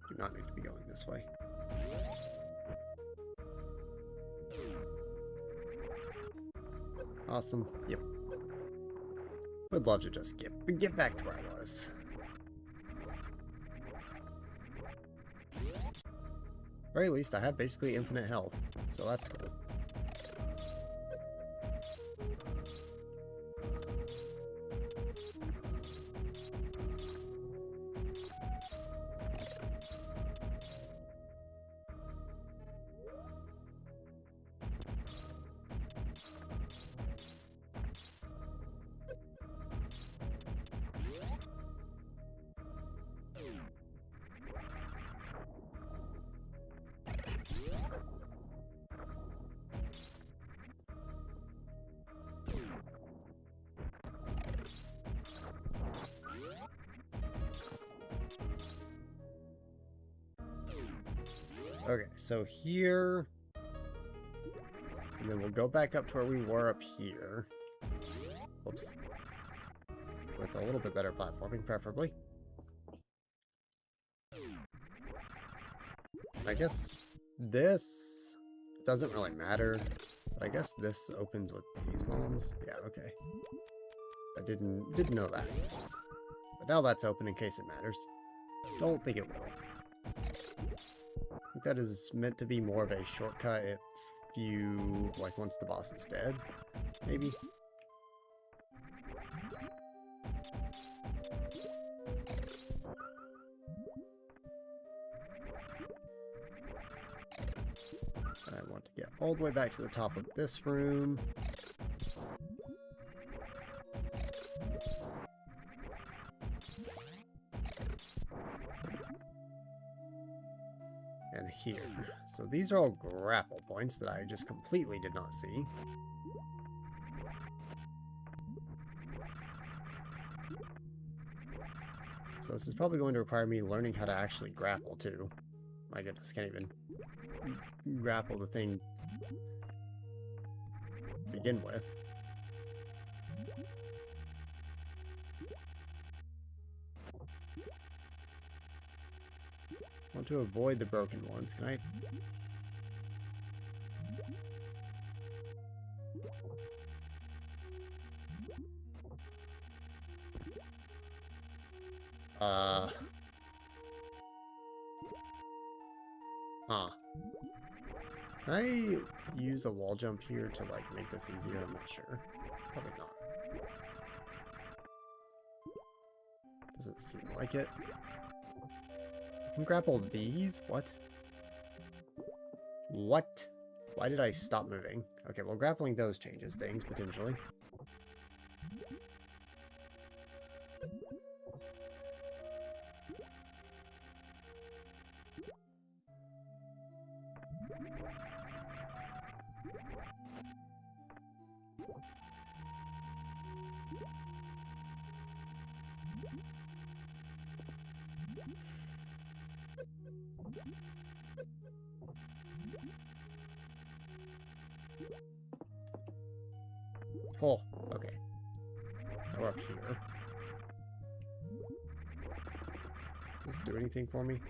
Do not need to be going this way. Awesome. Yep. Would love to just get back to where I was. Or at least I have basically infinite health, so that's cool. Okay, so here, and then we'll go back up to where we were up here. Whoops. With a little bit better platforming, preferably. I guess this doesn't really matter, but I guess this opens with these bombs. Yeah, okay. I didn't know that. But now that's open in case it matters. Don't think it will. I think that is meant to be more of a shortcut if you, like, once the boss is dead, maybe. I want to get all the way back to the top of this room. And here. So these are all grapple points that I just completely did not see. So this is probably going to require me learning how to actually grapple too. My goodness, can't even grapple the thing to begin with. I want to avoid the broken ones. Can I? Huh. Can I use a wall jump here to, like, make this easier? I'm not sure. Probably not. Doesn't seem like it. I can grapple these? What? What? Why did I stop moving? Okay, well, grappling those changes things, potentially. Oh, okay. Now we're up here. Does this do anything for me?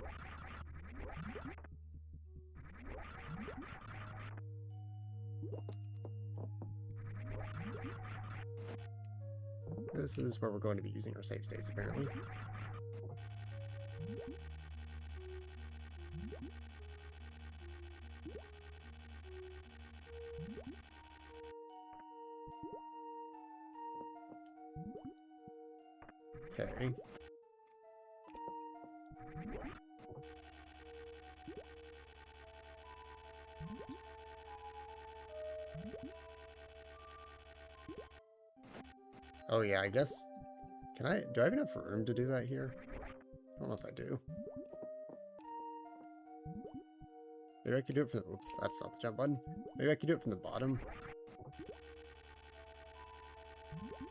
This is where we're going to be using our save states, apparently. Okay. Oh yeah, I guess... do I have enough room to do that here? I don't know if I do. Maybe I could do it from the... Oops, that's not the jump button. Maybe I could do it from the bottom.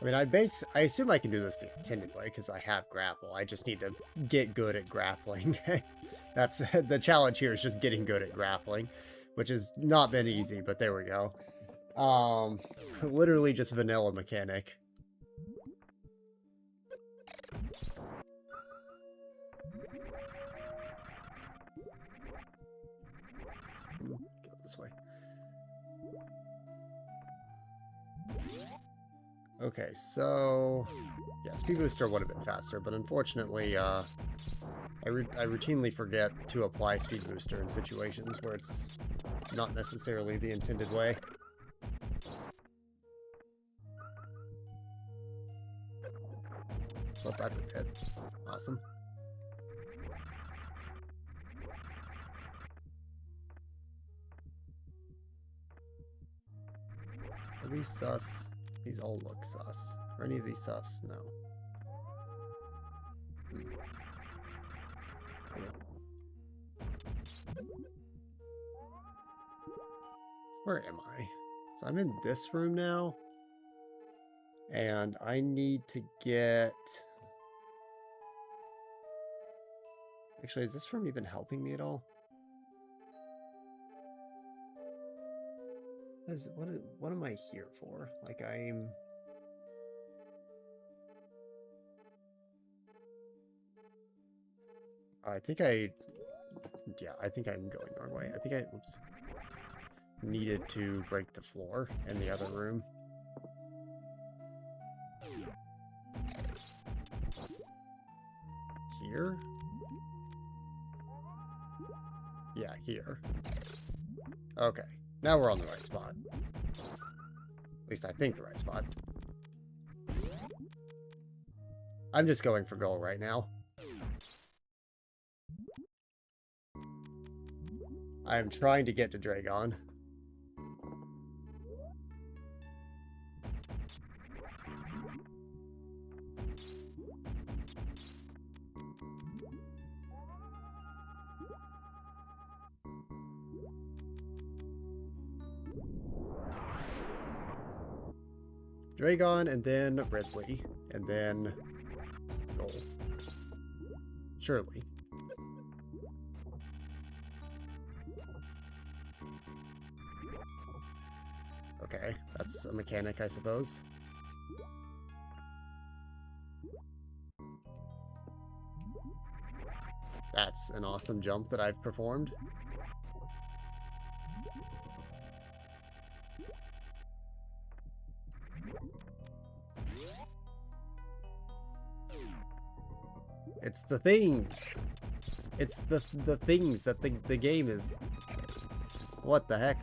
I mean, I assume I can do this the intended way, because I have grapple. I just need to get good at grappling. That's the challenge here, is just getting good at grappling, which has not been easy, but there we go. Literally just vanilla mechanic. Go this way. Okay, so yeah, speed booster would have been faster, but unfortunately, I routinely forget to apply speed booster in situations where it's not necessarily the intended way. Well, that's a pit. Awesome. Are these sus? These all look sus. Are any of these sus? No. Where am I? So I'm in this room now. And I need to get... Actually, is this room even helping me at all? What am I here for? Like, I'm... I think I'm going the wrong way. I think oops, needed to break the floor in the other room. Here? Yeah, here. Okay. Now we're on the right spot. At least I think the right spot. I'm just going for goal right now. I am trying to get to Dragon. Dragon, and then Ridley, and then goal. Surely. Okay, that's a mechanic, I suppose. That's an awesome jump that I've performed. It's the things. It's the things that the game is... What the heck?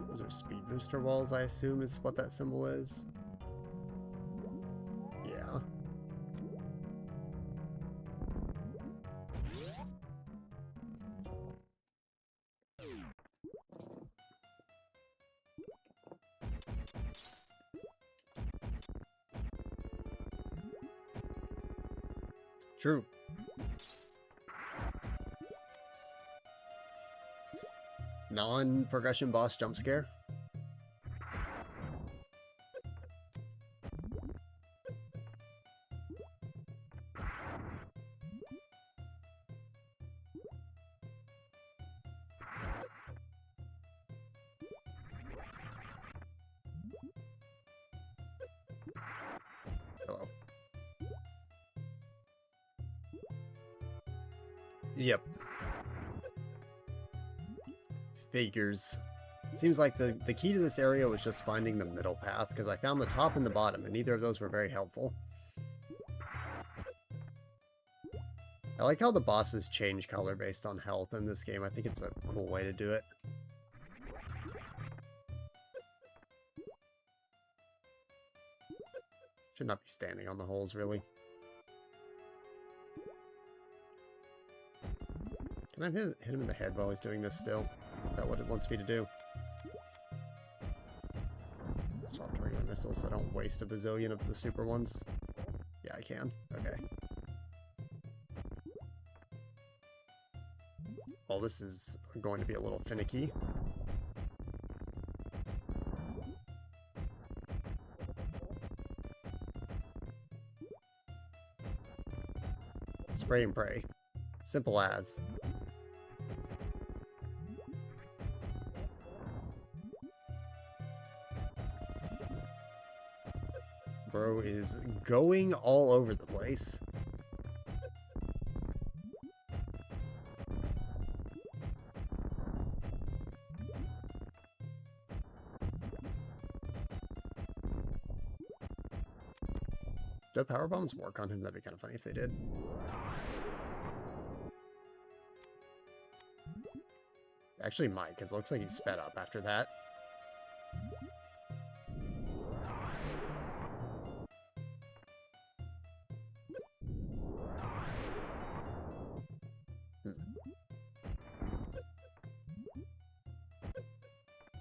Those are speed booster walls, I assume is what that symbol is. Yeah. True. Non-progression boss jump scare. Hello. Yep. Figures. Seems like the key to this area was just finding the middle path, because I found the top and the bottom, and neither of those were very helpful. I like how the bosses change color based on health in this game. I think it's a cool way to do it. Should not be standing on the holes, really. Can I hit him in the head while he's doing this still? Is that what it wants me to do? Swap to regular missiles so I don't waste a bazillion of the super ones. Yeah, I can. Okay. Well, this is going to be a little finicky. Spray and pray. Simple as. Bro is going all over the place. Do power bombs work on him? That'd be kind of funny if they did. Actually might, because it looks like he sped up after that.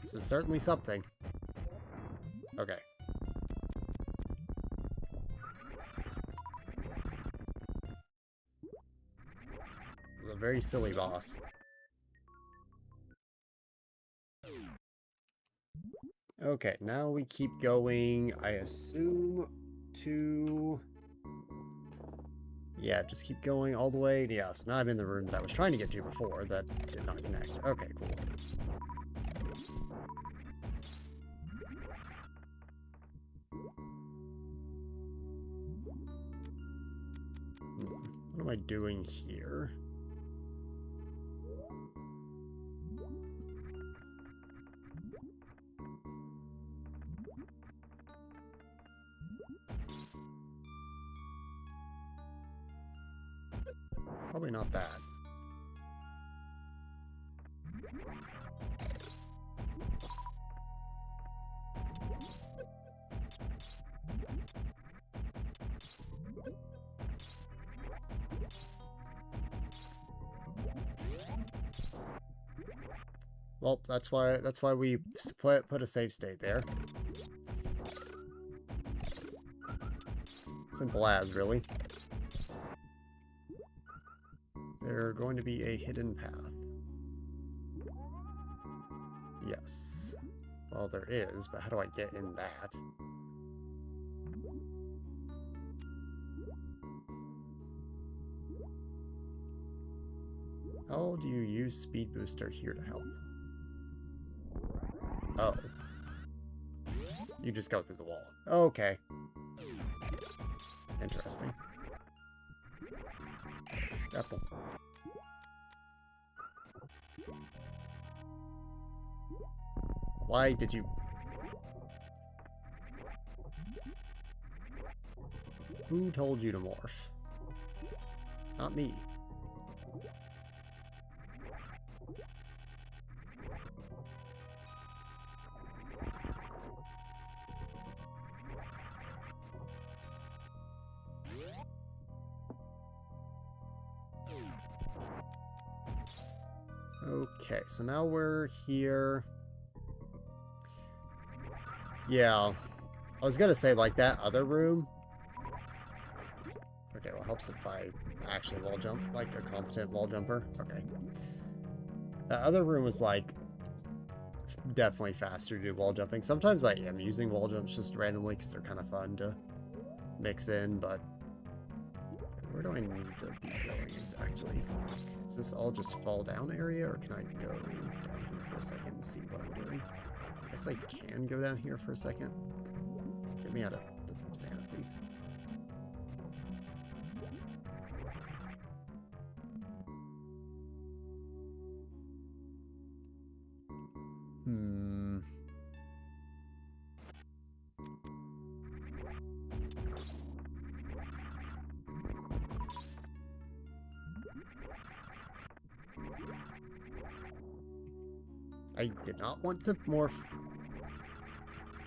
This is certainly something. Okay. This is a very silly boss. Okay, now we keep going, I assume, to... Yeah, just keep going all the way. Yeah, so now I'm in the room that I was trying to get to before that did not connect. Okay, cool. What am I doing here? Probably not that. Well, that's why we put a save state there. Simple as, really. Is there going to be a hidden path? Yes. Well, there is, but how do I get in that? How do you use Speed Booster here to help? Oh. You just go through the wall. Okay. Interesting. Apple. Why did you... Who told you to morph? Not me. Okay, so now we're here. Yeah, I was gonna say, like, that other room. Okay, well, it helps if I actually wall jump, like a competent wall jumper. Okay. That other room was, like, definitely faster to do wall jumping. Sometimes I am using wall jumps just randomly because they're kind of fun to mix in, but where do I need to be going exactly? Is this all just fall down area, or can I go down here for a second and see what I'm doing? I guess I can go down here for a second. Get me out of the Santa, please. I did not want to morph.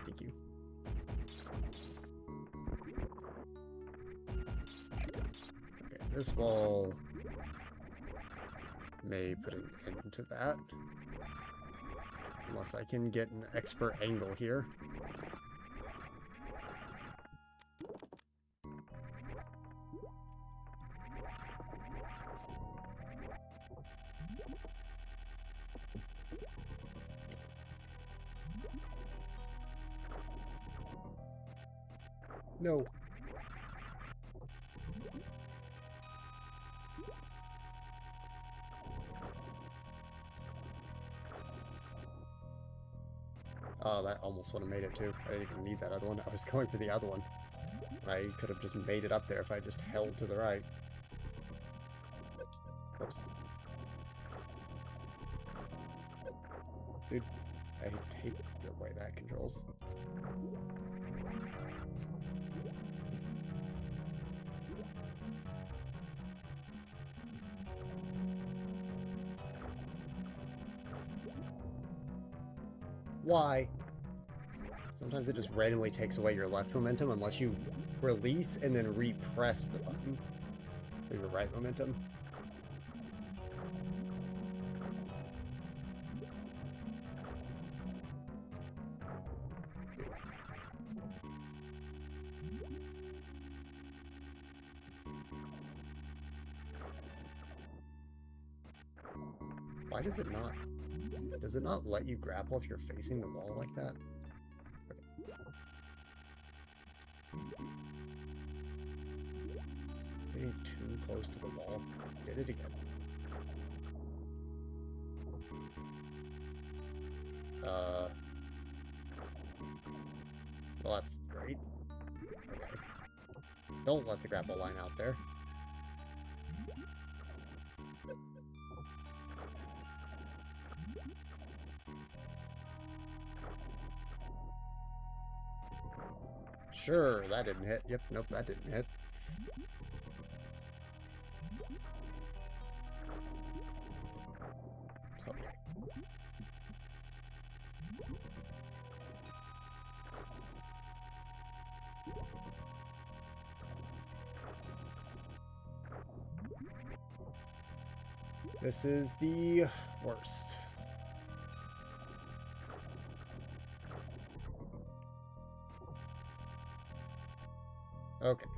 Thank you. Okay, this wall may put an end to that. Unless I can get an expert angle here. No. Oh, that almost would have made it too. I didn't even need that other one. I was going for the other one. I could have just made it up there if I just held to the right. Whoops. Dude, I hate the way that controls. Why? Sometimes it just randomly takes away your left momentum unless you release and then repress the button for your right momentum. Why does it not? Does it not let you grapple if you're facing the wall like that? Okay. Getting too close to the wall. Did it again. Well, that's great. Okay. Don't let the grapple line out there. Sure, that didn't hit. Yep, nope, that didn't hit. Okay. This is the worst. Okay.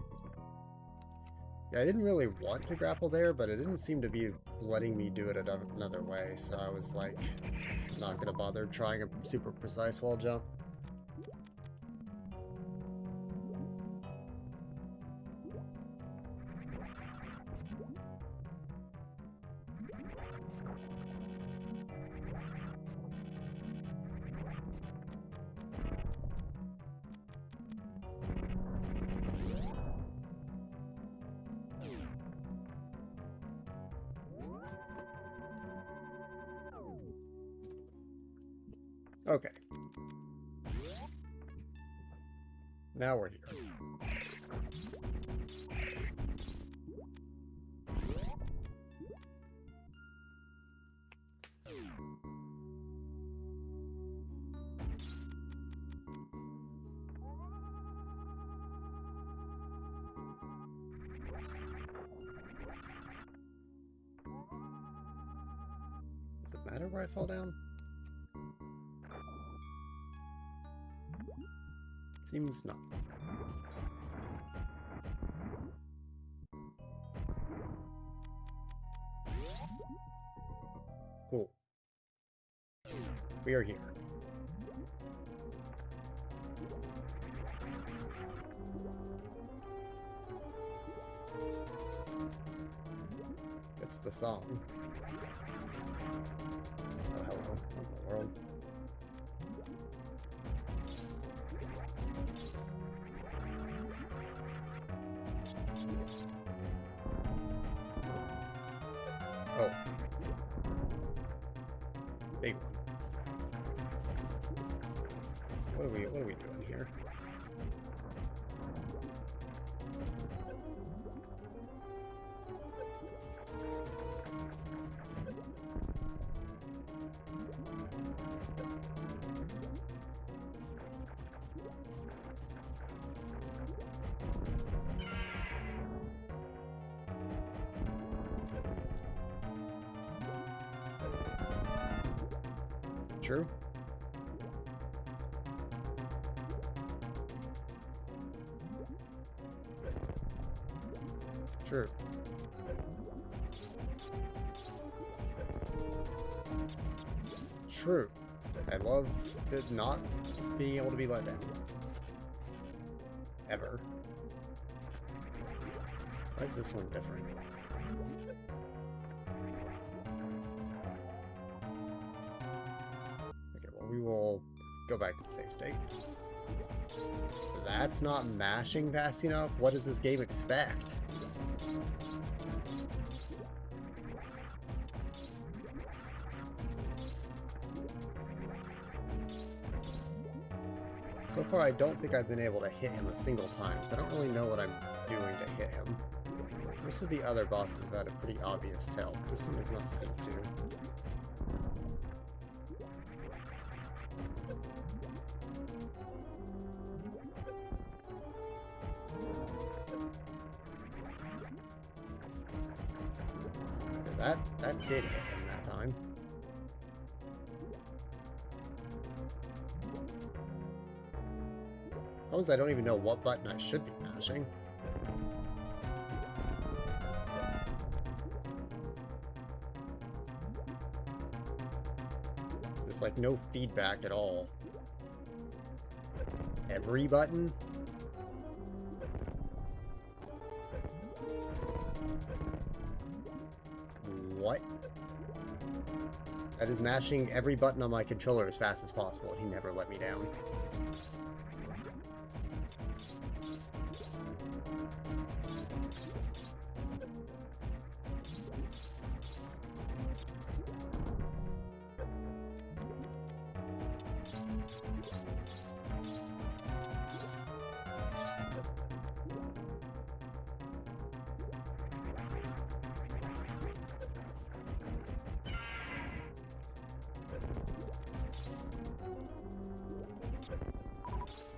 Yeah, I didn't really want to grapple there, but it didn't seem to be letting me do it another way, so I was like, not gonna bother trying a super precise wall jump. Okay. Now we're here. Is it matter where I fall down? Seems not. Cool. We are here. It's the song. Oh, hello. What in the world? Oh. Big one. What are we doing here? True. True. True. I love it not being able to be let down. Ever. Why is this one different? Okay, well, we will go back to the save state. That's not mashing fast enough? What does this game expect? So far, I don't think I've been able to hit him a single time, so I don't really know what I'm doing to hit him. Most of the other bosses have had a pretty obvious tell, but this one does not seem to. That did hit him that time. Suppose I don't even know what button I should be mashing. There's like no feedback at all. Every button? What? That is mashing every button on my controller as fast as possible, and he never let me down.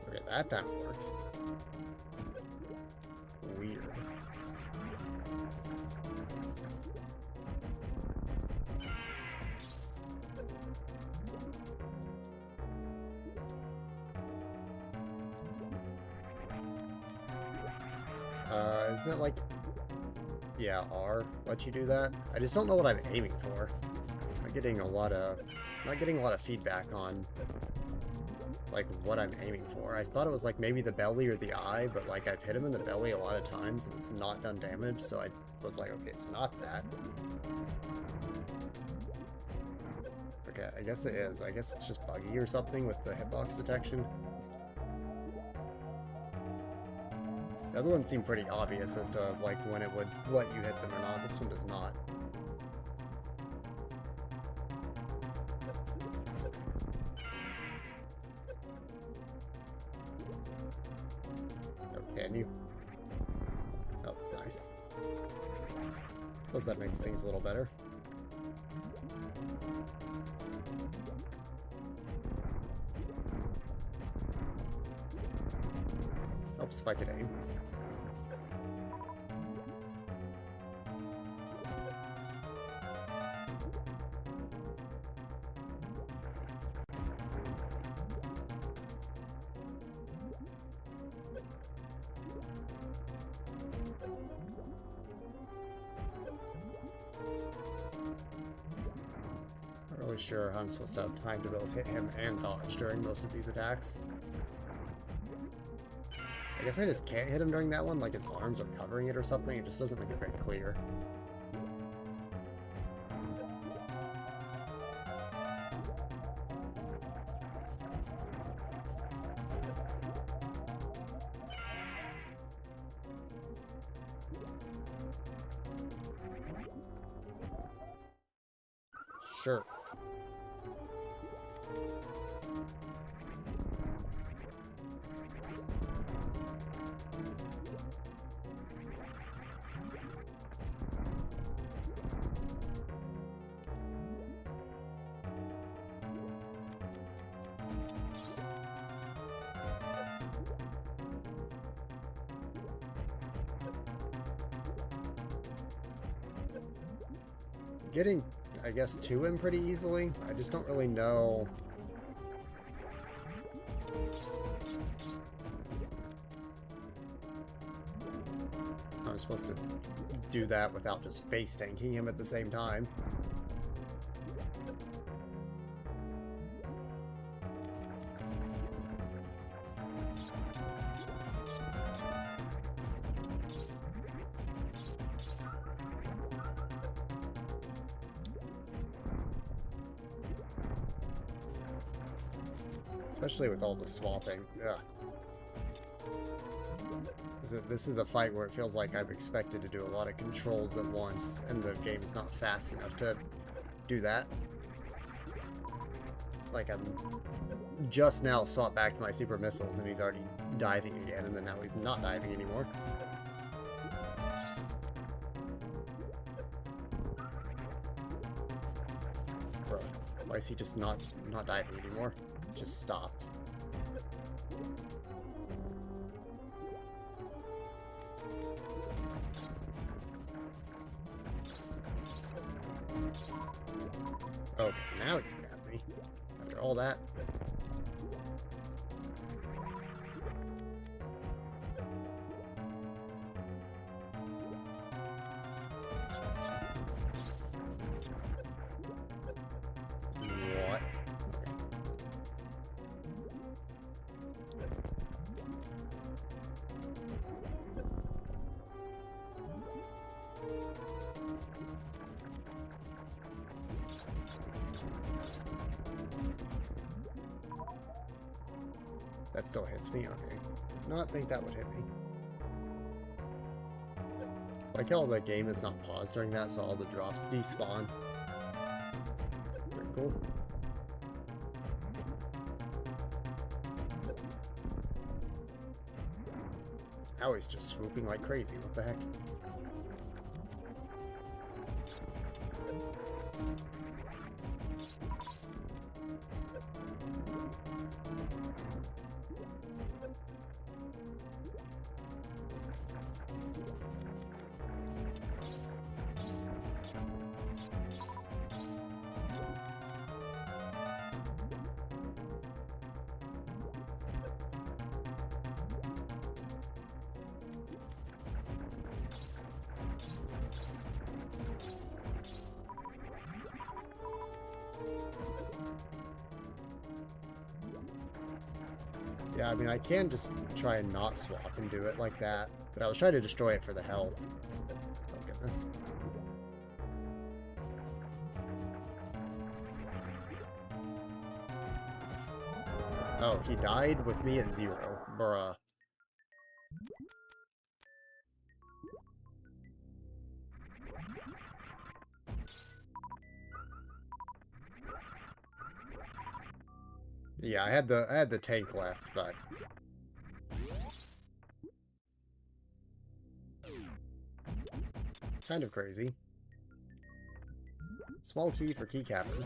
Okay, that time it worked. Weird. Isn't it like... Yeah, R lets you do that? I just don't know what I'm aiming for. I'm not getting a lot of feedback on like what I'm aiming for. I thought it was like maybe the belly or the eye, but like I've hit him in the belly a lot of times and it's not done damage, so I was like, okay, it's not that. Okay, I guess it is. I guess it's just buggy or something with the hitbox detection. The other ones seem pretty obvious as to like when it would let you hit them or not. This one does not. Oh, can you? Oh, nice. Suppose that makes things a little better. Helps if I could aim. really sure how I'm supposed to have time to both hit him and dodge during most of these attacks. I guess I just can't hit him during that one, like his arms are covering it or something. It just doesn't make it very clear. Sure. Getting, I guess, to him pretty easily. I just don't really know. I'm supposed to do that without just face tanking him at the same time. Especially with all the swapping. Ugh. This is a fight where it feels like I've expected to do a lot of controls at once, and the game's not fast enough to do that. Like, I'm just now swapped back to my super missiles, and he's already diving again, and then now he's not diving anymore. Bro, why is he just not diving anymore? Just stopped. Okay, now you got me. After all that. What? That still hits me? Okay. Did not think that would hit me. Like how the game is not paused during that, so all the drops despawn. Pretty cool. Now he's just swooping like crazy. What the heck? Yeah, I mean, I can just try and not swap and do it like that, but I was trying to destroy it for the health. Oh, goodness. Oh, he died with me at 0. Bruh. Yeah, I had the tank left, but kind of crazy. Small key for keycapping.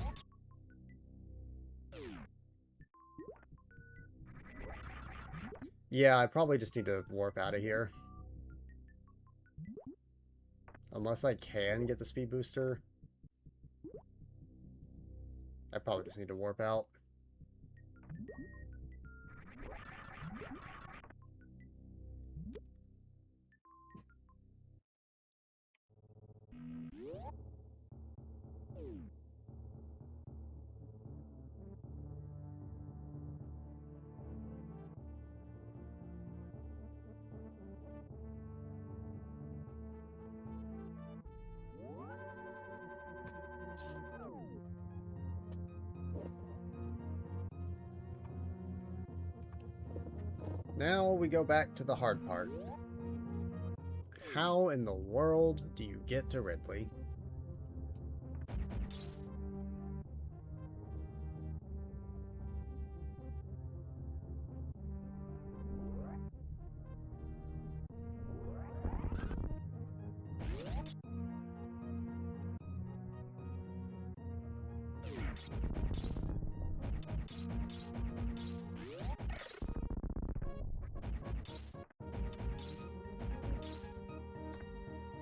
Yeah, I probably just need to warp out of here. Unless I can get the speed booster. I probably just need to warp out. Now we go back to the hard part. How in the world do you get to Ridley?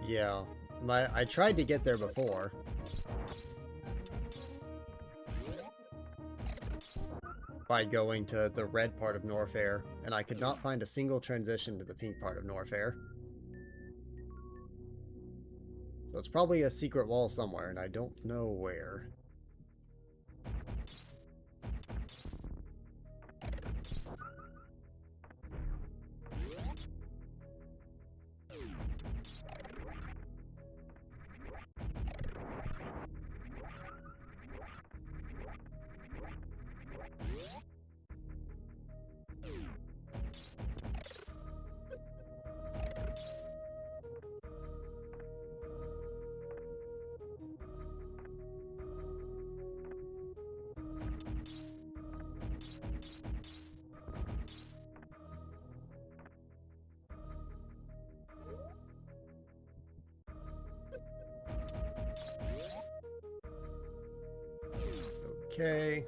Yeah, I tried to get there before. By going to the red part of Norfair, and I could not find a single transition to the pink part of Norfair. So it's probably a secret wall somewhere, and I don't know where. Okay.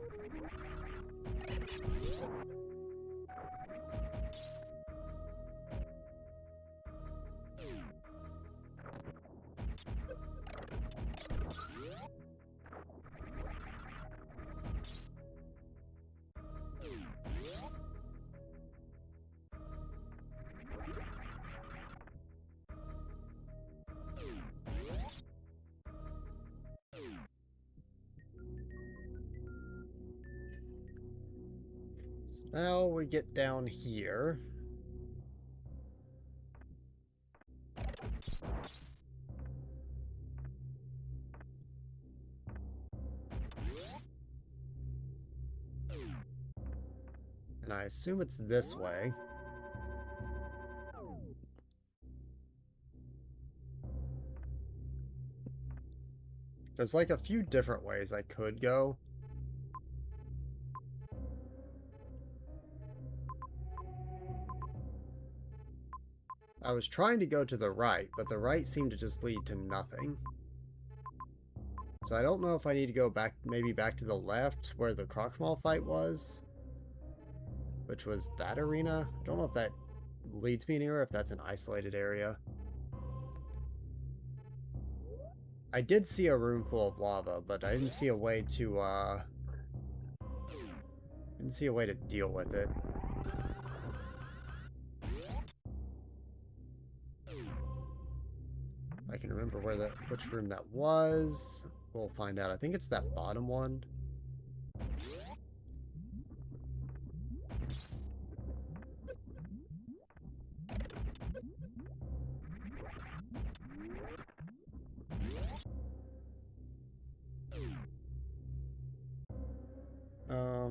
So now we get down here. And I assume it's this way. There's like a few different ways I could go. I was trying to go to the right, but the right seemed to just lead to nothing. So I don't know if I need to go back, maybe back to the left where the Crocmall fight was, which was that arena. I don't know if that leads me anywhere, if that's an isolated area. I did see a room full of lava, but I didn't see a way to, deal with it. I can remember which room that was. We'll find out. I think it's that bottom one.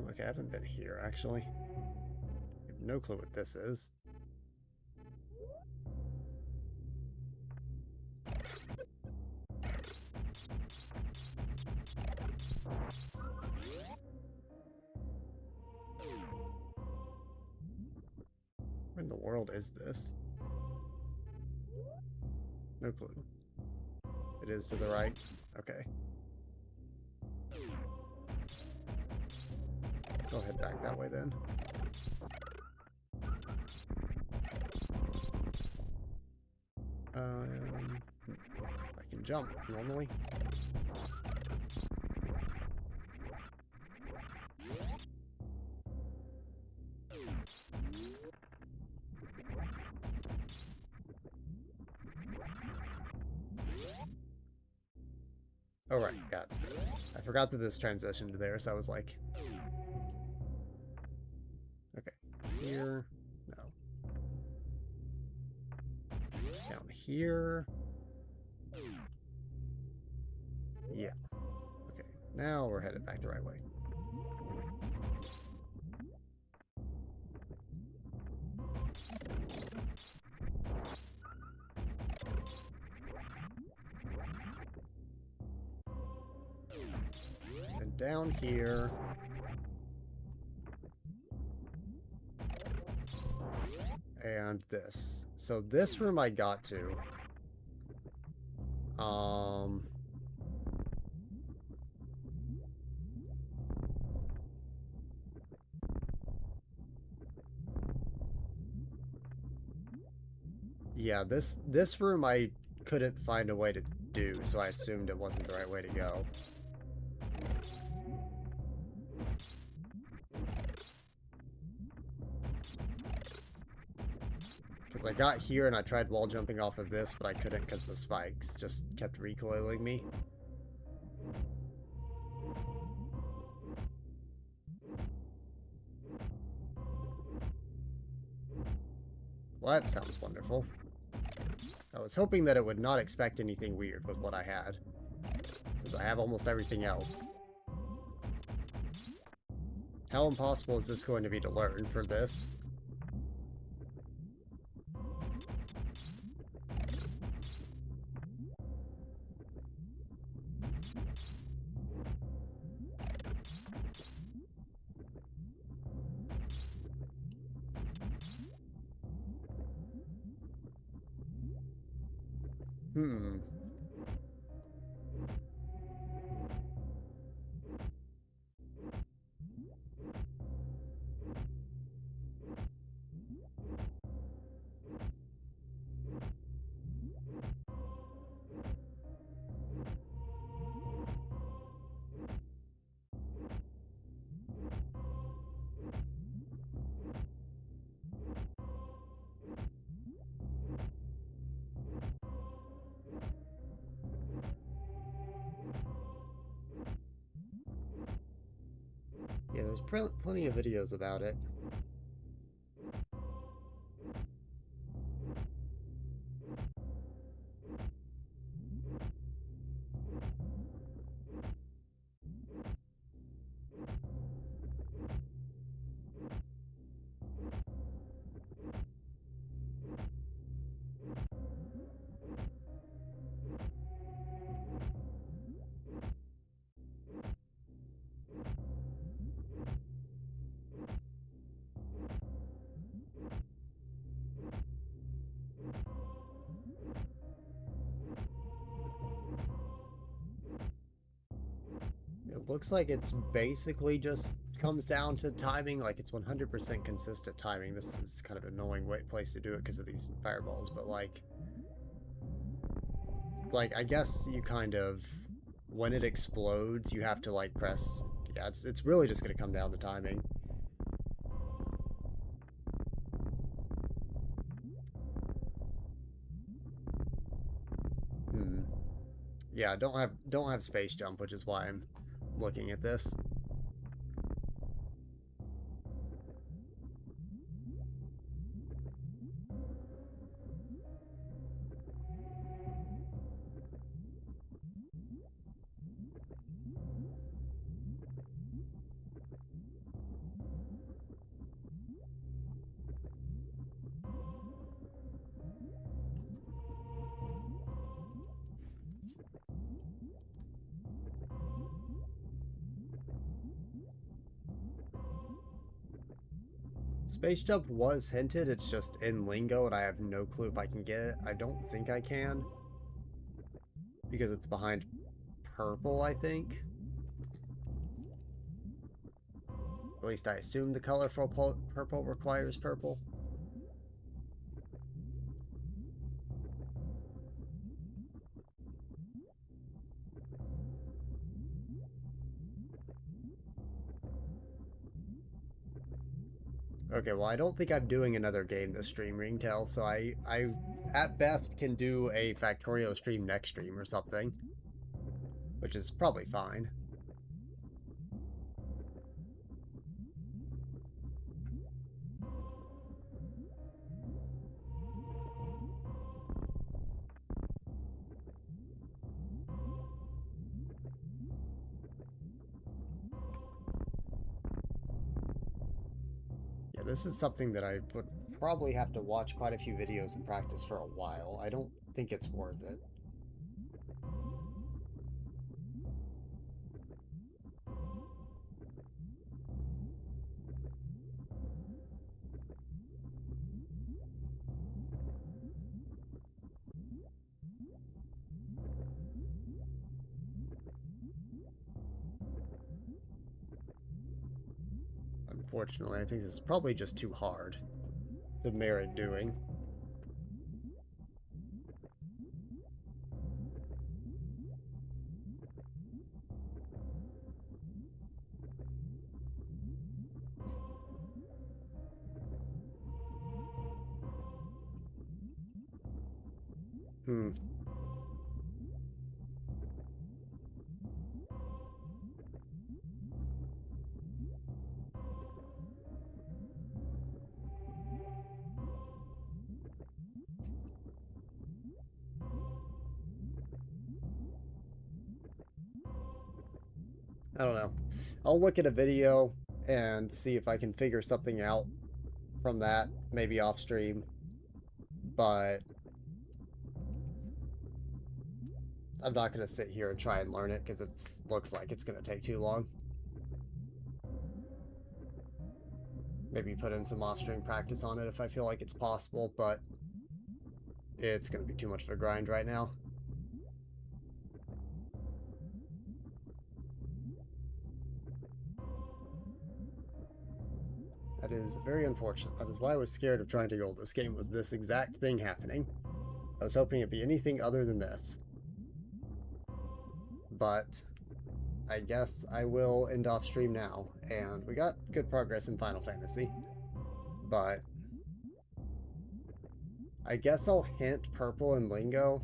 Okay, I haven't been here, actually. I have no clue what this is. Where in the world is this? No clue. It is to the right? Okay. So I'll head back that way then. I can jump normally. Oh right, yeah, it's this. I forgot that this transitioned to there, so I was like... Okay, here... No. Down here... Yeah. Okay, now we're headed back the right way. down here. And this. So this room I got to. Yeah, this room I couldn't find a way to do, so I assumed it wasn't the right way to go. Because I got here and I tried wall jumping off of this, but I couldn't because the spikes just kept recoiling me. Well, that sounds wonderful. I was hoping that it would not expect anything weird with what I had, since I have almost everything else. How impossible is this going to be to learn for this? Yeah, there's plenty of videos about it. It looks like it's basically just comes down to timing, like it's 100% consistent timing. This is kind of an annoying place to do it because of these fireballs, but like, it's like, I guess you kind of, when it explodes, you have to like press, yeah, it's really just going to come down to timing. Yeah, don't have space jump, which is why I'm looking at this. Space jump was hinted, it's just in lingo and I have no clue if I can get it. I don't think I can, because it's behind purple, I think. At least I assume the color for purple requires purple. Okay, well, I don't think I'm doing another game this stream, Ringtail, so I at best can do a Factorio stream next stream or something, which is probably fine. Yeah, this is something that I would probably have to watch quite a few videos and practice for a while. I don't think it's worth it. unfortunately. I think this is probably just too hard to merit doing. I don't know. I'll look at a video and see if I can figure something out from that, maybe off stream. But I'm not going to sit here and try and learn it because it looks like it's going to take too long. Maybe put in some off-stream practice on it if I feel like it's possible, but it's going to be too much of a grind right now. That is very unfortunate. That is why I was scared of trying to gold this game, was this exact thing happening. I was hoping it'd be anything other than this. But I guess I will end off stream now. And we got good progress in Final Fantasy. But I guess I'll hint purple and lingo.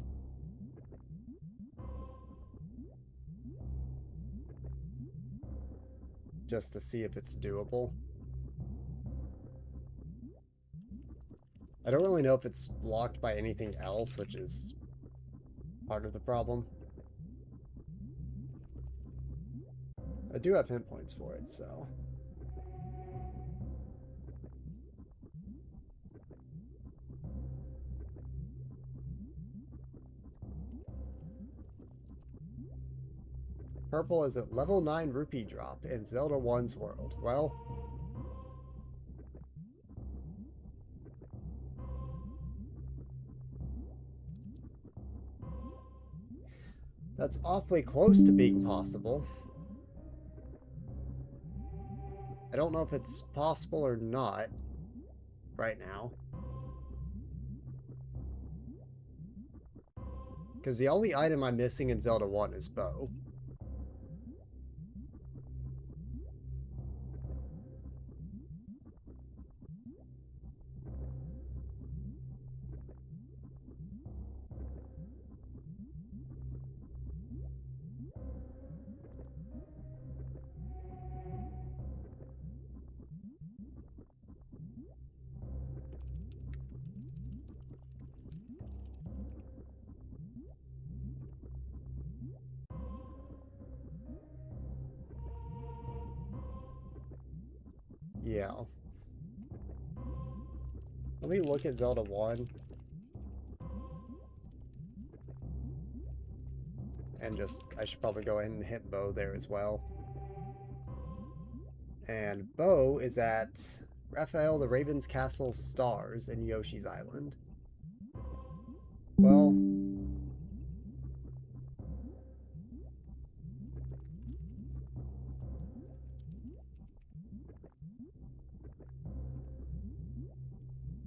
Just to see if it's doable. I don't really know if it's blocked by anything else, which is part of the problem. I do have hint points for it, so... Purple is at level 9 rupee drop in Zelda 1's world. Well... that's awfully close to being possible. I don't know if it's possible or not right now. Because the only item I'm missing in Zelda 1 is bow. Yeah. Let me look at Zelda 1. And just, I should probably go ahead and hit bow there as well. And bow is at Raphael the Raven's Castle Stars in Yoshi's Island. Well...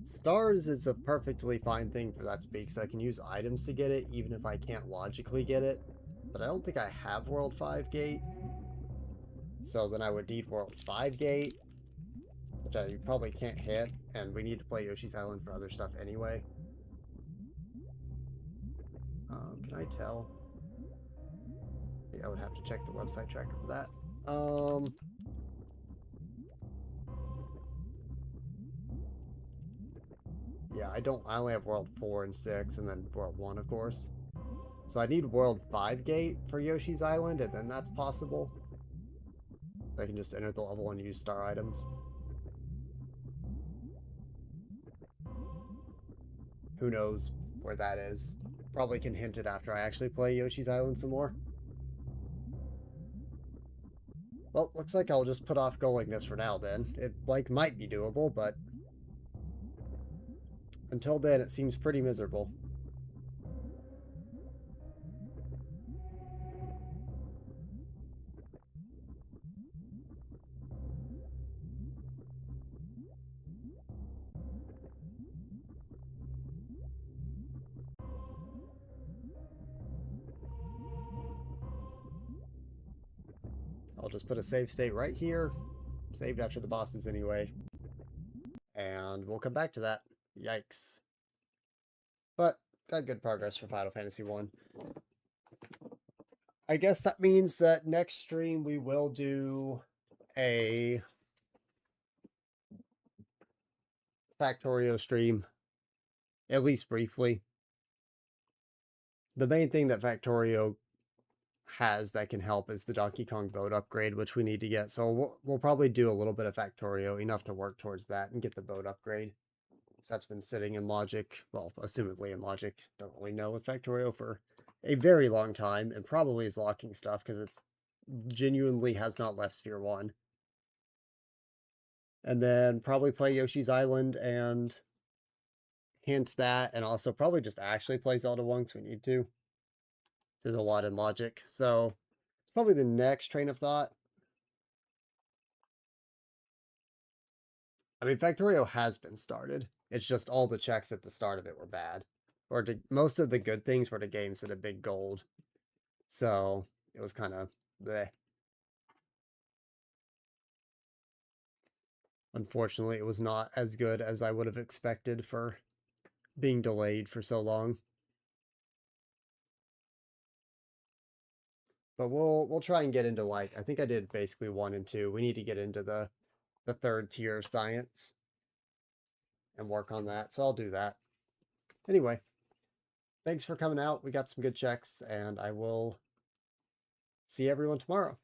Stars is a perfectly fine thing for that to be, because I can use items to get it, even if I can't logically get it. But I don't think I have World 5 Gate. So then I would need World 5 Gate, which I probably can't hit, and we need to play Yoshi's Island for other stuff anyway. Can I tell? Yeah, I would have to check the website tracker for that. Yeah, I only have World 4 and 6, and then World 1, of course. So I need World 5 Gate for Yoshi's Island, and then that's possible. I can just enter the level and use star items. Who knows where that is. Probably can hint it after I actually play Yoshi's Island some more. Well, looks like I'll just put off goaling this for now then. It, might be doable, but... until then, it seems pretty miserable. I'll just put a save state right here, saved after the bosses anyway, and we'll come back to that. Yikes. But got good progress for Final Fantasy 1. I guess that means that next stream we will do a Factorio stream, at least briefly. The main thing that Factorio has that can help is the Donkey Kong boat upgrade, which we need to get. So we'll probably do a little bit of Factorio, enough to work towards that and get the boat upgrade. So that's been sitting in Logic, well, assumedly in Logic, don't really know, with Factorio for a very long time, and probably is locking stuff because it's genuinely has not left Sphere 1. And then probably play Yoshi's Island and hint that, and also probably just actually play Zelda 1 because we need to. There's a lot in Logic, so it's probably the next train of thought. I mean, Factorio has been started. It's just all the checks at the start of it were bad. Or most of the good things were to games that had big gold. So it was kind of bleh. Unfortunately, it was not as good as I would have expected for being delayed for so long. But we'll try and get into, like, I think I did basically 1 and 2. We need to get into the third tier of science and work on that. So I'll do that. Anyway, thanks for coming out. We got some good checks, and I will see everyone tomorrow.